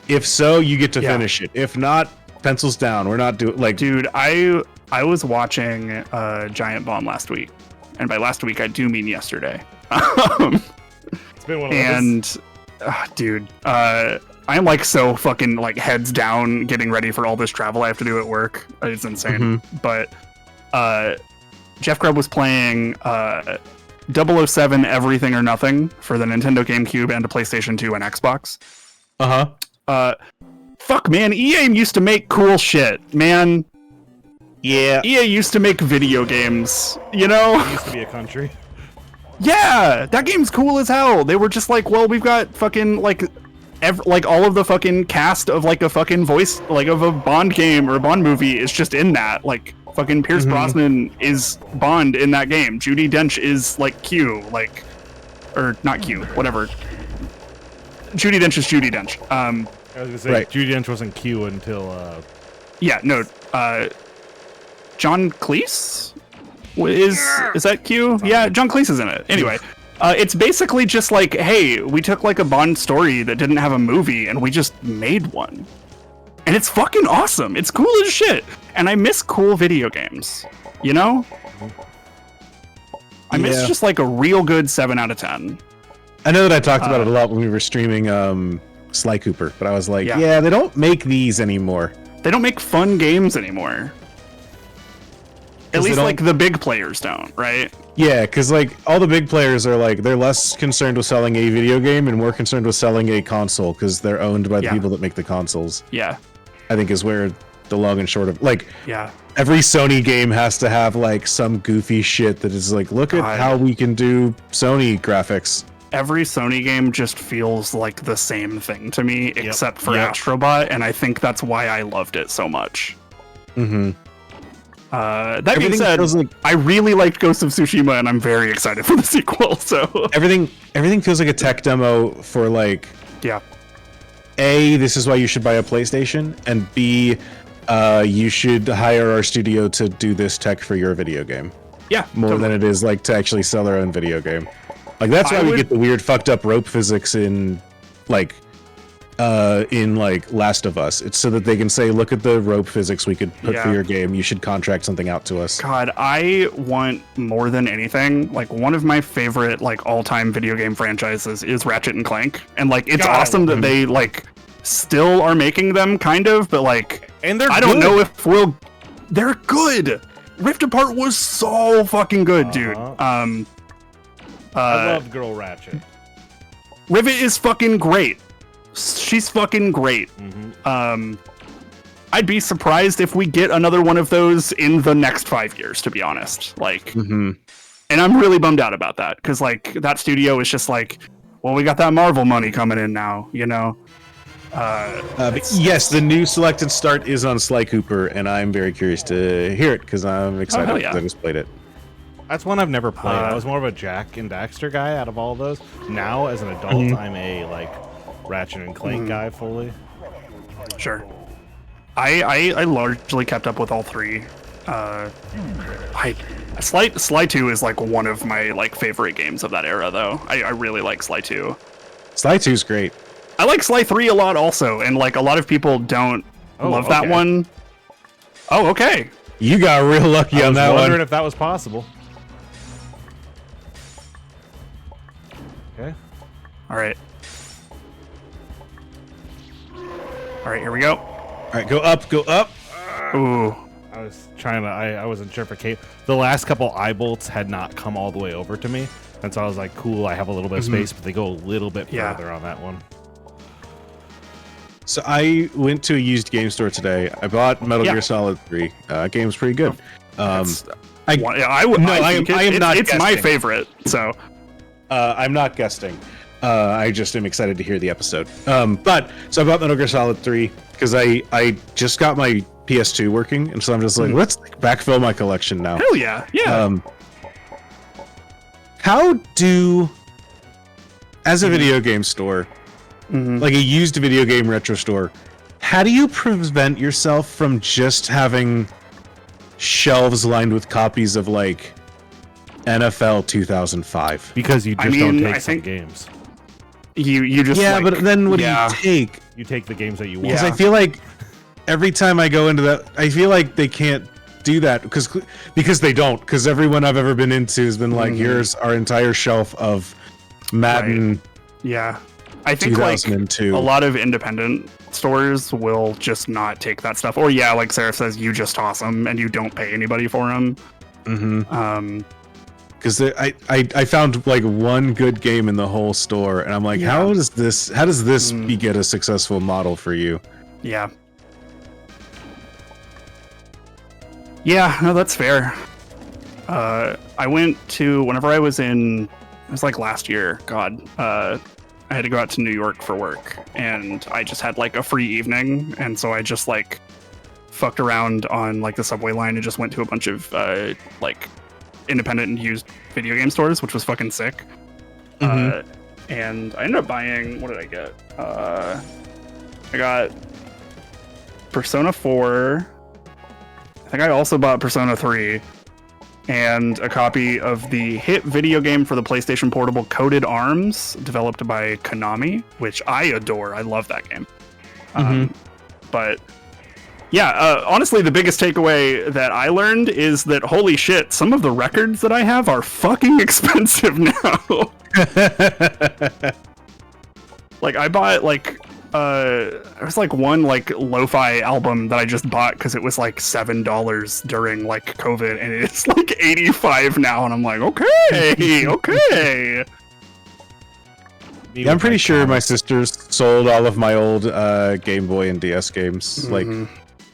If so, you get to Yeah. finish it. If not, pencils down. We're not doing like Dude, I was watching Giant Bomb last week, and by last week I do mean yesterday. It's been one of those. And dude, I'm like so fucking like heads down getting ready for all this travel I have to do at work. It's insane. But Jeff Grubb was playing 007 Everything or Nothing for the Nintendo GameCube and the PlayStation 2 and Xbox. Fuck, man, EA used to make cool shit, man. yeah. EA used to make video games, you know? It used to be a country. Yeah, that game's cool as hell. They were just like, well, we've got fucking like all of the fucking cast of like a fucking voice like of a Bond game or a Bond movie is just in that. Like fucking Pierce Brosnan is Bond in that game. Judi Dench is like Q, like or not Q, whatever. Judi Dench is Judi Dench. I was gonna say Right. Judi Dench wasn't Q until Yeah, no. John Cleese is that Q? Yeah, John Cleese is in it. Anyway, it's basically just like, hey, we took like a Bond story that didn't have a movie and we just made one, and it's fucking awesome. It's cool as shit, and I miss cool video games. You know? I miss Yeah. just like a real good 7 out of 10. I know that I talked about it a lot when we were streaming Sly Cooper, but I was like, yeah, they don't make these anymore. They don't make fun games anymore. At least like the big players don't, right? Yeah, because like all the big players are like, they're less concerned with selling a video game and more concerned with selling a console because they're owned by the people that make the consoles. Yeah. I think is where the long and short of like Yeah. every Sony game has to have like some goofy shit that is like, look at how we can do Sony graphics. Every Sony game just feels like the same thing to me, except for Astrobot, and I think that's why I loved it so much. Mm-hmm. That being said, I really liked Ghost of Tsushima, and I'm very excited for the sequel. So everything feels like a tech demo for like, A, this is why you should buy a PlayStation, and B, you should hire our studio to do this tech for your video game. Yeah, more than it is like to actually sell their own video game. Like that's why we get the weird fucked up rope physics in like Last of Us. It's so that they can say, look at the rope physics we could put for your game. You should contract something out to us. God, I want more than anything. Like one of my favorite like all-time video game franchises is Ratchet and Clank, and like it's awesome that they like still are making them, kind of, but like, and they're I don't know if they're good. Rift Apart was so fucking good, dude. I love Girl Ratchet. Rivet is fucking great. She's fucking great. I'd be surprised if we get another one of those in the next 5 years, to be honest. Like, and I'm really bummed out about that because like that studio is just like, well, we got that Marvel money coming in now, you know. But yes, the new selected start is on Sly Cooper, and I'm very curious to hear it because I'm excited because I just played it. That's one I've never played. I was more of a Jack and Daxter guy out of all of those. Now, as an adult, I'm a like Ratchet and Clank guy fully. Sure. I largely kept up with all three. Sly 2 is like one of my like favorite games of that era, though. I really like Sly 2. Sly 2 is great. I like Sly 3 a lot also, and like a lot of people don't love that one. Oh, okay. You got real lucky on that one. I was wondering if that was possible. Okay. All right. All right, here we go. All right, go up, go up. Ooh. I was trying to, I wasn't sure if the last couple eye bolts had not come all the way over to me. And so I was like, cool, I have a little bit of space, but they go a little bit further on that one. So I went to a used game store today. I bought Metal Gear Solid 3. Game's pretty good. I am not. It's my favorite. So I'm not guessing. I just am excited to hear the episode. So I bought Metal Gear Solid 3 because I just got my PS2 working, and so I'm just like, let's backfill my collection now. Hell yeah, yeah. How do, as a video game store, like a used video game retro store, how do you prevent yourself from just having shelves lined with copies of like NFL 2005? Because you just don't take some games. You just but then what do you take? You take the games that you want. Because I feel like every time I go into that, I feel like they can't do that because they don't. Because everyone I've ever been into has been like, here's our entire shelf of Madden. Right. Yeah. I think like a lot of independent stores will just not take that stuff. Or like Sarah says, you just toss them and you don't pay anybody for them. Because I found like one good game in the whole store, and I'm like, how does this get a successful model for you? Yeah. Yeah, no, that's fair. I went to, whenever I was in, it was like last year, I had to go out to New York for work, and I just had like a free evening, and so I just like fucked around on like the subway line and just went to a bunch of like independent and used video game stores, which was fucking sick. And I ended up buying, what did I get? I got Persona 4. I think I also bought Persona 3 and a copy of the hit video game for the PlayStation Portable Coded Arms, developed by Konami, which I adore. I love that game. But Yeah, honestly, the biggest takeaway that I learned is that, holy shit, some of the records that I have are fucking expensive now. Like, I bought, like, there was, like, one, like, lo-fi album that I just bought because it was, like, $7 during, like, COVID, and it's, like, 85 now, and I'm like, okay, okay. Yeah, I'm pretty sure my sisters sold all of my old Game Boy and DS games, like,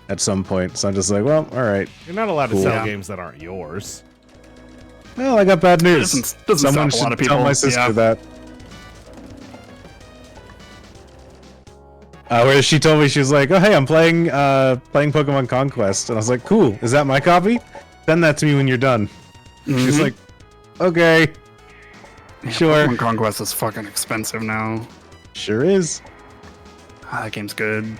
at some point. So I'm just like, well, all right. You're not allowed to sell games that aren't yours. Well, I got bad news. Doesn't Someone stop a lot of should tell people. my sister that. Where she told me, she was like, oh, hey, I'm playing Pokemon Conquest. And I was like, cool. Is that my copy? Send that to me when you're done. She's like, okay. Yeah, Sure. Pokemon Conquest is fucking expensive now. Sure is. That game's good.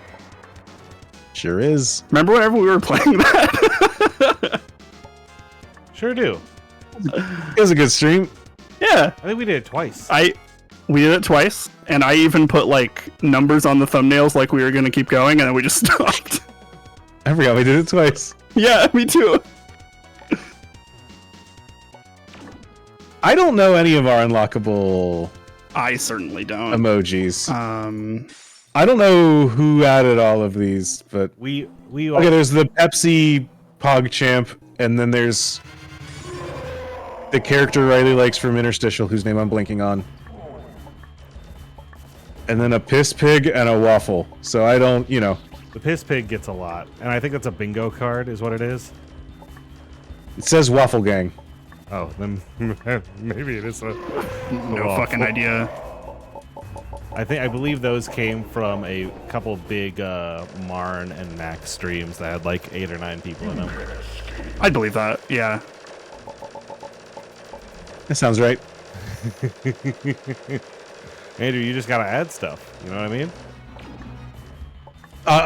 Sure is. Remember whenever we were playing that? Sure do. It was a good stream. Yeah. I think we did it twice. We did it twice, and I even put, like, numbers on the thumbnails like we were gonna keep going, and then we just stopped. I forgot we did it twice. Yeah, me too. I don't know any of our unlockable I certainly don't. emojis. Um, I don't know who added all of these, but we okay. There's the Pepsi PogChamp, and then there's the character Riley likes from Interstitial, whose name I'm blinking on, and then a Piss Pig and a Waffle. So I don't, you know. The Piss Pig gets a lot, and I think that's a bingo card, is what it is. It says Waffle Gang. Oh, then maybe it is a no fucking idea. I believe those came from a couple big Marn and Max streams that had like 8 or 9 people in them. I believe that. Yeah. That sounds right. Andrew, you just gotta add stuff. You know what I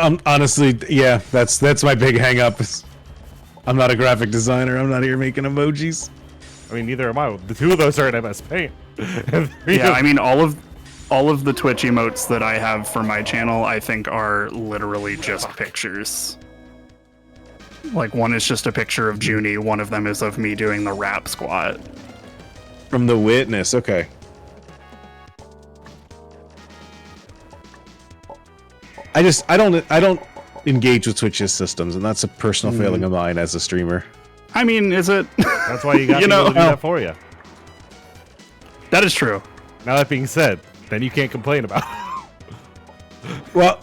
mean? Honestly, yeah, that's my big hang up. I'm not a graphic designer. I'm not here making emojis. I mean, neither am I. The two of those are in MS Paint. Yeah, I mean, all of the Twitch emotes that I have for my channel, I think, are literally just pictures. Like, one is just a picture of Junie, one of them is of me doing the rap squat. From The Witness, okay. I don't engage with Twitch's systems, and that's a personal failing of mine as a streamer. I mean, is it? That's why you got You people know, to do that for you. That is true. Now that being said, then you can't complain about it. Well,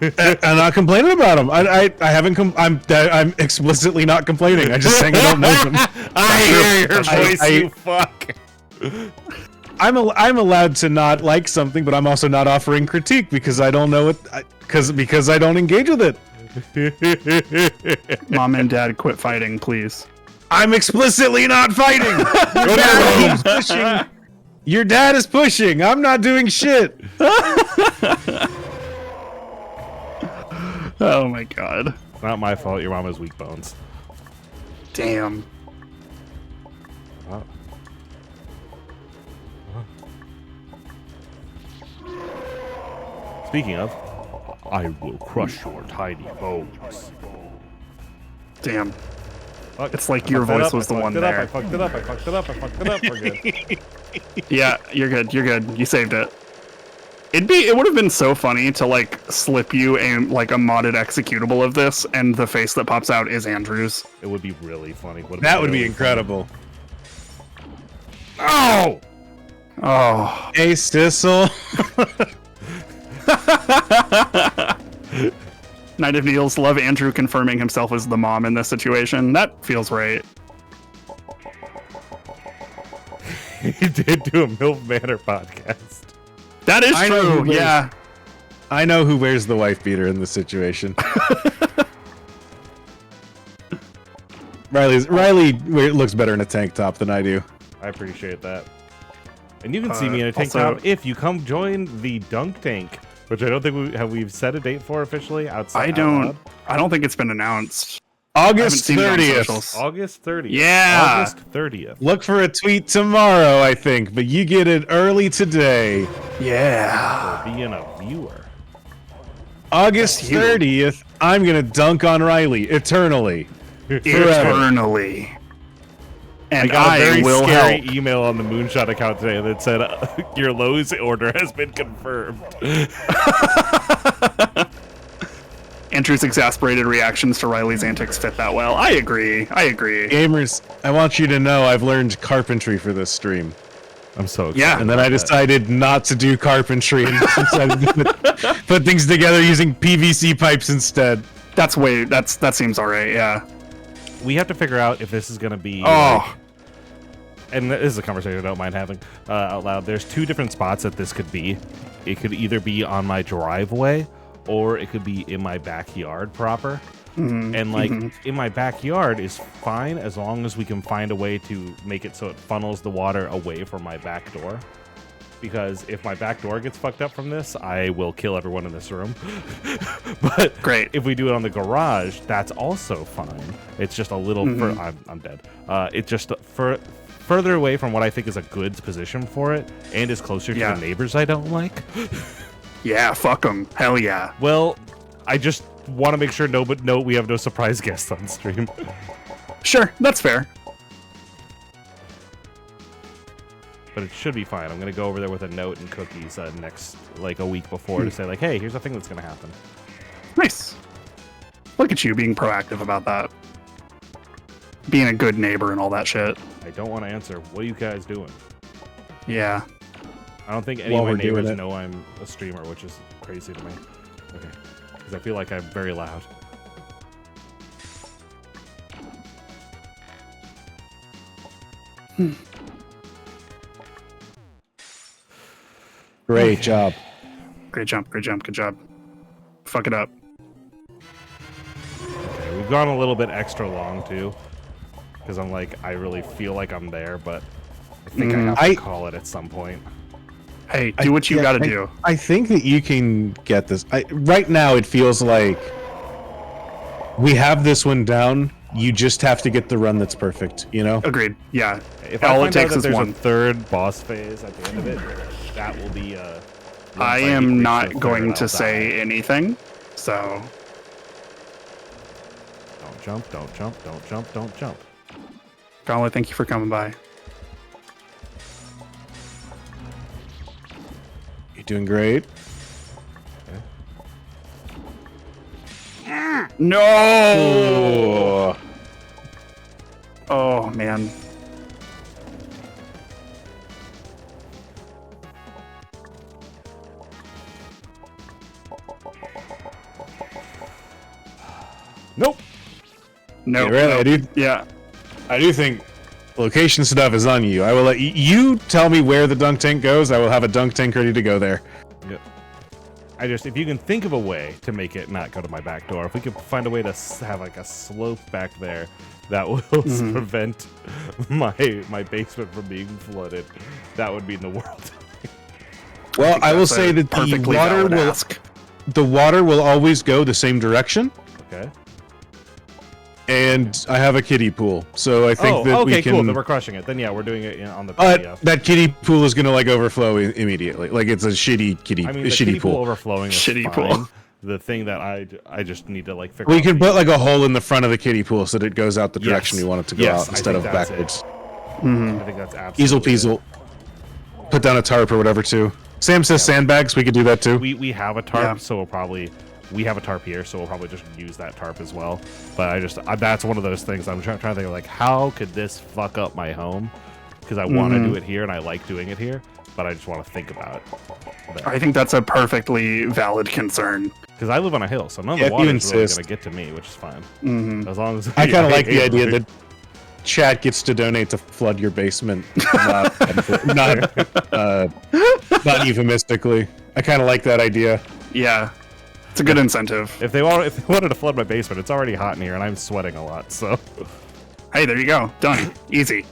I'm not complaining about them. I haven't. I'm explicitly not complaining. I just saying I don't know them. I hear your voice, you fuck. I'm allowed to not like something, but I'm also not offering critique because I don't know it. Because I don't engage with it. Mom and Dad, quit fighting, please. I'm explicitly not fighting. Your dad keeps pushing. Your dad is pushing. I'm not doing shit. Oh my god. It's not my fault. Your mom has weak bones. Damn. Oh. Speaking of, I will crush your tiny bones. Damn. Fuck. It's like I your fucked it voice up, was the I one fucked it up, there. I fucked it up. I fucked it up. I fucked it up. We're good. Yeah, you're good. You're good. You saved it. It would have been so funny to like slip you a like a modded executable of this, and the face that pops out is Andrew's. It would be really funny. That would be incredible. Oh! Oh. Hey, Sissel. Night of Neils, love Andrew confirming himself as the mom in this situation. That feels right. He did do a MILF Manor podcast. That is I know who true. wears- Yeah. I know who wears the wife beater in this situation. Riley looks better in a tank top than I do. I appreciate that. And you can see me in a tank also- top if you come join the Dunk Tank, which I don't think we've set a date for officially outside. I don't think it's been announced. August seen it on 30th. socials. August 30th. Yeah. August 30th. Look for a tweet tomorrow, I think, but you get it early today. Yeah. For being a viewer. August That's huge. 30th I'm gonna dunk on Riley eternally. Eternally. And I got a very will scary help. email on the Moonshot account today that said your Lowe's order has been confirmed. Andrew's exasperated reactions to Riley's antics fit that well. I agree. Gamers, I want you to know I've learned carpentry for this stream. I'm so excited. Yeah. And then I decided not to do carpentry and decided to put things together using PVC pipes instead. That seems alright, yeah. We have to figure out if this is going to be... Oh. And this is a conversation I don't mind having out loud. There's two different spots that this could be. It could either be on my driveway, or it could be in my backyard proper. And like in my backyard is fine as long as we can find a way to make it so it funnels the water away from my back door. Because if my back door gets fucked up from this, I will kill everyone in this room. But Great. if we do it on the garage, that's also fine. It's just a little I'm dead. It's just further away from what I think is a good position for it, and is closer to the neighbors I don't like. Yeah, fuck them. Hell yeah. Well, I just want to make sure we have no surprise guests on stream. Sure, that's fair. But it should be fine. I'm gonna go over there with a note and cookies next, like, a week before to say, like, hey, here's the thing that's gonna happen. Nice. Look at you being proactive about that. Being a good neighbor and all that shit. I don't want to answer. What are you guys doing? Yeah. I don't think any While of my we're doing neighbors it. know I'm a streamer, which is crazy to me. Okay. Because I feel like I'm very loud. Great job. Great jump. Good job. Fuck it up. Okay, we've gone a little bit extra long, too. Because I'm like, I really feel like I'm there, but I think I have to call it at some point. Hey, do what you gotta do. I think that you can get this. Right now, it feels like we have this one down. You just have to get the run that's perfect, you know? Agreed. Yeah. If all I it find out takes that is there's one. a third boss phase at the end of it, that will be I am not going to say anything, so... Don't jump, don't jump, don't jump, don't jump. Gauntlet, thank you for coming by. You're doing great. No! Oh. Oh, man. Nope. No. Yeah, really, I do. Yeah. I do think location stuff is on you. I will let you tell me where the dunk tank goes. I will have a dunk tank ready to go there. Yep. If you can think of a way to make it not go to my back door, if we could find a way to have like a slope back there that will prevent my basement from being flooded, that would mean the world. Well, I will say that the water will always go the same direction. Okay. And I have a kiddie pool, so I think that we can. Cool. Then we're crushing it. Then yeah, we're doing it on the PDF. That kiddie pool is gonna like overflow immediately. Like it's a shitty kiddie. I mean, the shitty kiddie pool pool. overflowing is Shitty fine. pool. The thing that I just need to like figure. We out can put like a hole in the front of the kiddie pool so that it goes out the direction Yes. we want it to go Yes, out I instead of think that's backwards. I think that's absolutely Easel it. peasel. Put down a tarp or whatever too. Sam says sandbags. We could do that too. We have a tarp, Yeah. so we have a tarp here, so we'll probably just use that tarp as well. But that's one of those things I'm trying to think of, like, how could this fuck up my home? Because I want to do it here and I like doing it here, but I just want to think about it. I think that's a perfectly valid concern. Because I live on a hill, so none of Yeah, the if you water's really insist. going to get to me, which is fine. As long as I kind of like the idea that chat gets to donate to flood your basement, not euphemistically. I kind of like that idea. Yeah. It's a good incentive. if they wanted to flood my basement, it's already hot in here and I'm sweating a lot. So Hey, there you go. Done. Easy.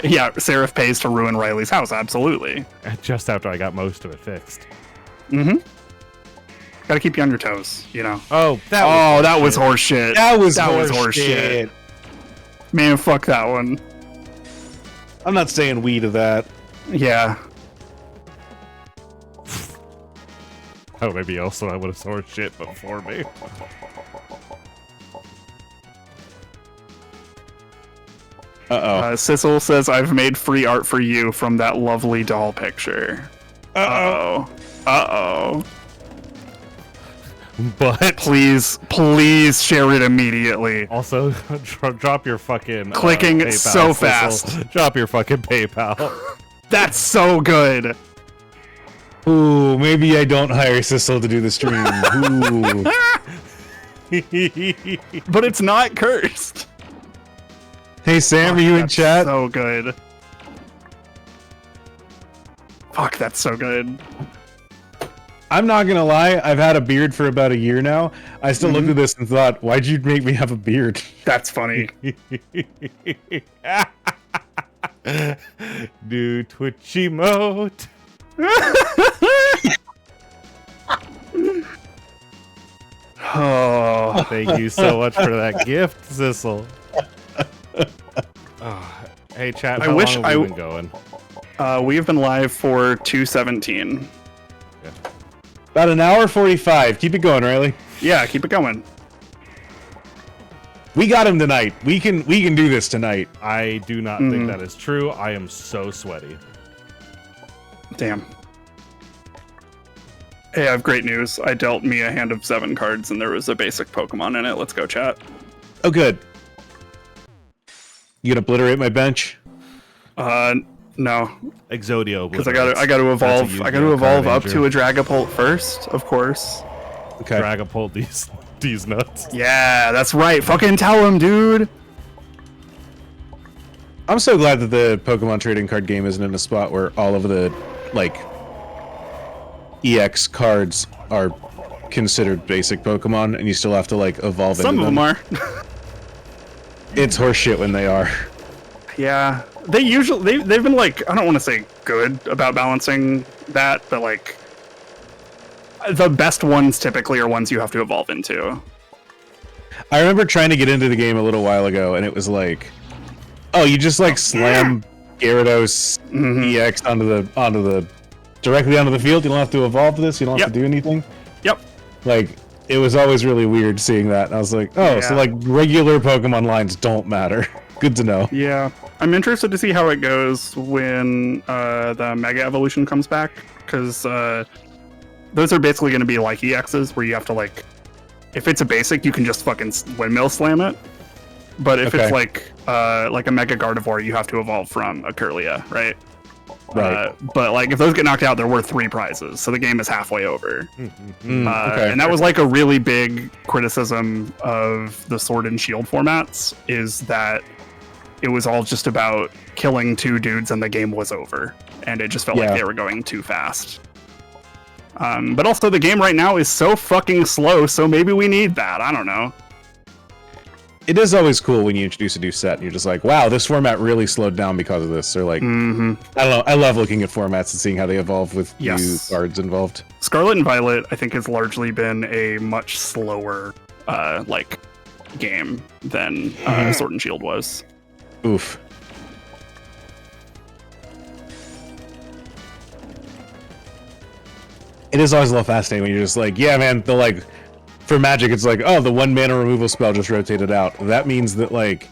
Yeah, Seraph pays to ruin Riley's house. Absolutely. just after I got most of it fixed. Gotta keep you on your toes, you know. Oh, That was horse shit. That was horse shit. Man, fuck that one. I'm not saying we to that. Yeah. maybe also I would have sorted shit before me. Sissel says, I've made free art for you from that lovely doll picture. Uh-oh. Uh-oh. But please share it immediately. Also, drop your fucking clicking PayPal, so Sissel. fast. Drop your fucking PayPal. That's so good. Ooh, maybe I don't hire Sissel to do the stream. Ooh. But it's not cursed. Hey Sam, are you in chat? So good. Fuck, that's so good. I'm not gonna lie, I've had a beard for about a year now. I still looked at this and thought, why'd you make me have a beard? That's funny. New Twitch emote. Oh, thank you so much for that gift, Sissel. Hey chat, how long have we been going? We've been live for 2:17. Yeah. About an hour 45. Keep it going, Riley. Yeah, keep it going. We got him tonight. We can do this tonight. I do not think that is true. I am so sweaty. Damn. Hey, I have great news. I dealt me a hand of 7 cards and there was a basic Pokemon in it. Let's go, chat. Oh, good. You gonna obliterate my bench? No. Exodio. Because I gotta evolve. I gotta evolve up to a Dragapult first, of course. Okay. Dragapult these nuts. Yeah, that's right. Fucking tell him, dude. I'm so glad that the Pokemon trading card game isn't in a spot where all of the like EX cards are considered basic Pokemon, and you still have to like evolve. Some of them are. It's horseshit when they are. Yeah, they've been like, I don't want to say good about balancing that, but like the best ones typically are ones you have to evolve into. I remember trying to get into the game a little while ago, and it was like, oh, you just like slam Gyarados EX directly onto the field. You don't have to evolve this. You don't have to do anything. Yep. Like, it was always really weird seeing that, and I was like, oh, so like regular Pokemon lines don't matter. Good to know. Yeah, I'm interested to see how it goes when the Mega Evolution comes back, because those are basically going to be like EXs, where you have to like, if it's a basic, you can just fucking windmill slam it. But if it's like a Mega Gardevoir, you have to evolve from a Kirlia, right? Right. But like, if those get knocked out, they're worth 3 prizes, so the game is halfway over. Okay. And that was like a really big criticism of the Sword and Shield formats, is that it was all just about killing 2 dudes and the game was over, and it just felt like they were going too fast. But also the game right now is so fucking slow, so maybe we need that. I don't know. It is always cool when you introduce a new set and you're just like, wow, this format really slowed down because of this. Or like, I don't know, I love looking at formats and seeing how they evolve with new cards involved. Scarlet and Violet, I think, has largely been a much slower like game than Sword and Shield was. Oof. It is always a little fascinating when you're just like, yeah, man, the like, for Magic, it's like, oh, the 1 mana removal spell just rotated out. That means that, like,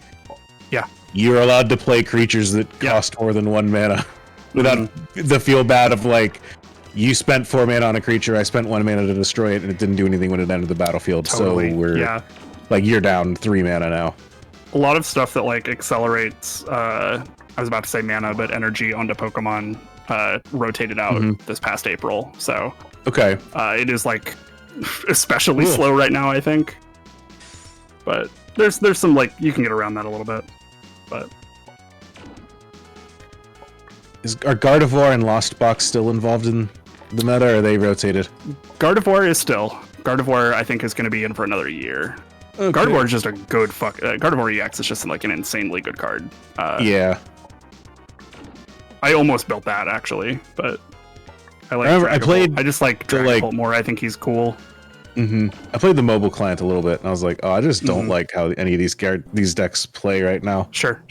you're allowed to play creatures that cost more than 1 mana without the feel bad of, like, you spent 4 mana on a creature, I spent 1 mana to destroy it, and it didn't do anything when it entered the battlefield. Totally. So we're, like, you're down 3 mana now. A lot of stuff that, like, accelerates, I was about to say mana, but energy onto Pokemon rotated out this past April. So it is, like, especially slow right now, I think. But there's some, like, you can get around that a little bit. But are Gardevoir and Lost Box still involved in the meta, or are they rotated? Gardevoir is still. Gardevoir, I think, is going to be in for another year. Okay. Gardevoir is just a good Gardevoir EX is just like an insanely good card. I almost built that, actually, but I like I just like Dragapult more. I think he's cool. I played the mobile client a little bit, and I was like, oh, I just don't like how any of these decks play right now. Sure.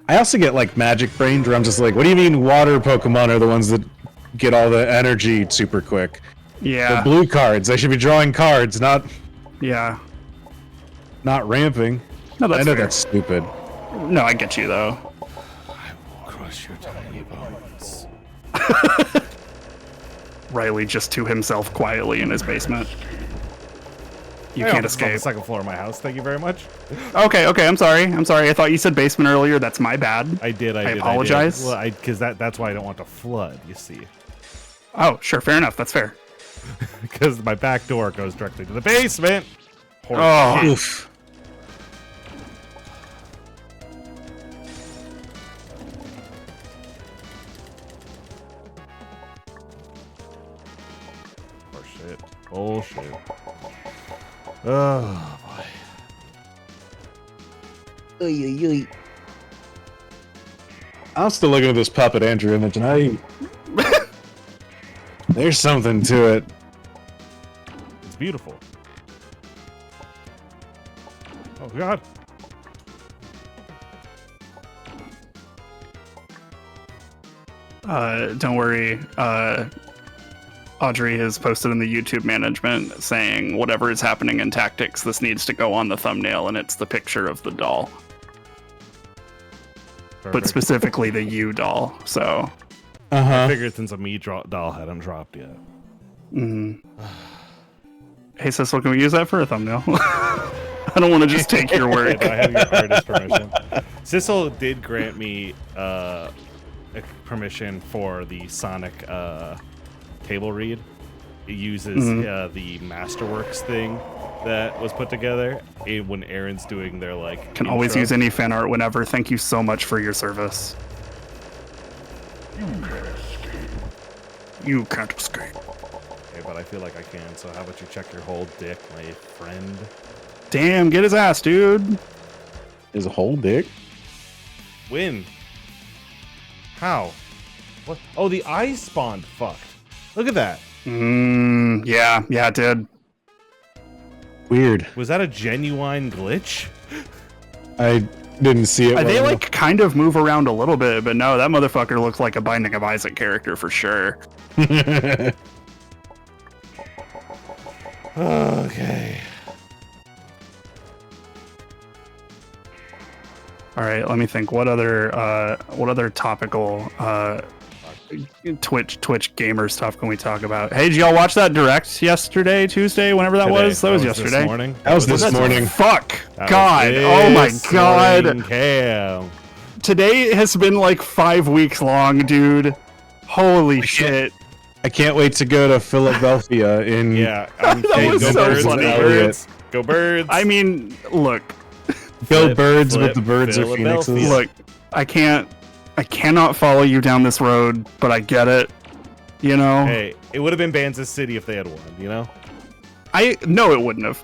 I also get, like, Magic brained, where I'm just like, what do you mean water Pokemon are the ones that get all the energy super quick. Yeah. The blue cards. They should be drawing cards, not ramping. No, that's I know fair. that's stupid. No, I get you though. I will crush your tiny bones. Riley just to himself quietly in his basement. You Hey, can't this is on the escape. second floor of my house. Thank you very much. Okay, I'm sorry. I thought you said basement earlier. That's my bad. I did. I apologize. Well, because that's why I don't want to flood. You see, Oh, sure, fair enough. That's fair. because my back door goes directly to the basement. Poor Oh. shit. Oof. Bullshit. Bullshit. Oh boy. I'm still looking at this puppet Andrew image, and there's something to it. It's beautiful. Oh God. Don't worry. Audrey has posted in the YouTube management saying whatever is happening in tactics, this needs to go on the thumbnail, and it's the picture of the doll, but Perfect. specifically the U doll. So, I figured since a me doll hadn't dropped yet. hey sis, what can we use that for a thumbnail? I don't want to just take your word. I have your artist permission. Sissel did grant me permission for the Sonic table read. It uses the Masterworks thing that was put together when Aaron's doing their like. Can always intro. use any fan art whenever. Thank you so much for your service. You can't escape. Okay, but I feel like I can. So how about you check your whole dick, my friend? Damn, get his ass, dude. Is a whole dick? Win. How? What? Oh, the eye spawned. Fucked. Look at that. Yeah, it did. Weird. Was that a genuine glitch? I didn't see it. They well like kind of move around a little bit, but no, that motherfucker looks like a Binding of Isaac character for sure. enough. Okay. All right, let me think. What other topical Twitch gamer stuff can we talk about? Hey, did y'all watch that direct yesterday, Tuesday, whenever that was? That was yesterday. This morning. That was this morning. Fuck. That God. was Oh my this God. morning, Cam. Today has been like 5 weeks long, dude. Holy shit. I can't wait to go to Philadelphia in. Yeah. That was go so birds, funny. Go birds. Go birds. I mean, look, Go Flip, birds, flip, but the birds are Philadelphia. phoenixes. look, I cannot follow you down this road, but I get it. You know? Hey, it would have been Banzas City if they had won, you know? No, it wouldn't have.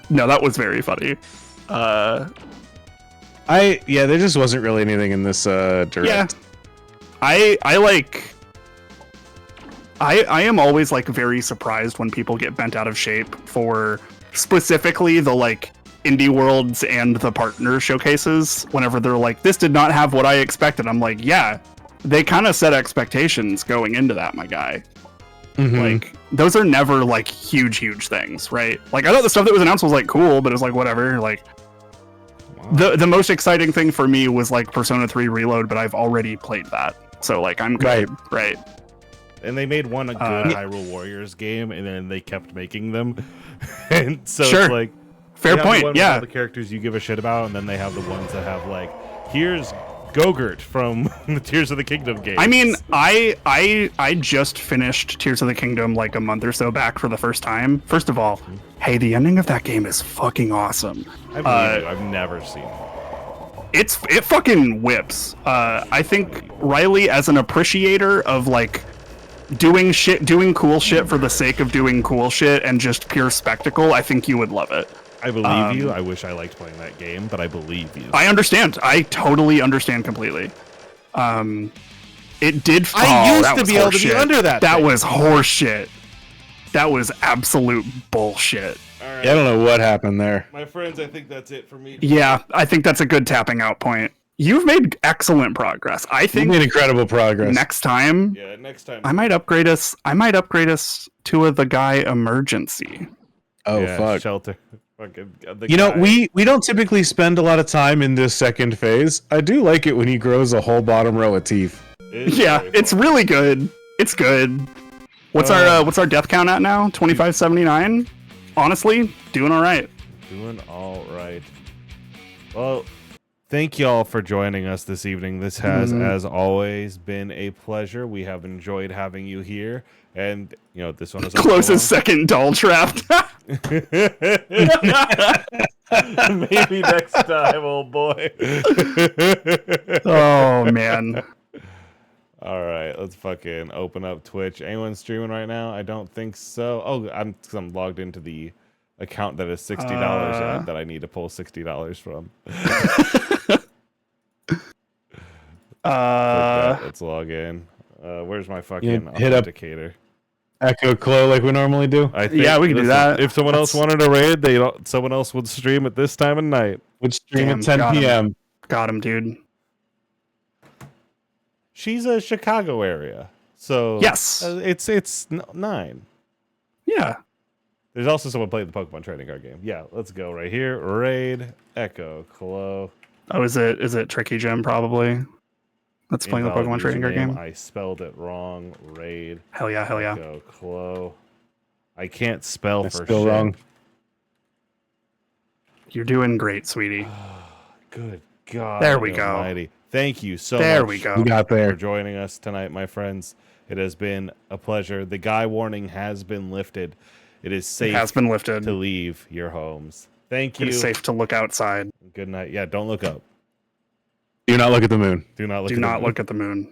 No, that was very funny. There just wasn't really anything in this direct. Yeah. I am always like very surprised when people get bent out of shape for specifically the like indie worlds and the partner showcases whenever they're like, this did not have what I expected. I'm like, yeah, they kind of set expectations going into that, my guy. Like, those are never like huge things, right? Like, I thought the stuff that was announced was like cool, but it was like whatever. Like, the most exciting thing for me was like Persona 3 Reload, but I've already played that, so like I'm good, right? And they made one a good Hyrule Warriors game, and then they kept making them. And so Sure. it's like Fair they have the point, one with yeah. all the characters you give a shit about, and then they have the ones that have like, here's Gogurt from the Tears of the Kingdom game. I mean, I just finished Tears of the Kingdom like a month or so back for the first time. First of all, hey, the ending of that game is fucking awesome. I believe you. I've never seen it. It fucking whips. I think Riley, as an appreciator of like doing cool shit for the sake of doing cool shit and just pure spectacle, I think you would love it. I believe you. I wish I liked playing that game, but I believe you. I understand. I totally understand completely. It did. I used that to was be able to be horseshit. under that That thing. was horseshit. That was absolute bullshit. All right, Yeah, I don't know what happened there. my friends, I think that's it for me. Yeah, I think that's a good tapping out point. You've made excellent progress. I You think made incredible progress. next time Yeah, next time. I might upgrade us. I might upgrade us to the guy emergency. Oh yeah, fuck. Shelter. Fucking, the You know, guy- we don't typically spend a lot of time in this second phase. I do like it when he grows a whole bottom row of teeth. it is Yeah, very it's fun. really good. It's good. What's our death count at now? 2579. Honestly, doing all right. Doing all right. Well, thank y'all for joining us this evening. This has, as always, been a pleasure. We have enjoyed having you here. And, you know, this one is Closest second doll trap. Maybe next time, old boy. Oh man. All right, let's fucking open up Twitch. Anyone streaming right now? I don't think so. Oh, I'm logged into the account that is $60 that I need to pull $60 from. Let's log in. Where's my fucking hit up- authenticator? Echo Clo like we normally do. I think, Yeah, we can do that. If someone else wanted a raid, someone else would stream at this time of night. Would stream Damn, at 10 got him. p.m. Got him, dude. She's a Chicago area, so Yes. it's 9. Yeah. There's also someone playing the Pokemon trading card game. Yeah, let's go right here. Raid Echo Clo. Oh, is it Tricky Jim probably? That's playing the Invalid Pokemon trading card username. game. I spelled it wrong. Raid Hell yeah, hell yeah. Echo Clo. I can't spell That's for still shit. wrong. You're doing great, sweetie. Good God. There we go. Almighty. Thank you so There much we go. We got for there. joining us tonight, my friends. It has been a pleasure. The guy warning has been lifted. It is It safe has been lifted. to leave your homes. Thank It you. is safe to look outside. Good night. Yeah, don't look up. Do not look at the moon. Do not look Do at the not moon. look at the moon.